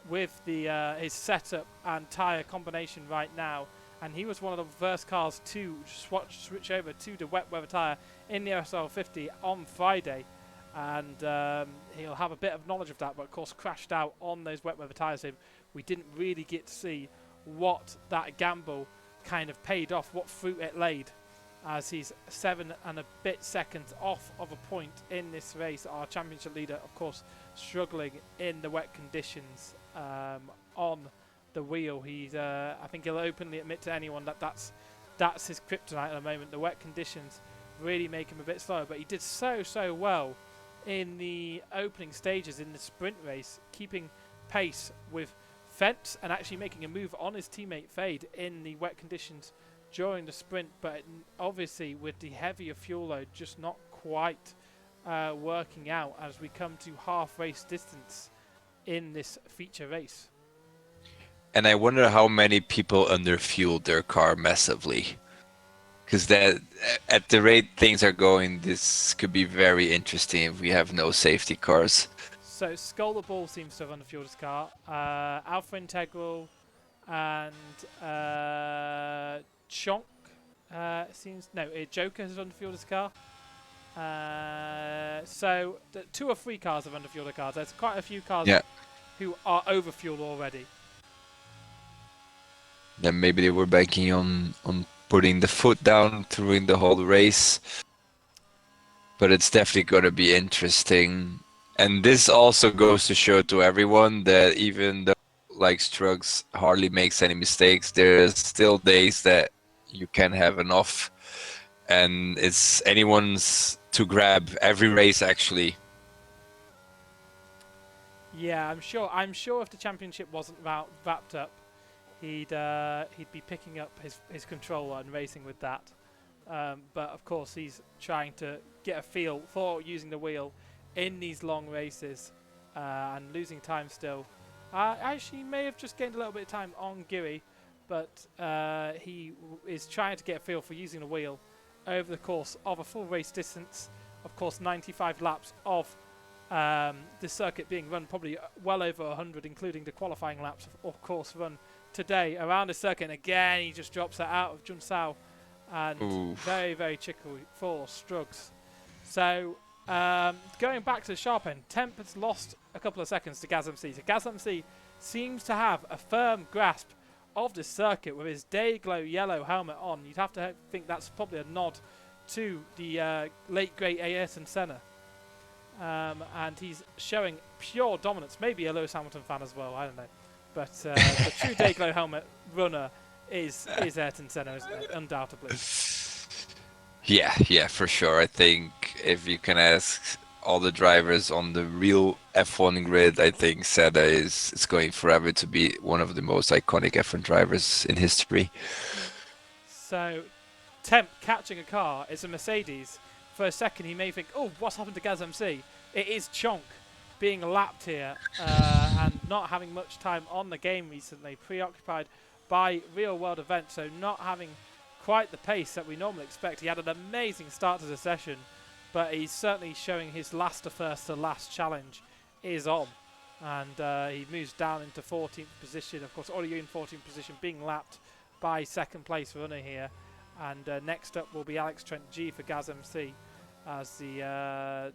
with the his setup and tyre combination right now. And he was one of the first cars to switch over to the wet weather tyre in the SRL-100 on Friday. And he'll have a bit of knowledge of that, but of course crashed out on those wet weather tyres. So we didn't really get to see what that gamble kind of paid off, what fruit it laid, as he's 7 and a bit seconds off of a point in this race. Our championship leader, of course, struggling in the wet conditions on the wheel. He's I think he'll openly admit to anyone that that's his kryptonite at the moment. The wet conditions really make him a bit slower, but he did so well in the opening stages in the sprint race, keeping pace with Fentz and actually making a move on his teammate Fade in the wet conditions during the sprint, but obviously with the heavier fuel load just not quite working out as we come to half race distance in this feature race. And I wonder how many people underfueled their car massively. Because that, at the rate things are going, this could be very interesting if we have no safety cars. So Skull the Ball seems to have underfueled his car. Alpha Integral and Chonk seems... No, Joker has underfueled his car. So 2 or 3 cars have underfueled their cars. There's quite a few cars who are overfueled already. Then maybe they were banking on putting the foot down during the whole race. But it's definitely going to be interesting. And this also goes to show to everyone that even though like Struggs hardly makes any mistakes, there's still days that you can have an off. And it's anyone's to grab every race actually. Yeah, I'm sure if the championship wasn't wrapped up, he'd be picking up his controller and racing with that. But of course he's trying to get a feel for using the wheel in these long races and losing time still. Actually may have just gained a little bit of time on Giri, but he is trying to get a feel for using the wheel over the course of a full race distance. Of course 95 laps of the circuit being run, probably well over 100 including the qualifying laps of course run today around the circuit. And again he just drops that out of Jun Sao, and very chickle for Struggs. So going back to the sharp end, Temp has lost a couple of seconds to Gaz MC. So Gaz MC seems to have a firm grasp of the circuit with his Dayglow yellow helmet on. You'd have to think that's probably a nod to the late great Ayrton Senna. And he's showing pure dominance. Maybe a Lewis Hamilton fan as well, I don't know. But the true Dayglow helmet runner is Ayrton Senna, undoubtedly. Yeah, for sure. I think if you can ask all the drivers on the real F1 grid, I think Senna is going forever to be one of the most iconic F1 drivers in history. So, Temp catching a car, it's a Mercedes. For a second he may think, oh, what's happened to Gaz MC? It is Chonk being lapped here and not having much time on the game recently, preoccupied by real world events, so not having quite the pace that we normally expect. He had an amazing start to the session, but he's certainly showing his last to first to last challenge is on. and he moves down into 14th position. Of course, already in 14th position, being lapped by second place runner here. And next up will be Alex Trent G for Gaz MC, as the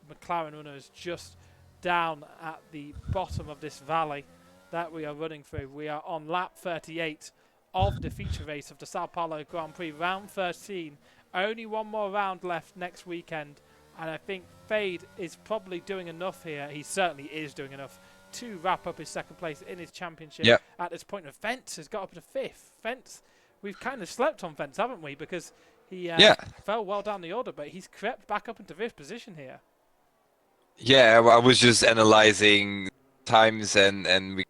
McLaren runner is just down at the bottom of this valley that we are running through. We are on lap 38 of the feature race of the Sao Paulo Grand Prix, round 13. Only one more round left next weekend, and I think Fade is probably doing enough here. He certainly is doing enough to wrap up his second place in his championship at this point. Fence has got up to 5th. Fence, we've kind of slept on Fence, haven't we? Because he fell well down the order, but he's crept back up into 5th position here. Yeah, I was just analyzing times and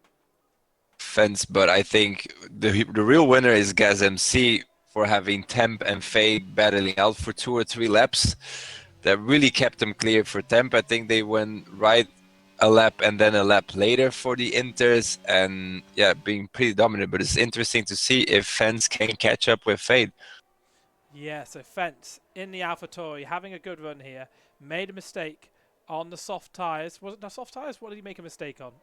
Fence, but I think the real winner is Gaz MC for having Temp and Fade battling out for 2 or 3 laps. That really kept them clear for Temp. I think they went right a lap and then a lap later for the Inters, and yeah, being pretty dominant. But it's interesting to see if Fence can catch up with Fade. Yeah, so Fence in the AlphaTauri having a good run here. Made a mistake on the soft tyres. Was it the soft tyres? What did he make a mistake on?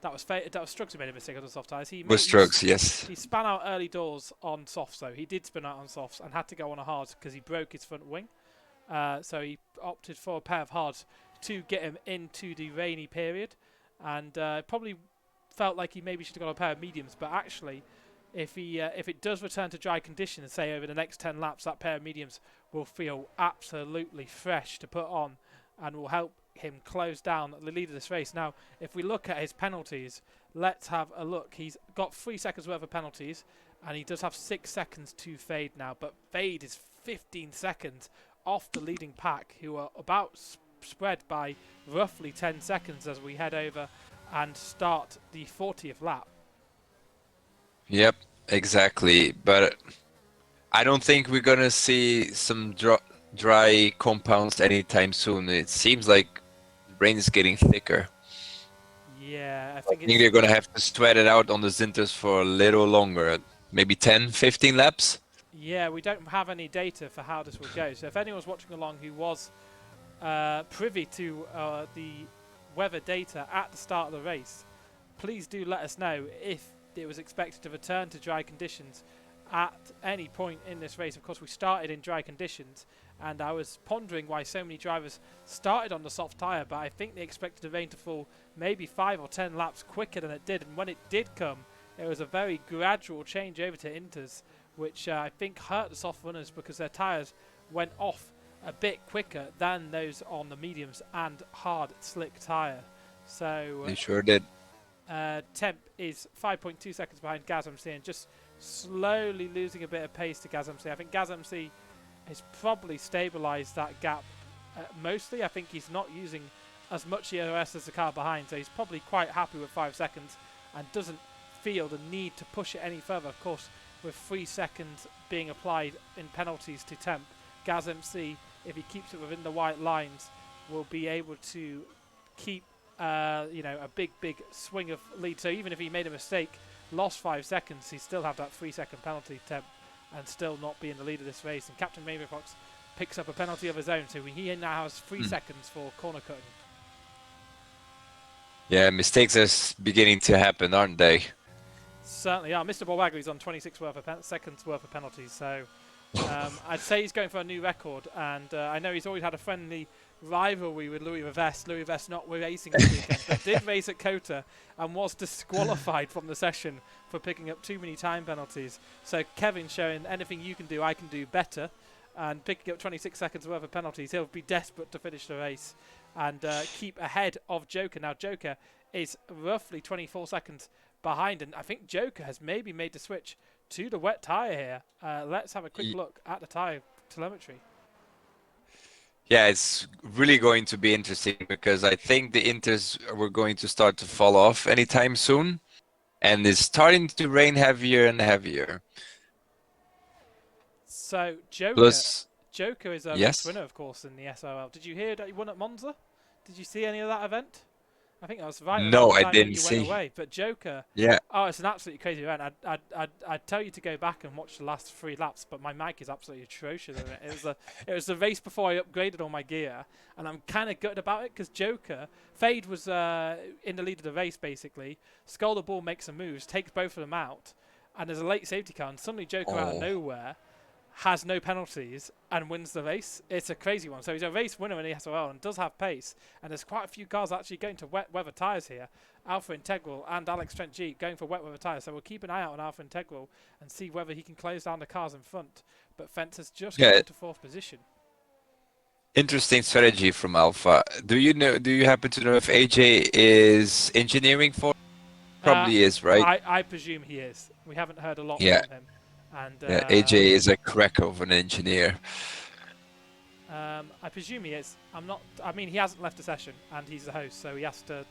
That was Strux who made a mistake on the soft tyres. Strux, yes. He span out early doors on softs, though. He did spin out on softs and had to go on a hard because he broke his front wing. So he opted for a pair of hards to get him into the rainy period, and probably felt like he maybe should have got a pair of mediums. But actually, if it does return to dry conditions, say over the next 10 laps, that pair of mediums will feel absolutely fresh to put on and will help him close down the lead of this race. Now, if we look at his penalties, let's have a look. He's got 3 seconds worth of penalties, and he does have 6 seconds to Fade now, but Fade is 15 seconds off the leading pack, who are about spread by roughly 10 seconds as we head over and start the 40th lap. Yep, exactly. But I don't think we're gonna see some dry compounds anytime soon. It seems like the rain is getting thicker. Yeah, I think they're gonna have to sweat it out on the Zinters for a little longer, maybe 10, 15 laps. Yeah, we don't have any data for how this will go. So if anyone's watching along who was privy to the weather data at the start of the race, please do let us know if it was expected to return to dry conditions at any point in this race. Of course, we started in dry conditions, and I was pondering why so many drivers started on the soft tyre, but I think they expected the rain to fall maybe 5 or 10 laps quicker than it did, and when it did come, it was a very gradual change over to Inters, which I think hurt the soft runners because their tyres went off a bit quicker than those on the mediums and hard slick tyre. So they sure did. Temp is 5.2 seconds behind Gaz MC and just slowly losing a bit of pace to Gaz MC. I think Gaz MC has probably stabilised that gap mostly. I think he's not using as much EOS as the car behind, so he's probably quite happy with 5 seconds and doesn't feel the need to push it any further. Of course, with 3 seconds being applied in penalties to Temp, Gaz MC, if he keeps it within the white lines, will be able to keep a big swing of lead. So even if he made a mistake, lost 5 seconds, he still have that 3 second penalty Temp and still not be in the lead of this race. And Captain Rainbow Fox picks up a penalty of his own, so he now has 3 seconds for corner cutting. Yeah, mistakes are beginning to happen, aren't they? Certainly are. Mr. Borwagli's on 26 seconds worth of penalties, so I'd say he's going for a new record. And I know he's always had a friendly rivalry with Louis Rivest. Louis Rivest not racing this weekend, but did race at COTA and was disqualified from the session for picking up too many time penalties. So Kevin showing anything you can do, I can do better. And picking up 26 seconds worth of penalties, he'll be desperate to finish the race and keep ahead of Joker. Now, Joker is roughly 24 seconds behind, and I think Joker has maybe made the switch to the wet tyre here. Let's have a quick look at the tyre telemetry. Yeah, it's really going to be interesting because I think the Inters were going to start to fall off anytime soon, and it's starting to rain heavier and heavier. So Joker is a race winner, of course, in the SRL. Did you hear that he won at Monza? Did you see any of that event? I think that was right around No, the I time that didn't you went see. away. But Joker, Yeah. oh, it's an absolutely crazy event. I'd tell you to go back and watch the last 3 laps, but my mic is absolutely atrocious. It was the race before I upgraded all my gear, and I'm kind of gutted about it because Joker, Fade was in the lead of the race basically. Skull the Ball makes some moves, takes both of them out, and there's a late safety car, and suddenly Joker out of Oh. nowhere has no penalties and wins the race. It's a crazy one. So he's a race winner in the SRL and does have pace. And there's quite a few cars actually going to wet weather tyres here. Alpha Integral and Alex Trent G going for wet weather tyres. So we'll keep an eye out on Alpha Integral and see whether he can close down the cars in front. But Fence has just got Yeah. into 4th position. Interesting strategy from Alpha. Do you know? Do you happen to know if AJ is engineering for? Probably is, right? I presume he is. We haven't heard a lot Yeah. from him. And Yeah. AJ is a crack of an engineer. I presume he is. I'm not. I mean, he hasn't left the session, and he's the host, so he has to.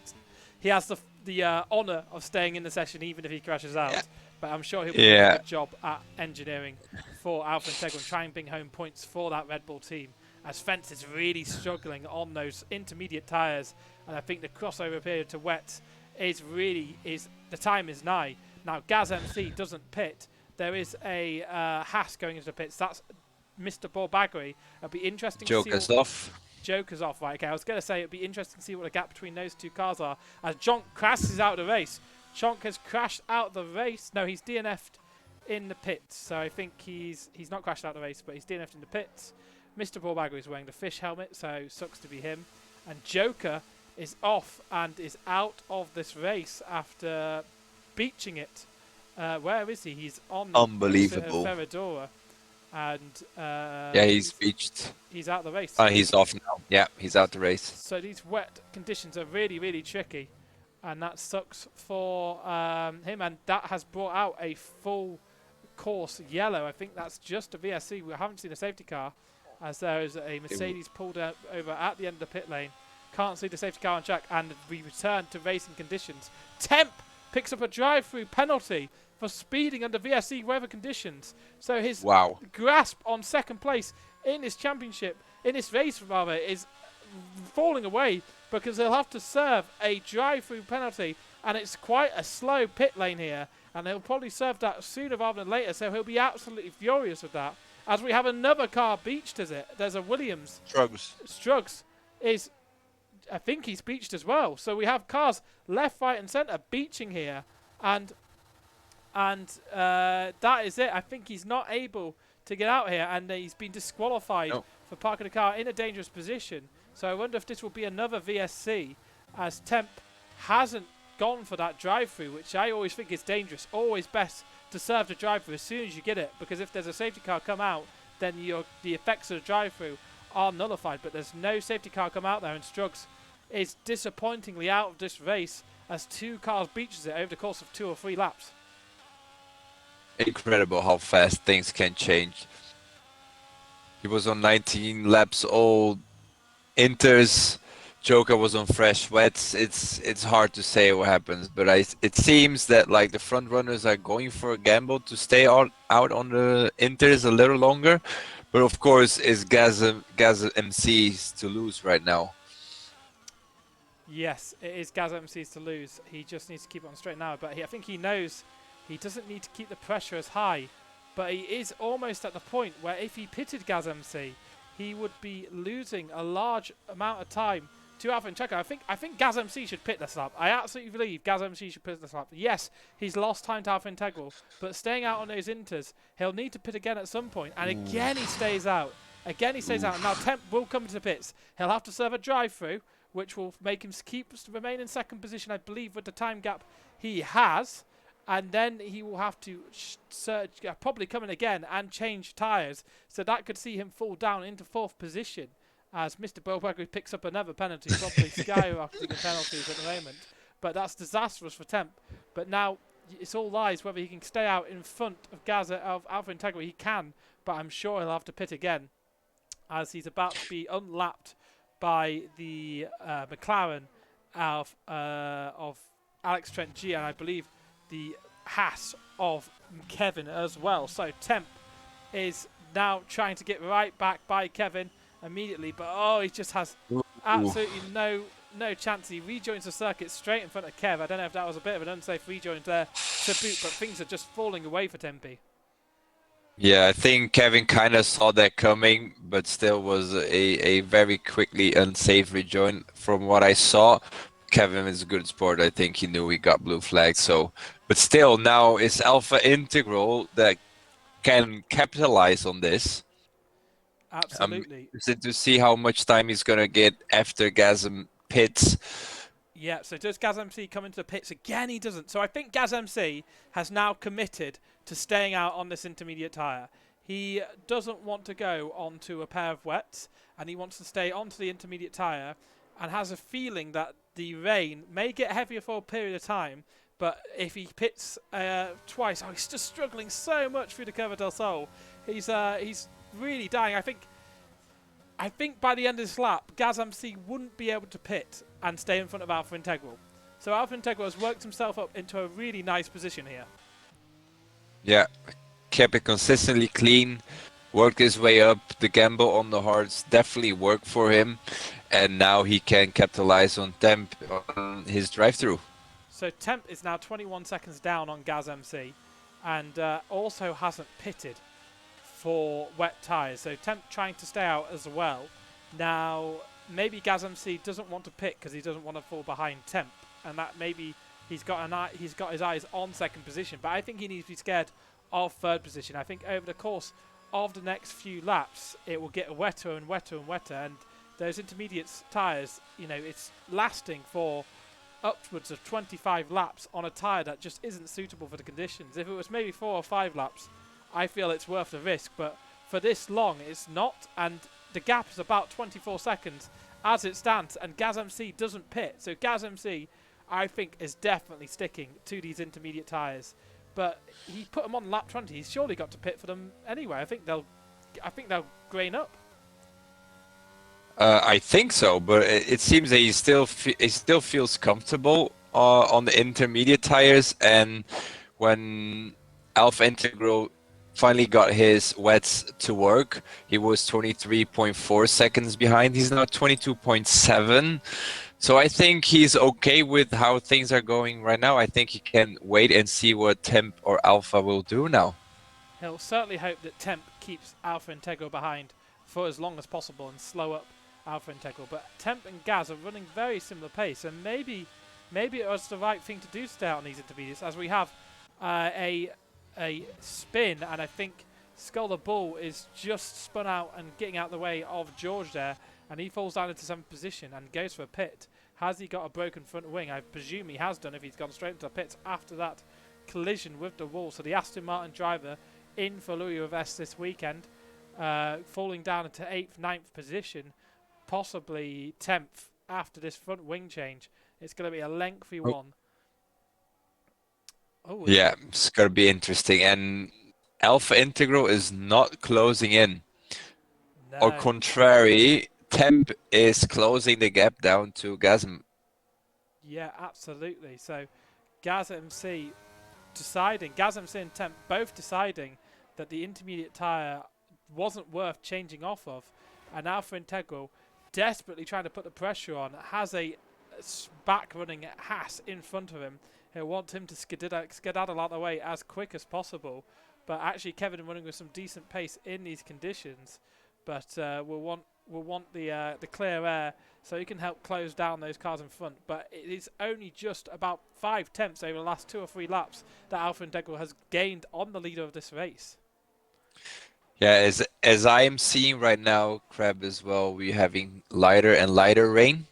He has the honour of staying in the session, even if he crashes out. Yeah. But I'm sure he'll be doing a good job at engineering for Alpha Integral and try and bring home points for that Red Bull team. As Fence is really struggling on those intermediate tyres, and I think the crossover period to wet is the time is nigh. Now Gaz MC doesn't pit. There is a Haas going into the pits. That's Mr. Borbagri. It'll be interesting to see. Joker's off. Joker's off, right? Okay, I was going to say it'd be interesting to see what the gap between those 2 cars are. As Jonk crashes out of the race. Jonk has crashed out of the race. No, he's DNF'd in the pits. So I think he's not crashed out of the race, but he's DNF'd in the pits. Mr. Borbagri is wearing the fish helmet, so sucks to be him. And Joker is off and is out of this race after beaching it. Where is he? He's on Unbelievable. Ferradora. And Yeah, he's beached. He's out of the race. He's off now. Yeah, he's out the race. So these wet conditions are really, really tricky, and that sucks for him. And that has brought out a full course yellow. I think that's just a VSC. We haven't seen a safety car, as there is a Mercedes pulled over at the end of the pit lane. Can't see the safety car on track, and we return to racing conditions. Temp picks up a drive-through penalty for speeding under VSC weather conditions. So his grasp on second place in this championship, in this race rather, is falling away because he'll have to serve a drive-through penalty, and it's quite a slow pit lane here, and he'll probably serve that sooner rather than later, so he'll be absolutely furious with that. As we have another car beached, is it? There's a Williams. Struggs is, I think he's beached as well. So we have cars left, right and centre beaching here, and that is it. I think he's not able to get out here, and he's been disqualified for parking the car in a dangerous position. So I wonder if this will be another VSC, as Temp hasn't gone for that drive-through, which I always think is dangerous. Always best to serve the drive-through as soon as you get it, because if there's a safety car come out, then the effects of the drive-through are nullified. But there's no safety car come out there, and Struggs is disappointingly out of this race as 2 cars beaches it over the course of 2 or 3 laps. Incredible how fast things can change. He was on 19 laps old. Inters. Joker was on fresh wets. It's hard to say what happens, but it seems that like the front runners are going for a gamble to stay out on the Inters a little longer. But of course, it's Gaz MC's to lose right now. Yes, it is Gaz MC's to lose. He just needs to keep it on straight now. But I think he knows he doesn't need to keep the pressure as high. But he is almost at the point where if he pitted Gaz MC, he would be losing a large amount of time to Alpha and Checo. I think Gaz MC should pit this lap. I absolutely believe Gaz MC should pit this lap. Yes, he's lost time to Alpha Integral, but staying out on those inters, he'll need to pit again at some point. And again, he stays out. Again, he stays out. And now Temp will come to the pits. He'll have to serve a drive-through, which will make him remain in second position, I believe, with the time gap he has. And then he will have to probably come in again and change tyres. So that could see him fall down into 4th position as Mr. Borbagri picks up another penalty, probably skyrocketing the penalties at the moment. But that's disastrous for Temp. But now it's all lies whether he can stay out in front of Gaza of Alpha Integral. He can, but I'm sure he'll have to pit again as he's about to be unlapped by the McLaren of Alex Trent G, and I believe the Haas of Kevin as well. So Temp is now trying to get right back by Kevin immediately, but he just has absolutely no no chance. He rejoins the circuit straight in front of Kev. I don't know if that was a bit of an unsafe rejoin there to boot, but things are just falling away for Tempe. Yeah, I think Kevin kind of saw that coming, but still was a very quickly unsafe rejoin from what I saw. Kevin is a good sport. I think he knew he got blue flag. So, but still, now it's Alpha Integral that can capitalize on this. Absolutely. To see how much time he's gonna get after Gasm pits. Yeah, so does Gaz MC come into the pits again? He doesn't. So I think Gaz MC has now committed to staying out on this intermediate tyre. He doesn't want to go onto a pair of wets, and he wants to stay onto the intermediate tyre, and has a feeling that the rain may get heavier for a period of time, but if he pits twice, he's just struggling so much through the Curva del Sol. He's really dying. I think by the end of this lap, Gaz MC wouldn't be able to pit and stay in front of Alpha Integral. So Alpha Integral has worked himself up into a really nice position here. Yeah, kept it consistently clean, worked his way up. The gamble on the hards definitely worked for him, and now he can capitalize on Temp on his drive-through. So Temp is now 21 seconds down on Gaz MC, and also hasn't pitted for wet tyres. So Temp trying to stay out as well. Now, maybe Gaz MC doesn't want to pit because he doesn't want to fall behind Temp, and that maybe he's got his eyes on second position. But I think he needs to be scared of third position. I think over the course of the next few laps, it will get wetter and wetter and wetter, and those intermediate tyres, you know, it's lasting for upwards of 25 laps on a tyre that just isn't suitable for the conditions. If it was maybe 4 or 5 laps, I feel it's worth the risk, but for this long, it's not, and the gap is about 24 seconds as it stands, and Gaz MC doesn't pit. So Gaz MC, I think, is definitely sticking to these intermediate tyres, but he put them on lap 20. He's surely got to pit for them anyway. I think they'll grain up. I think so, but it seems that he still feels comfortable on the intermediate tires, and when Alpha Integral finally got his wets to work, he was 23.4 seconds behind. He's now 22.7. So I think he's okay with how things are going right now. I think he can wait and see what Temp or Alpha will do now. He'll certainly hope that Temp keeps Alpha Integral behind for as long as possible and slow up Alpha Integral. But Temp and Gaz are running very similar pace, and maybe it was the right thing to do to stay out on these intermediates, as we have a spin, and I think Scholar Bull is just spun out and getting out the way of George there, and he falls down into 7th position and goes for a pit. Has he got a broken front wing? I presume he has done if he's gone straight into the pits after that collision with the wall. So the Aston Martin driver in for Louis Rivest this weekend, falling down into 8th, 9th position, possibly 10th after this front wing change. It's going to be a lengthy one. Oh, yeah, it's going to be interesting. And Alpha Integral is not closing in. No. Or contrary, Temp is closing the gap down to Gasm. Yeah, absolutely. So Gaz MC and Temp both deciding that the intermediate tyre wasn't worth changing off of. And Alpha Integral desperately trying to put the pressure on, has a back-running Haas in front of him. He'll want him to skedaddle out the way as quick as possible. But actually Kevin running with some decent pace in these conditions. But we'll want the clear air so he can help close down those cars in front. But it is only just about 5 tenths over the last 2 or 3 laps that Alpha Integral has gained on the leader of this race. Yeah, as I am seeing right now, Crab, as well, we're having lighter and lighter rain.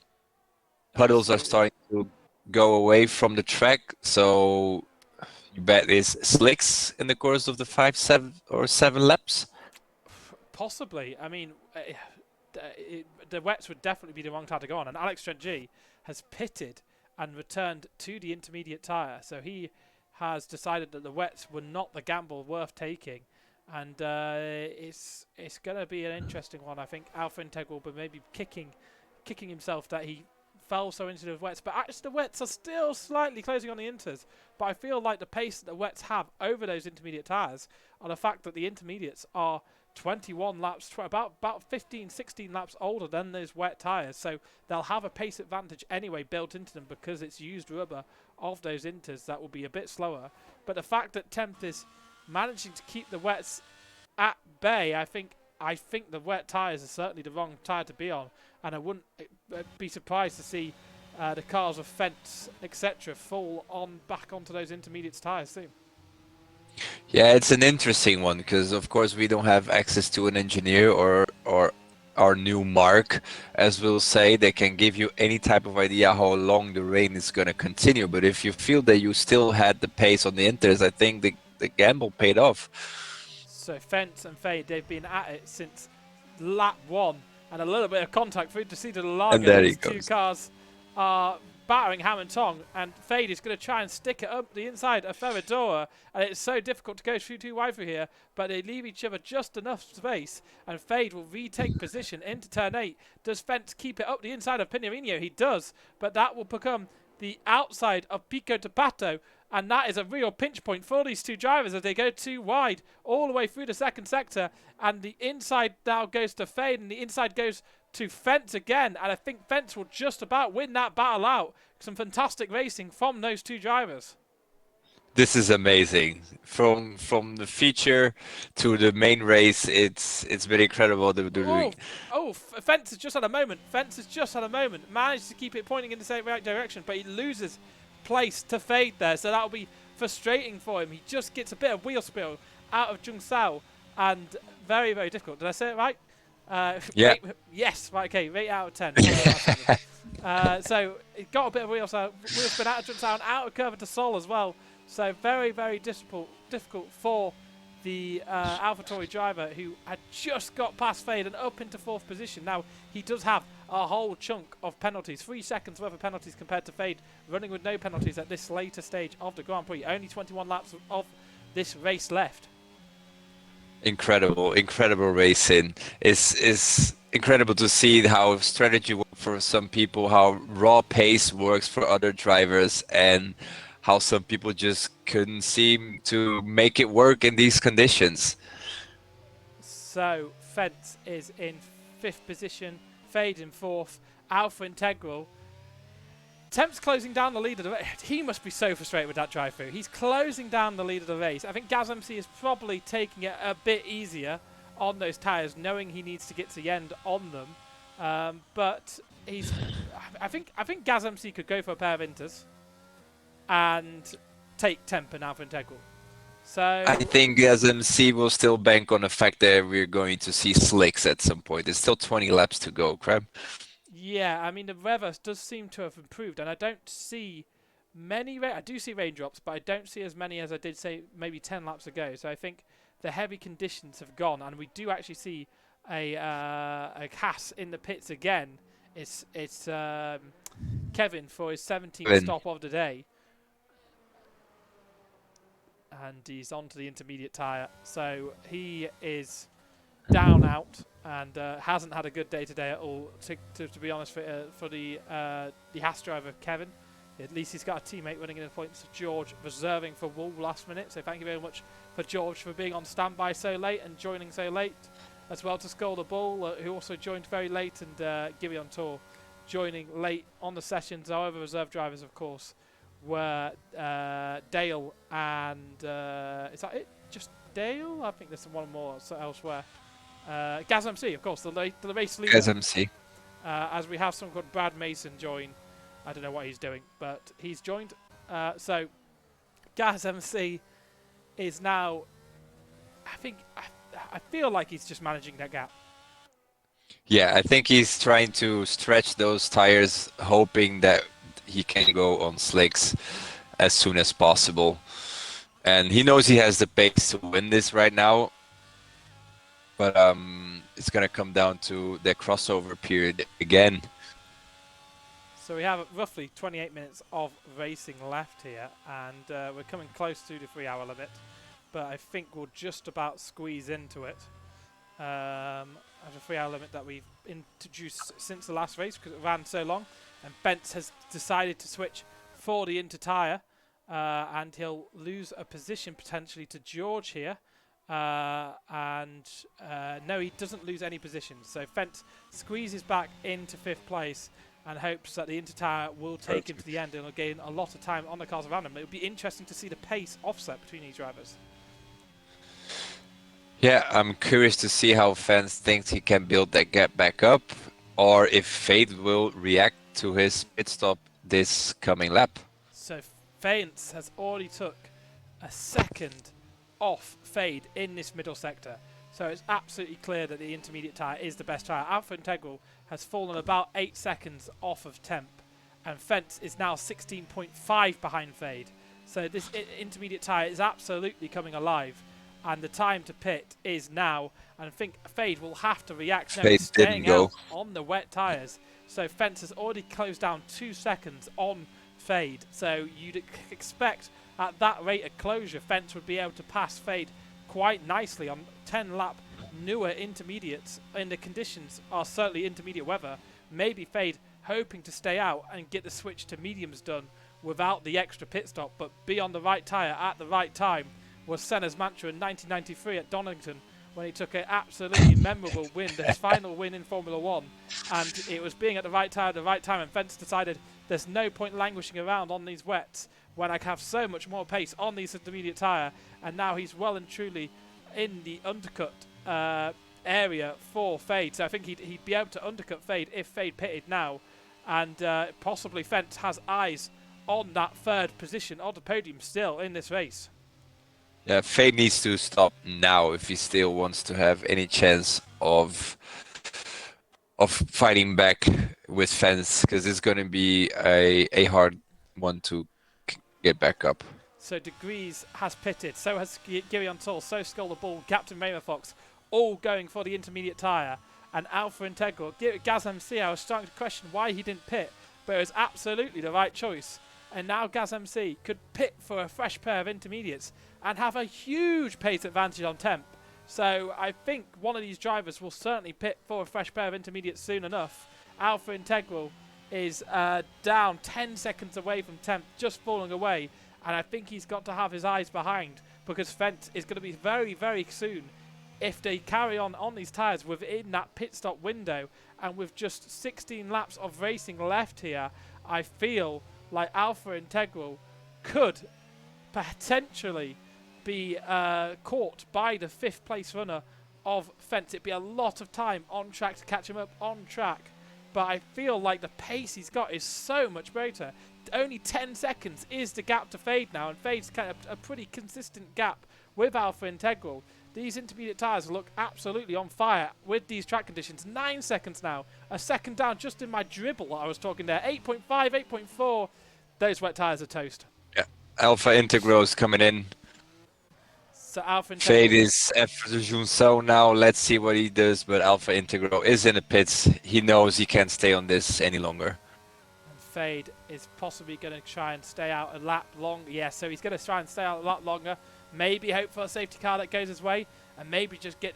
Puddles are starting to go away from the track, so you bet there's slicks in the course of the 7 laps? Possibly. I mean, the wets would definitely be the wrong time to go on, and Alex Trent G has pitted and returned to the intermediate tyre, so he has decided that the wets were not the gamble worth taking, and it's going to be an interesting one. I think Alpha Integral, but maybe kicking himself that he fell so into the wets, but actually the wets are still slightly closing on the inters. But I feel like the pace that the wets have over those intermediate tyres, and the fact that the intermediates are 21 laps, about 15, 16 laps older than those wet tyres, so they'll have a pace advantage anyway built into them because it's used rubber of those inters that will be a bit slower. But the fact that Temp is managing to keep the wets at bay, I think the wet tyres are certainly the wrong tyre to be on, and I wouldn't be surprised to see the cars of Fence, etc., fall on back onto those intermediate tyres soon. Yeah, it's an interesting one because of course we don't have access to an engineer or our new Mark, as we'll say, they can give you any type of idea how long the rain is going to continue. But if you feel that you still had the pace on the inters, I think the gamble paid off. So Fence and Fade, they've been at it since lap 1, and a little bit of contact through to see the And there Interlagos. he Two goes. cars are battering ham and tong, and Fade is going to try and stick it up the inside of Ferradora, and it's so difficult to go too wide through here, but they leave each other just enough space, and Fade will retake position into turn 8. Does Fence keep it up the inside of Pinarino? He does, but that will become the outside of Pico de Pato, and that is a real pinch point for these two drivers as they go too wide all the way through the second sector, and the inside now goes to Fade, and the inside goes to Fence again, and I think Fence will just about win that battle out. Some fantastic racing from those two drivers. This is amazing. From the feature to the main race, it's been incredible. Fence has just had a moment. Fence has just had a moment. Managed to keep it pointing in the same right direction, but he loses place to Fade there, so that'll be frustrating for him. He just gets a bit of wheel spill out of Jung Sao, and very, very difficult. Did I say it right? Yeah. Yes, right, okay, 8 out of 10. So he got a bit of wheel spin out of Jung Sao and out of Curva to Sol as well. So very, very difficult for the AlphaTauri driver, who had just got past Fade and up into 4th position. Now, he does have a whole chunk of penalties, 3 seconds worth of penalties compared to Fade, running with no penalties at this later stage of the Grand Prix. Only 21 laps of this race left. Incredible racing. It's incredible to see how strategy works for some people, how raw pace works for other drivers, and how some people just couldn't seem to make it work in these conditions. So Fence is in 5th position, Fade in 4th, Alpha Integral. Temp's closing down the lead of the race. He must be so frustrated with that drive-through. He's closing down the lead of the race. I think Gaz MC is probably taking it a bit easier on those tyres, knowing he needs to get to the end on them. But I think Gaz MC could go for a pair of inters and take Temp and Alpha Integral. So I think SMC will still bank on the fact that we're going to see slicks at some point. There's still 20 laps to go, Crab. Yeah, I mean, the weather does seem to have improved, and I don't see many I do see raindrops, but I don't see as many as I did, say, maybe 10 laps ago. So I think the heavy conditions have gone, and we do actually see a Haas in the pits again. It's Kevin for his 17th stop of the day. And he's onto the intermediate tyre. So he is down out and hasn't had a good day today at all, to be honest, for the Haas driver, Kevin. At least he's got a teammate running in the points, George, reserving for Wool last minute. So thank you very much for George for being on standby so late and joining so late. As well to Skull the Bull, who also joined very late, and Gibby on tour joining late on the sessions. However, reserve drivers, of course, were Dale and is that it? Just Dale? I think there's one more elsewhere. Gaz MC, of course, the race leader. Gaz MC. As we have someone called Brad Mason join. I don't know what he's doing, but he's joined. So Gaz MC is now, I feel like he's just managing that gap. Yeah, I think he's trying to stretch those tires, hoping that he can go on slicks as soon as possible. And he knows he has the pace to win this right now. But it's going to come down to the crossover period again. So we have roughly 28 minutes of racing left here, and we're coming close to the 3-hour limit, but I think we'll just about squeeze into it. At a 3-hour limit that we've introduced since the last race because it ran so long. And Bentz has decided to switch for the Inter tyre, and he'll lose a position potentially to George here. No, he doesn't lose any positions. So Fent squeezes back into 5th place and hopes that the Inter tyre will take him to the end and will gain a lot of time on the cars around him. It would be interesting to see the pace offset between these drivers. Yeah, I'm curious to see how Fence thinks he can build that gap back up, or if Fade will react to his pit stop this coming lap. So Fence has already took a second off Fade in this middle sector. So it's absolutely clear that the intermediate tyre is the best tyre. Alpha Integral has fallen about 8 seconds off of Temp, and Fence is now 16.5 behind Fade. So this intermediate tyre is absolutely coming alive, and the time to pit is now. And I think Fade will have to react now, staying out on the wet tyres. So Fence has already closed down 2 seconds on Fade. So you'd expect at that rate of closure, Fence would be able to pass Fade quite nicely on 10-lap newer intermediates. And the conditions are certainly intermediate weather. Maybe Fade hoping to stay out and get the switch to mediums done without the extra pit stop, but be on the right tyre at the right time was Senna's mantra in 1993 at Donington, when he took an absolutely memorable win, his final win in Formula 1. And it was being at the right tyre at the right time, and Fence decided there's no point languishing around on these wets when I can have so much more pace on these intermediate tyre. And now he's well and truly in the undercut area for Fade. So I think he'd be able to undercut Fade if Fade pitted now. And possibly Fence has eyes on that 3rd position on the podium still in this race. Yeah, Fade needs to stop now if he still wants to have any chance of fighting back with Fence, because it's going to be a hard one to get back up. So Degrees has pitted, so has Girion Toll, so Scholar Ball, Captain Raymond Fox, all going for the intermediate tyre. And Alpha Integral, Gaz MC, I was starting to question why he didn't pit, but it was absolutely the right choice. And now Gaz MC could pit for a fresh pair of intermediates and have a huge pace advantage on Temp. So I think one of these drivers will certainly pit for a fresh pair of intermediates soon enough. Alpha Integral is down 10 seconds away from Temp, just falling away. And I think he's got to have his eyes behind, because Fent is going to be very, very soon, if they carry on these tyres within that pit stop window. And with just 16 laps of racing left here, I feel like Alpha Integral could potentially be caught by the 5th place runner of Fence. It'd be a lot of time on track to catch him up on track, but I feel like the pace he's got is so much greater. Only 10 seconds is the gap to Fade now, and Fade's kind of a pretty consistent gap with Alpha Integral. These intermediate tyres look absolutely on fire with these track conditions. 9 seconds now, a second down just in my dribble that I was talking there. 8.5, 8.4, those wet tyres are toast. Yeah, Alpha Integral is coming in. So Alpha Integral. Fade is after the Junção now. Let's see what he does. But Alpha Integral is in the pits. He knows he can't stay on this any longer. And Fade is possibly going to try and stay out a lap longer. Yeah, so he's going to try and stay out a lot longer. Maybe hope for a safety car that goes his way, and maybe just get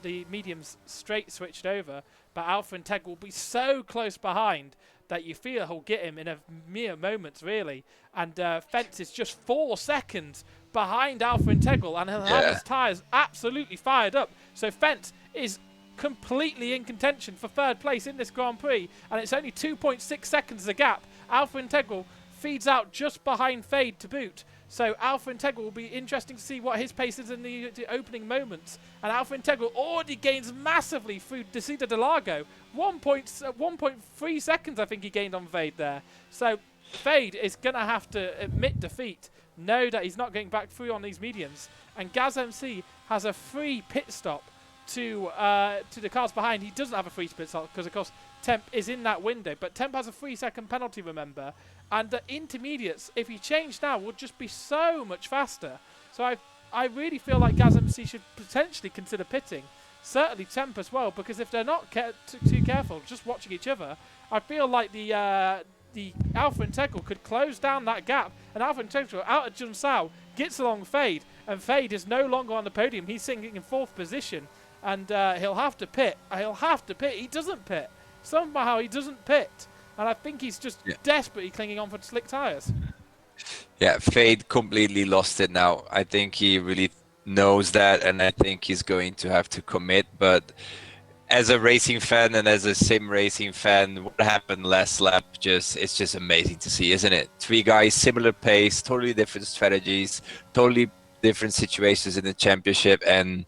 the mediums straight switched over. But Alpha Integral will be so close behind that you feel he'll get him in a mere moments, really. And Fence is just 4 seconds behind Alpha Integral, and he'll have his tyres absolutely fired up. So Fence is completely in contention for 3rd place in this Grand Prix, and it's only 2.6 seconds a gap. Alpha Integral feeds out just behind Fade to boot. So Alpha Integral will be interesting to see what his pace is in the opening moments. And Alpha Integral already gains massively through Desida de Lago. 1.3 seconds I think he gained on Fade there. So Fade is going to have to admit defeat, know that he's not getting back through on these mediums. And Gaz MC has a free pit stop to the cars behind. He doesn't have a free pit stop because, of course, Temp is in that window. But Temp has a 3-second penalty, remember. And the intermediates, if he changed now, would just be so much faster. So I really feel like Gaz MC should potentially consider pitting. Certainly Temp as well, because if they're not too careful, just watching each other, I feel like the Alpha Integral could close down that gap. And Alpha Integral out of Junção gets along Fade, and Fade is no longer on the podium. He's sitting in 4th position, and he'll have to pit. He doesn't pit. Somehow he doesn't pit. and I think he's just desperately clinging on for slick tyres. Yeah, Fade completely lost it now. I think he really knows that, and I think he's going to have to commit. But as a racing fan and as a sim racing fan, what happened last lap it's just amazing to see, isn't it? Three guys, similar pace, totally different strategies, totally different situations in the championship, and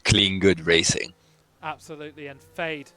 clean, good racing. Absolutely, and Fade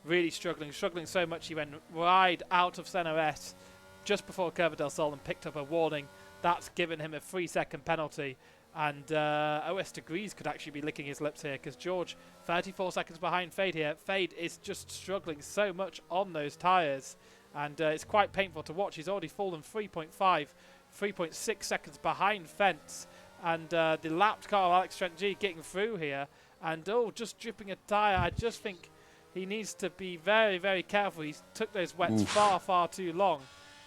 really struggling so much he went wide out of Center S just before Curva del Sol and picked up a warning. That's given him a 3-second penalty. And OS Degrees could actually be licking his lips here, because George, 34 seconds behind Fade here. Fade is just struggling so much on those tyres, and it's quite painful to watch. He's already fallen 3.6 seconds behind Fence, and the lapped car of Alex Trent G getting through here, and just dripping a tyre. I just think he needs to be very, very careful. He took those wets far too long,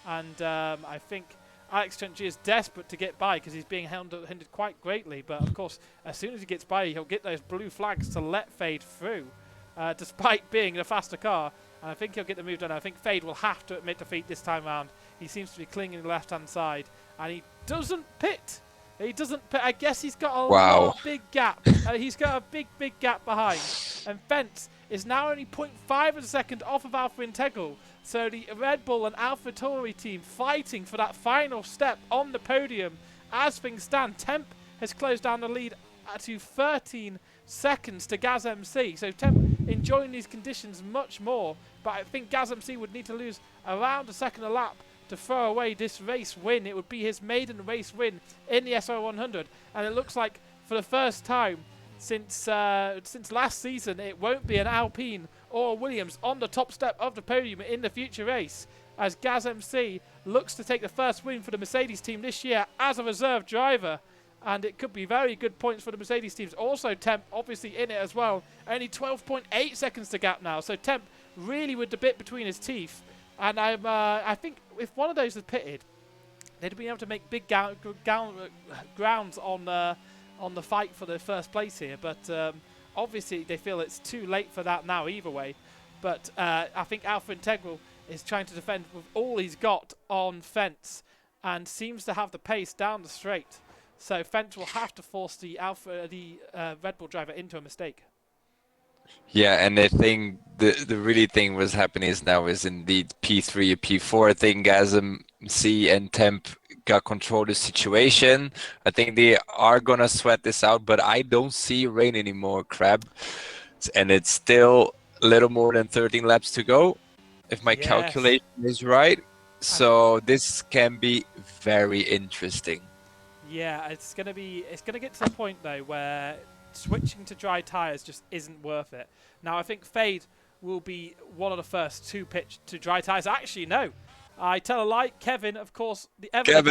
and I think Alex Trent G is desperate to get by because he's being hindered quite greatly. But of course, as soon as he gets by, he'll get those blue flags to let Fade through, despite being a faster car. And I think he'll get the move done. I think Fade will have to admit defeat this time around. He seems to be clinging the left-hand side, and he doesn't pit. He doesn't pit. I guess he's got a big gap. He's got a big gap behind. And Fence is now only 0.5 of a second off of Alpha Integral. So the Red Bull and AlphaTauri team fighting for that final step on the podium. As things stand, Temp has closed down the lead to 13 seconds to Gaz MC. So Temp enjoying these conditions much more. But I think Gaz MC would need to lose around a second a lap to throw away this race win. It would be his maiden race win in the SRL-100. And it looks like for the first time since last season, it won't be an Alpine or Williams on the top step of the podium in the future race, as Gaz MC looks to take the first win for the Mercedes team this year as a reserve driver. And it could be very good points for the Mercedes teams. Also, Temp obviously in it as well. Only 12.8 seconds to gap now. So Temp really with the bit between his teeth. And I think if one of those had pitted, they'd have been able to make big grounds on the fight for the first place here. But obviously they feel it's too late for that now either way. But I think Alpha Integral is trying to defend with all he's got on Fence and seems to have the pace down the straight. So Fence will have to force the Red Bull driver into a mistake. Yeah, and I think the really thing was happening is indeed P3 or P4. I think Gasm C and Temp got control of the situation. I think they are gonna sweat this out, but I don't see rain anymore, Crab. And it's still a little more than 13 laps to go, if my calculation is right. So this can be very interesting. Yeah, it's gonna get to the point though where switching to dry tyres just isn't worth it. Now I think Fade will be one of the first to pitch to dry tyres. Actually, no, I tell a lie. Kevin, of course, the ever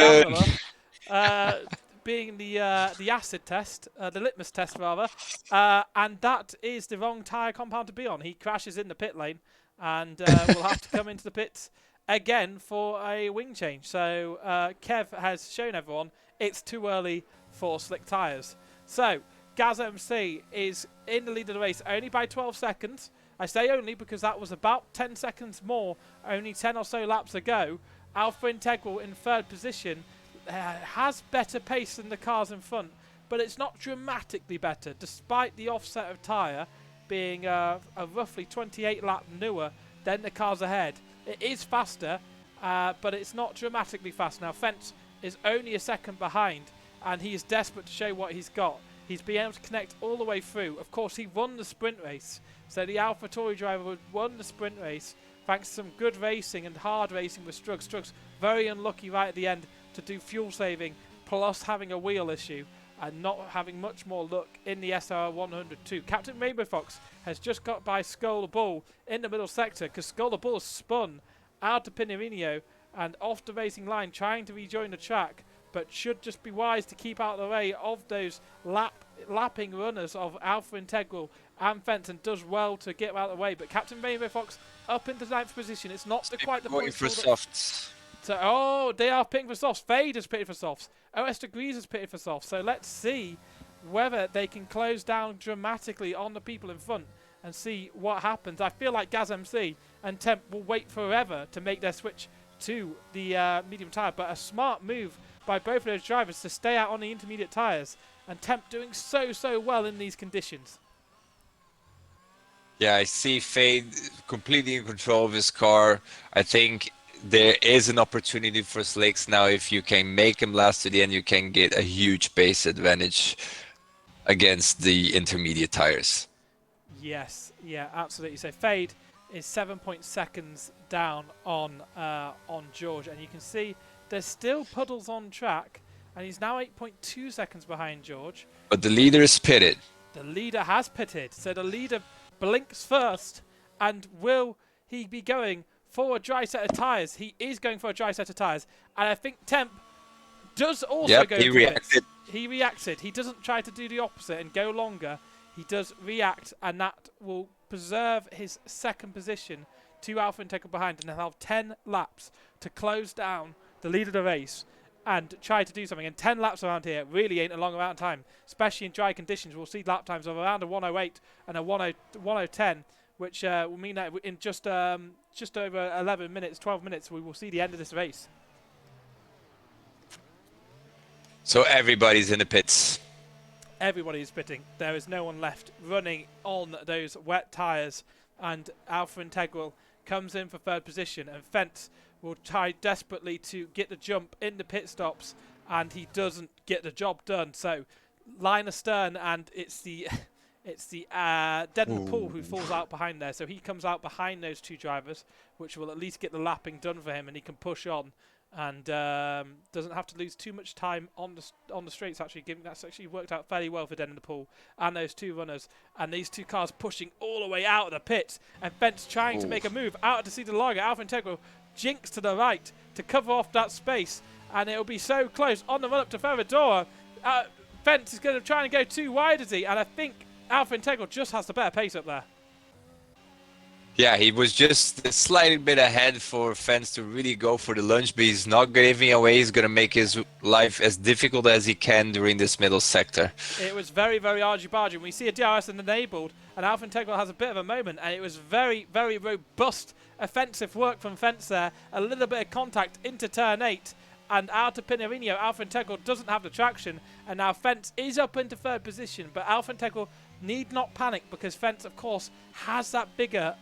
being the acid test, the litmus test rather, and that is the wrong tyre compound to be on. He crashes in the pit lane and will have to come into the pits again for a wing change. So Kev has shown everyone it's too early for slick tyres. So Gaz MC is in the lead of the race only by 12 seconds. I say only because that was about 10 seconds more, only 10 or so laps ago. Alpha Integral in third position has better pace than the cars in front, but it's not dramatically better, despite the offset of tyre being a roughly 28 lap newer than the cars ahead. It is faster, but it's not dramatically fast. Now, Fence is only a second behind, and he is desperate to show what he's got. He's been able to connect all the way through. Of course, he won the sprint race. So the AlphaTauri driver won the sprint race thanks to some good racing and hard racing with Struggs. Struggs very unlucky right at the end to do fuel saving, plus having a wheel issue and not having much more luck in the SRL-100 too. Captain Rainbow Fox has just got by Skull Bull in the middle sector because Skull Bull spun out to Pinarino and off the racing line trying to rejoin the track, but should just be wise to keep out of the way of those lapping runners of Alpha Integral and Fence, and does well to get out of the way. But Captain Rainbow Fox up into 9th position. It's not quite the point. For softs. So, they are pitting for softs. Fade has pitted for softs. OS Degrees has pitted for softs. So let's see whether they can close down dramatically on the people in front and see what happens. I feel like Gaz MC and Temp will wait forever to make their switch to the medium tyre. But a smart move by both of those drivers to stay out on the intermediate tyres, and Temp doing so well in these conditions. Yeah, I see Fade completely in control of his car. I think there is an opportunity for Slicks now. If you can make him last to the end, you can get a huge pace advantage against the intermediate tires. Yes, yeah, absolutely. So Fade is 7 seconds down on George, and you can see there's still puddles on track, and he's now 8.2 seconds behind George. But the leader is pitted. The leader has pitted, so the leader blinks first, and will he be going for a dry set of tyres? He is going for a dry set of tyres, and I think Temp does also go he reacted. He reacted. He doesn't try to do the opposite and go longer. He does react, and that will preserve his second position to Alpha Integral behind, and they'll have 10 laps to close down the lead of the race and try to do something. And 10 laps around here really ain't a long amount of time, especially in dry conditions. We'll see lap times of around a 108 and a 10, which will mean that in just over 11 minutes, 12 minutes, we will see the end of this race. So everybody's in the pits. Everybody is pitting. There is no one left running on those wet tyres, and Alpha Integral comes in for third position, and Fence will try desperately to get the jump in the pit stops, and he doesn't get the job done. So line astern, and it's the Dead in the Pool who falls out behind there. So he comes out behind those two drivers, which will at least get the lapping done for him, and he can push on and doesn't have to lose too much time on the straights. That's actually worked out fairly well for Dead in the Pool and those two runners, and these two cars pushing all the way out of the pits, and Fence trying to make a move out to see the Lager. Alpha Integral jinks to the right to cover off that space, and it'll be so close on the run up to Ferradura. Fence is going to try and go too wide, is he? And I think Alpha Integral just has the better pace up there. Yeah, he was just a slight bit ahead for Fence to really go for the lunge, but he's not giving away. He's going to make his life as difficult as he can during this middle sector. It was very, very argy-bargy. We see a DRS enabled, and Alpha Integral has a bit of a moment, and it was very, very robust offensive work from Fence there. A little bit of contact into turn 8, and out to Pinarino. Alpha Integral doesn't have the traction, and now Fence is up into third position, but Alpha Integral need not panic, because Fence, of course, has that bigger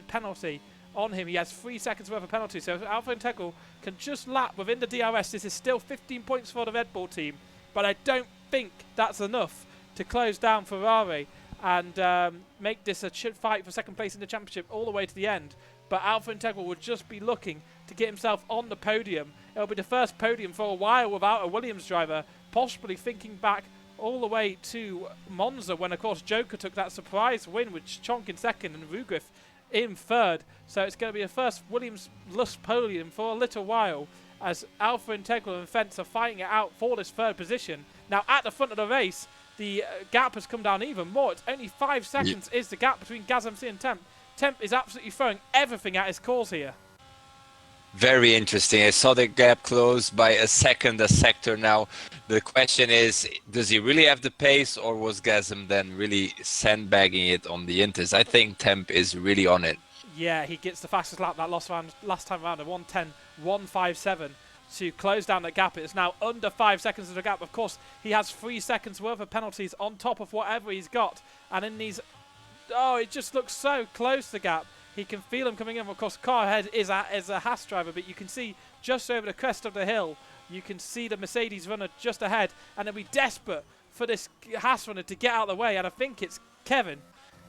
penalty on him. He has 3 seconds worth of penalty, so if Alpha Integral can just lap within the DRS, this is still 15 points for the Red Bull team, but I don't think that's enough to close down Ferrari and make this a fight for second place in the championship all the way to the end. But Alpha Integral would just be looking to get himself on the podium. It'll be the first podium for a while without a Williams driver, possibly thinking back all the way to Monza, when of course Joker took that surprise win with Chonk in second and Rugriff in third. So it's going to be a first Williams-less podium for a little while, as Alpha Integral and Fence are fighting it out for this third position. Now at the front of the race, the gap has come down even more. It's only 5 seconds is the gap between Gaz MC and Temp. Temp is absolutely throwing everything at his cause here. Very interesting. I saw the gap close by a sector now. The question is, does he really have the pace, or was Gasm then really sandbagging it on the Inters? I think Temp is really on it. Yeah, he gets the fastest lap that last time around, a 1:10.157 to close down that gap. It's now under 5 seconds of the gap. Of course, he has 3 seconds worth of penalties on top of whatever he's got. And in these, it just looks so close, the gap. He can feel him coming in. Of course, car ahead is a Haas driver, but you can see just over the crest of the hill, you can see the Mercedes runner just ahead, and they'll be desperate for this Haas runner to get out of the way. And I think it's Kevin,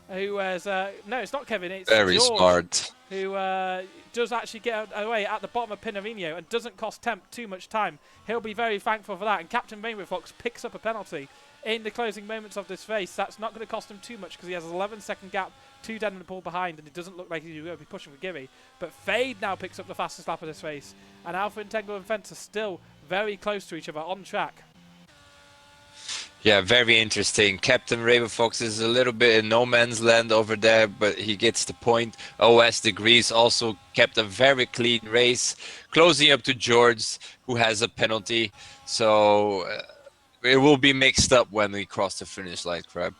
who has no, it's not Kevin. It's very George, smart, who does actually get away at the bottom of Pinarino and doesn't cost Temp too much time. He'll be very thankful for that. And Captain Rainbow Fox picks up a penalty in the closing moments of this race. That's not going to cost him too much, because he has an 11-second gap, 2 Dead in the Pool behind, and it doesn't look like he's going to be pushing for Gibby. But Fade now picks up the fastest lap of this race, and Alpha Integral and Fence are still very close to each other on track. Yeah, very interesting. Captain Raven Fox is a little bit in no man's land over there, but he gets the point. OS Degrees also kept a very clean race, closing up to George, who has a penalty. So it will be mixed up when we cross the finish line, Crab.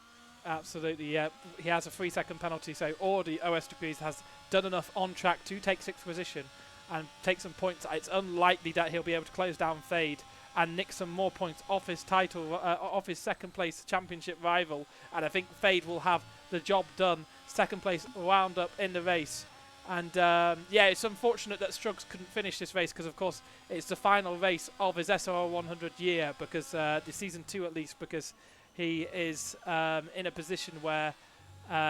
Absolutely, yeah. He has a 3-second penalty, so already OS Degrees has done enough on track to take 6th position and take some points. It's unlikely that he'll be able to close down Fade and nick some more points off his title, off his second place championship rival. And I think Fade will have the job done. Second place wound up in the race. And yeah, it's unfortunate that Struggs couldn't finish this race because, of course, it's the final race of his SRL-100 year, because the season 2 at least, because he is in a position where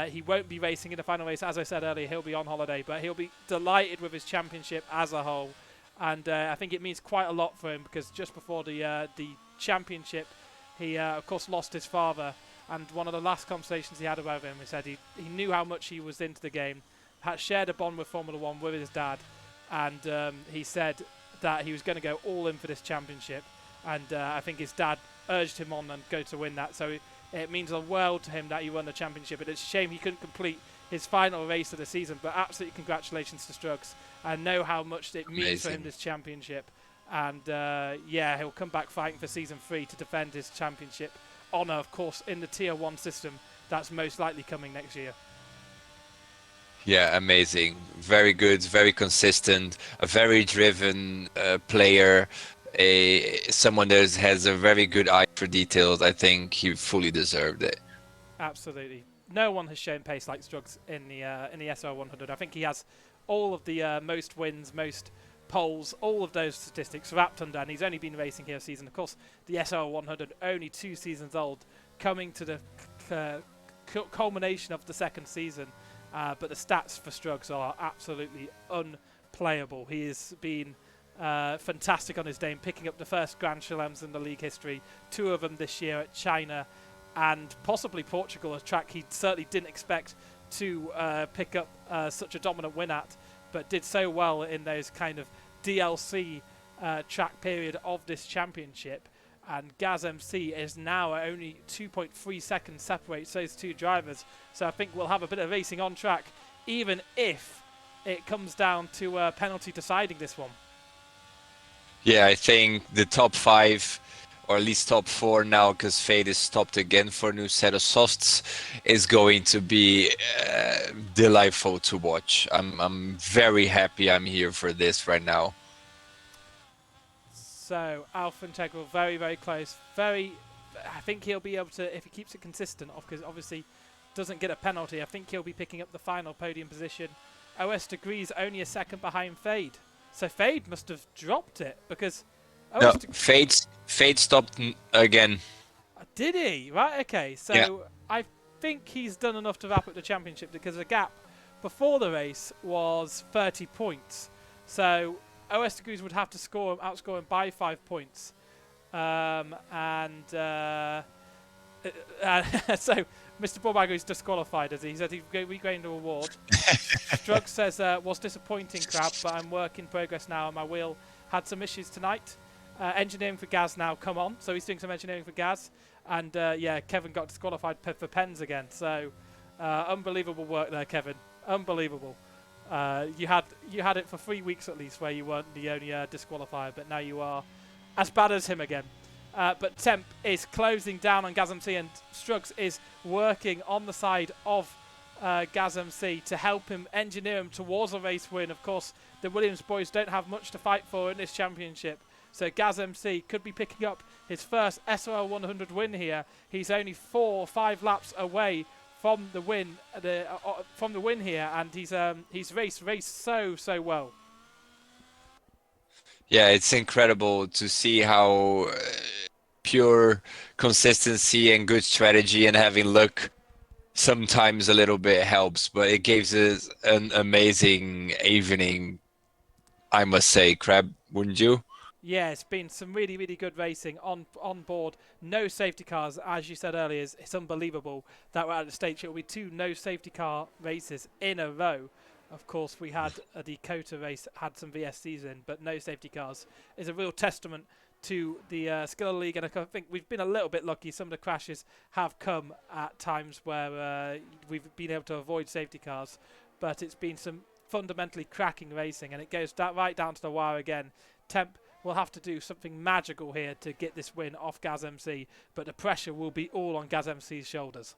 he won't be racing in the final race. As I said earlier, he'll be on holiday, but he'll be delighted with his championship as a whole. And I think it means quite a lot for him, because just before the championship, he, of course, lost his father. And one of the last conversations he had about him, he said he knew how much he was into the game, had shared a bond with Formula One with his dad, and he said that he was going to go all in for this championship. And I think his dad urged him on and go to win that. So it means a world to him that he won the championship. And it's a shame he couldn't complete his final race of the season. But absolutely congratulations to Struggs. I know how much it means for him, this championship. And yeah, he'll come back fighting for season 3 to defend his championship honour, of course, in the Tier 1 system. That's most likely coming next year. Yeah, amazing. Very good, very consistent, a very driven player. Someone that has a very good eye for details. I think he fully deserved it. Absolutely, no one has shown pace like Struggs in the SR100. I think he has all of the most wins, most poles, all of those statistics wrapped under, and he's only been racing here a season. Of course, the SR100 only 2 seasons old, coming to the culmination of the second season. But the stats for Struggs are absolutely unplayable. He has been fantastic on his day, picking up the first Grand Chelems in the league history, 2 of them this year at China and possibly Portugal, a track he certainly didn't expect to pick up such a dominant win at, but did so well in those kind of DLC track period of this championship. And Gaz MC is now only 2.3 seconds separates those 2 drivers. So I think we'll have a bit of racing on track, even if it comes down to a penalty deciding this one. Yeah, I think the top 5, or at least top 4 now, because Fade is stopped again for a new set of softs, is going to be delightful to watch. I'm very happy I'm here for this right now. So Alpha Integral, very, very close. I think he'll be able to, if he keeps it consistent, because obviously doesn't get a penalty, I think he'll be picking up the final podium position. OS Degrees only a second behind Fade. So Fade must have dropped it, because no, Fade stopped again. Did he? Right, okay. So yeah. I think he's done enough to wrap up the championship, because the gap before the race was 30 points. So OS Degrees would have to outscore him by 5 points. So Mr. Borbago is disqualified, as he said he's regained the award. Struggs says, was disappointing, Crab, but I'm work in progress now, and my wheel had some issues tonight. Engineering for Gaz now, come on. So he's doing some engineering for Gaz. And yeah, Kevin got disqualified for pens again. So unbelievable work there, Kevin. Unbelievable. You had it for 3 weeks at least, where you weren't the only disqualifier, but now you are as bad as him again. But Temp is closing down on Gaz MC, and Struggs is working on the side of Gaz MC to help him engineer him towards a race win. Of course, the Williams boys don't have much to fight for in this championship, so Gaz MC could be picking up his first SRL-100 win here. He's only 4 or 5 laps away from the win, here, and he's raced so well. Yeah, it's incredible to see how pure consistency and good strategy and having luck sometimes a little bit helps, but it gives us an amazing evening, I must say. Crab, wouldn't you? Yeah, it's been some really, really good racing on board. No safety cars, as you said earlier. It's unbelievable that we're at the stage. It will be 2 no safety car races in a row. Of course, we had the Kota race, had some VSCs in, but no safety cars is a real testament to the skill of the league. And I think we've been a little bit lucky. Some of the crashes have come at times where we've been able to avoid safety cars, but it's been some fundamentally cracking racing, and it goes right down to the wire again. Temp will have to do something magical here to get this win off Gaz MC, but the pressure will be all on Gaz MC's shoulders.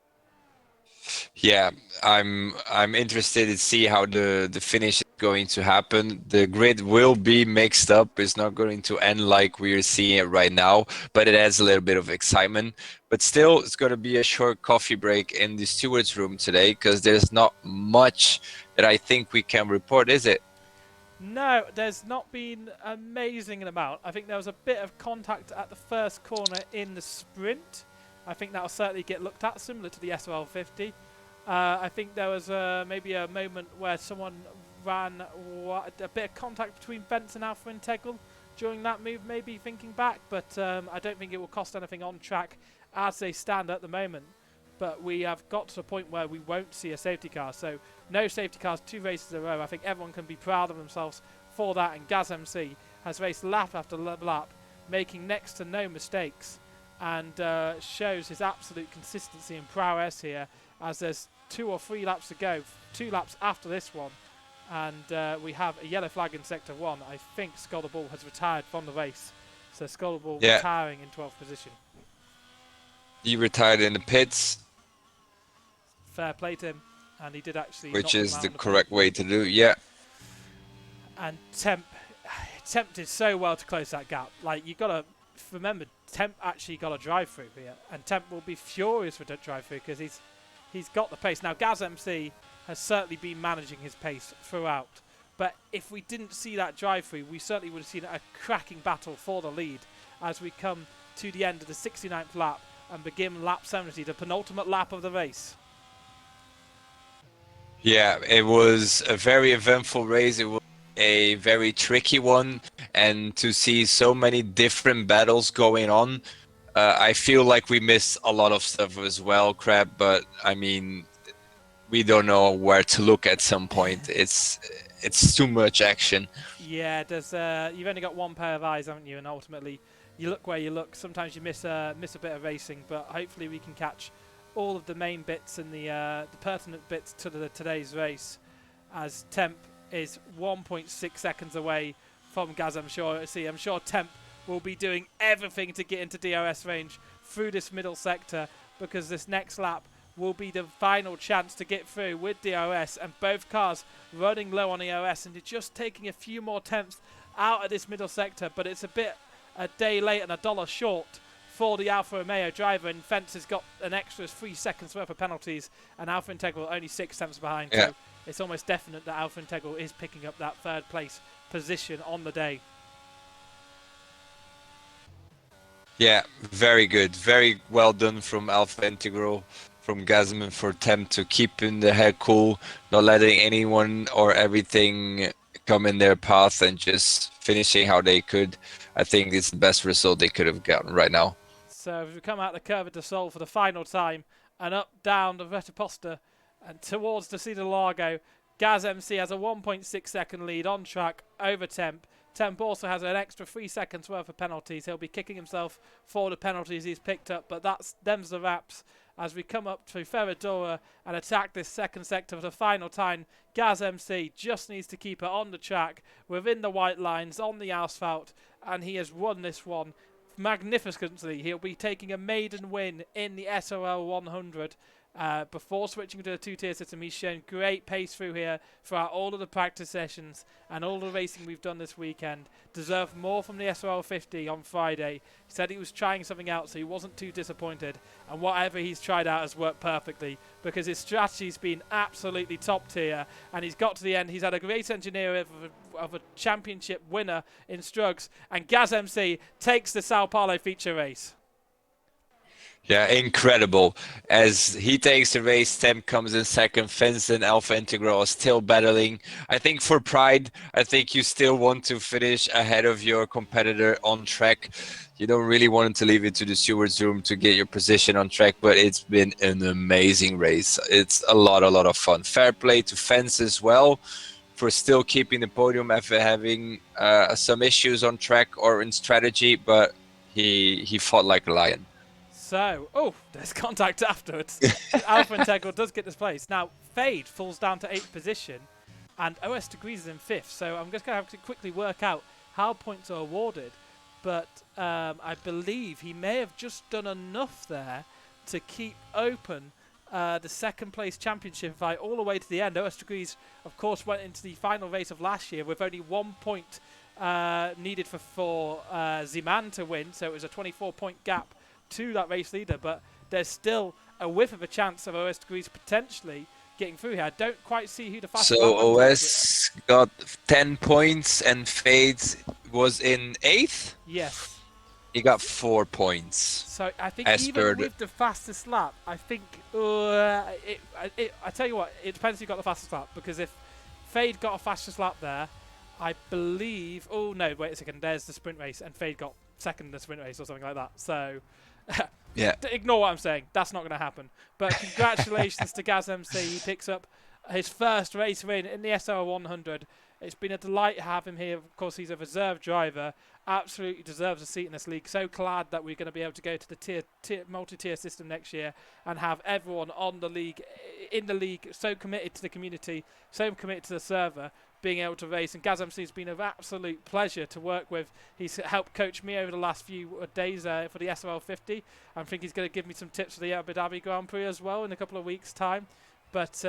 Yeah, I'm interested to see how the finish is going to happen. The grid will be mixed up. It's not going to end like we're seeing it right now, but it adds a little bit of excitement. But still, it's going to be a short coffee break in the stewards room today because there's not much that I think we can report, is it? No, there's not been amazing amount. I think there was a bit of contact at the first corner in the sprint. I think that'll certainly get looked at, similar to the SRL-100. I think there was maybe a moment where someone ran a bit of contact between Fence and Alpha Integral during that move, maybe thinking back, but I don't think it will cost anything on track as they stand at the moment. But we have got to a point where we won't see a safety car, so no safety cars, 2 races in a row. I think everyone can be proud of themselves for that, and Gaz MC has raced lap after lap, making next to no mistakes, and shows his absolute consistency and prowess here, as there's 2 or 3 laps to go, 2 laps after this one, and we have a yellow flag in Sector 1. I think Scullable has retired from the race, so Scullable Yeah, retiring in 12th position. he retired in the pits, Fair play to him, and he did actually knock which them is out the on the correct way to do. Yeah, And Temp did so well to close that gap. Like, you gotta remember, Temp actually got a drive through here, and Temp will be furious with that drive through because he's got the pace. Now, Gaz MC has certainly been managing his pace throughout, but if we didn't see that drive through, we certainly would have seen a cracking battle for the lead as we come to the end of the 69th lap and begin lap 70, the penultimate lap of the race. yeah, it was a very eventful race. It was a very tricky one, and to see so many different battles going on, I feel like we missed a lot of stuff as well, Crab. But I mean, we don't know where to look at some point. It's too much action. Yeah, there's you've only got one pair of eyes, haven't you? And ultimately, you look where you look. Sometimes you miss a bit of racing, but hopefully we can catch all of the main bits and the pertinent bits to today's race. As Temp is 1.6 seconds away from Gaz, I'm sure. See, I'm sure Temp will be doing everything to get into DRS range through this middle sector, because this next lap will be the final chance to get through with DRS, and both cars running low on EOS, and just taking a few more tenths out of this middle sector. But it's a day late and $1 short for the Alfa Romeo driver, and Fence has got an extra 3 seconds worth of penalties, and Alfa Integral only 6 tenths behind. Yeah. So it's almost definite that Alfa Integral is picking up that 3rd place position on the day. Yeah, very good. Very well done from Alpha Integral, from Gazman, for Temp to keeping the head cool, not letting anyone or everything come in their path, and just finishing how they could. I think it's the best result they could have gotten right now. So as we come out the curve de Sol for the final time, and up, down the Retaposta, and towards the Cedar Largo, Gaz MC has a 1.6 second lead on track over Temp. Temp also has an extra 3 seconds worth of penalties. He'll be kicking himself for the penalties he's picked up, but them's the wraps as we come up to Ferradura and attack this second sector for the final time. Gaz MC just needs to keep it on the track, within the white lines, on the asphalt, and he has won this one magnificently. He'll be taking a maiden win in the SRL-100. Before switching to the 2-tier system, he's shown great pace through here throughout all of the practice sessions and all the racing we've done this weekend. Deserved more from the SRL-50 on Friday. He said he was trying something out, so he wasn't too disappointed, and whatever he's tried out has worked perfectly, because his strategy's been absolutely top tier, and he's got to the end. He's had a great engineer of a championship winner in Strugs, and Gaz MC takes the Sao Paulo feature race. Yeah, incredible. As he takes the race, Temp comes in second. Fence and Alpha Integral are still battling. I think for pride, I think you still want to finish ahead of your competitor on track. You don't really want to leave it to the stewards room to get your position on track, but it's been an amazing race. It's a lot of fun. Fair play to Fence as well for still keeping the podium after having some issues on track or in strategy, but he fought like a lion. So, there's contact afterwards. Alpha Integral does get this place. Now, Fade falls down to 8th position, and OS Degrees is in 5th. So I'm just going to have to quickly work out how points are awarded. But I believe he may have just done enough there to keep open the second place championship fight all the way to the end. OS Degrees, of course, went into the final race of last year with only 1 point needed for Zeman to win, so it was a 24-point gap to that race leader, but there's still a whiff of a chance of OS Degrees potentially getting through here. I don't quite see who the fastest So lap runs are, OS got 10 points and Fades was in 8th? Yes. He got 4 points. So I think even with the fastest lap, I think I tell you what, it depends who got the fastest lap, because if Fade got a fastest lap there, I believe. Oh no, wait a second. There's the sprint race, and Fade got second in the sprint race or something like that. So yeah, ignore what I'm saying. That's not going to happen. But congratulations to Gaz MC. He picks up his first race win in the SRL-100. It's been a delight to have him here. Of course, he's a reserve driver. Absolutely deserves a seat in this league. So glad that we're going to be able to go to the multi-tier system next year and have everyone on the league, in the league, so committed to the community, so committed to the server, being able to race. And Gaz MC has been an absolute pleasure to work with. He's helped coach me over the last few days for the SRL-50. I think he's going to give me some tips for the Abu Dhabi Grand Prix as well in a couple of weeks' time. But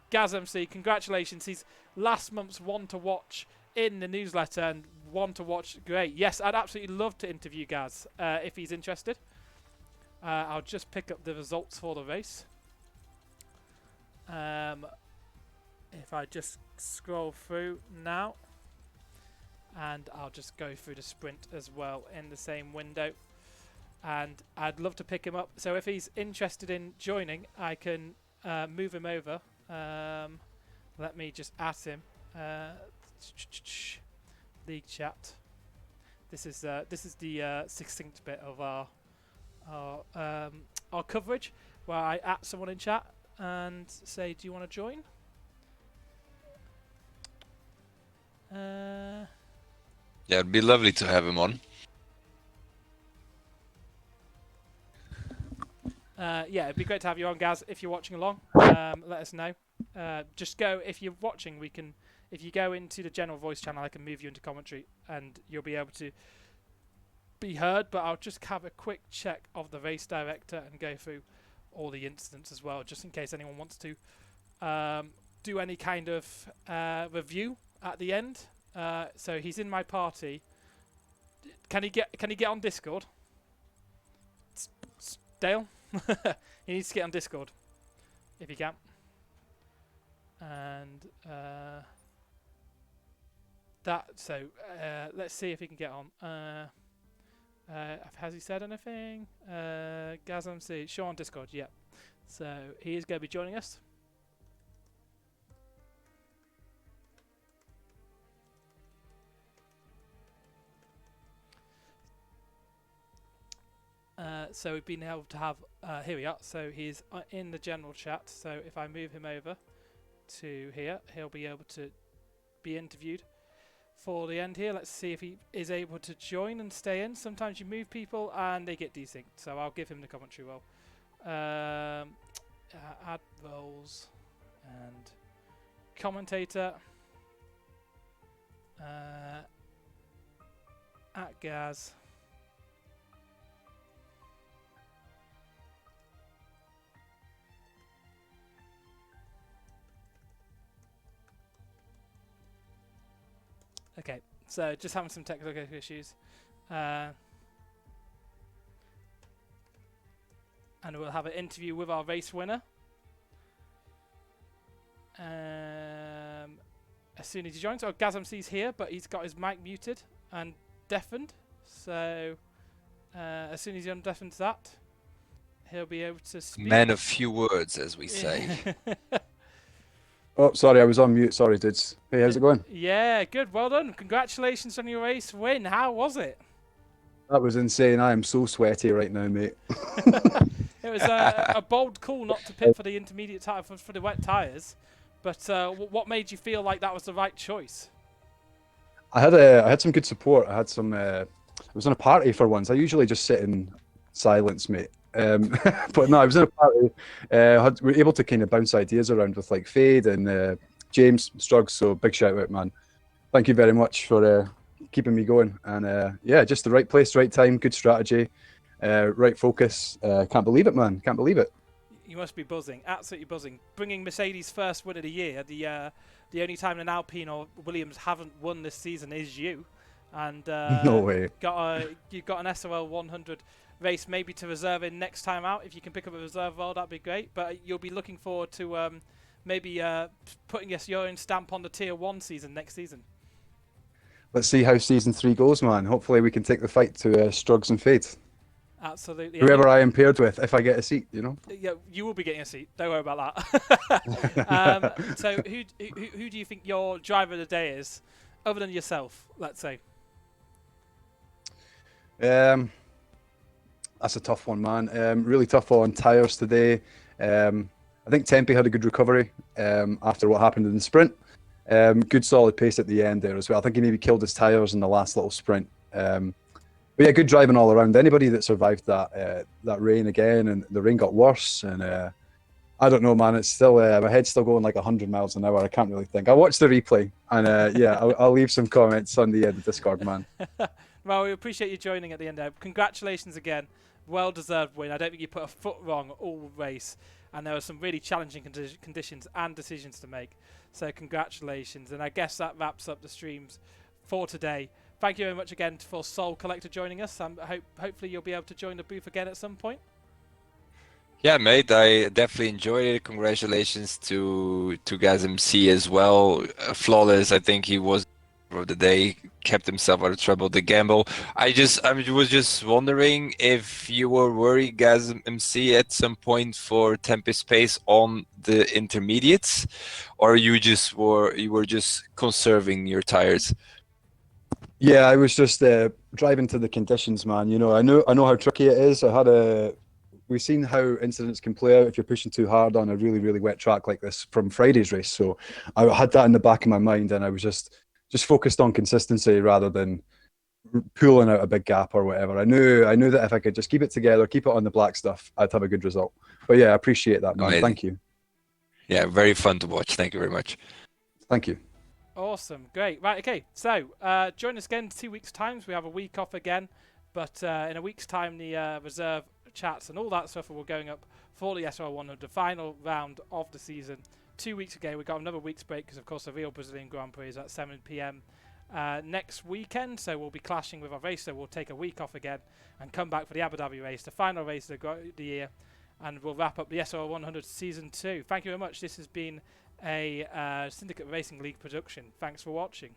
Gaz MC, congratulations. He's last month's one to watch in the newsletter, and one to watch. Great. Yes, I'd absolutely love to interview Gaz if he's interested. I'll just pick up the results for the race. If I just scroll through now, and I'll just go through the sprint as well in the same window, and I'd love to pick him up. So if he's interested in joining, I can move him over. Let me just add him. League chat. This is the succinct bit of our coverage, where I add someone in chat and say, "Do you want to join?" Yeah, it'd be lovely to have him on. Yeah, it'd be great to have you on, Gaz. If you're watching along, let us know. Just go, if you're watching, if you go into the general voice channel, I can move you into commentary and you'll be able to be heard. But I'll just have a quick check of the race director and go through all the incidents as well, just in case anyone wants to do any kind of review at the end. So he's in my party. Can he get on Discord? Dale? He needs to get on Discord if he can. And let's see if he can get on. Has he said anything? Gaz MC, show on Discord. Yeah. So he is going to be joining us. So we've been able to have, here we are, so he's in the general chat. So if I move him over to here, he'll be able to be interviewed for the end here. Let's see if he is able to join and stay in. Sometimes you move people and they get desynced, so I'll give him the commentary role. Add roles and commentator. At Gaz. Okay, so just having some technical issues. And we'll have an interview with our race winner. As soon as he joins. Oh, Gaz MC's here, but he's got his mic muted and deafened. So as soon as he undeafens that, he'll be able to speak. Man of few words, as we say. Oh, sorry, I was on mute. Sorry, dudes. Hey, how's it going? Yeah, good. Well done. Congratulations on your race win. How was it? That was insane. I am so sweaty right now, mate. It was a bold call not to pit for the intermediate tire for the wet tyres. But what made you feel like that was the right choice? I had some good support. I had some. I was in a party for once. I usually just sit in silence, mate. But no, I was in a party. We were able to kind of bounce ideas around with like Fade and James Struggs. So big shout out, man. Thank you very much for keeping me going. And yeah, just the right place, right time, good strategy, right focus. Can't believe it, man. Can't believe it. You must be buzzing, absolutely buzzing. Bringing Mercedes' first win of the year. The only time an Alpine or Williams haven't won this season is you, and No way. you've got an SRL-100 race maybe to reserve in next time out. If you can pick up a reserve role, that'd be great. But you'll be looking forward to maybe putting your own stamp on the Tier 1 season next season. Let's see how season 3 goes, man. Hopefully we can take the fight to Strugs and Fade. Absolutely. Whoever I am paired with, if I get a seat, you know. Yeah, you will be getting a seat. Don't worry about that. So, who do you think your driver of the day is, other than yourself? Let's say. That's a tough one, man. Really tough on tyres today. I think Tempe had a good recovery after what happened in the sprint. Good solid pace at the end there as well. I think he maybe killed his tyres in the last little sprint. But yeah, good driving all around. Anybody that survived that rain again, and the rain got worse, and I don't know, man. It's still my head's still going like 100 miles an hour. I can't really think. I watched the replay, and yeah, I'll leave some comments on the Discord, man. Well, we appreciate you joining at the end there. Congratulations again. Well-deserved win. I don't think you put a foot wrong all race, and there were some really challenging conditions and decisions to make. So congratulations, and I guess that wraps up the streams for today. Thank you very much again for SoleColector joining us. Hopefully you'll be able to join the booth again at some point. Yeah, mate, I definitely enjoyed it. Congratulations to Gaz MC as well. Flawless, I think he was of the day, kept himself out of trouble. The gamble. I was just wondering if you were worried, Gaz MC, at some point for Tempest pace on the intermediates, or you were just conserving your tires. Yeah, I was just driving to the conditions, man. You know, I know how tricky it is. We've seen how incidents can play out if you're pushing too hard on a really, really wet track like this from Friday's race. So I had that in the back of my mind, and I was just focused on consistency rather than pulling out a big gap or whatever. I knew that if I could just keep it together, keep it on the black stuff, I'd have a good result. But yeah, I appreciate that, man. Amazing. Thank you. Yeah, very fun to watch. Thank you very much. Thank you. Awesome, great. Right, okay. So join us again in 2 weeks' time. We have a week off again, but in a week's time, the reserve chats and all that stuff will going up for the SRL-100, the final round of the season. 2 weeks ago, we got another week's break because, of course, the real Brazilian Grand Prix is at 7 p.m. Next weekend, so we'll be clashing with our race. So we'll take a week off again and come back for the Abu Dhabi race, the final race of the year, and we'll wrap up the SRL-100 season 2. Thank you very much. This has been a Syndicate Racing League production. Thanks for watching.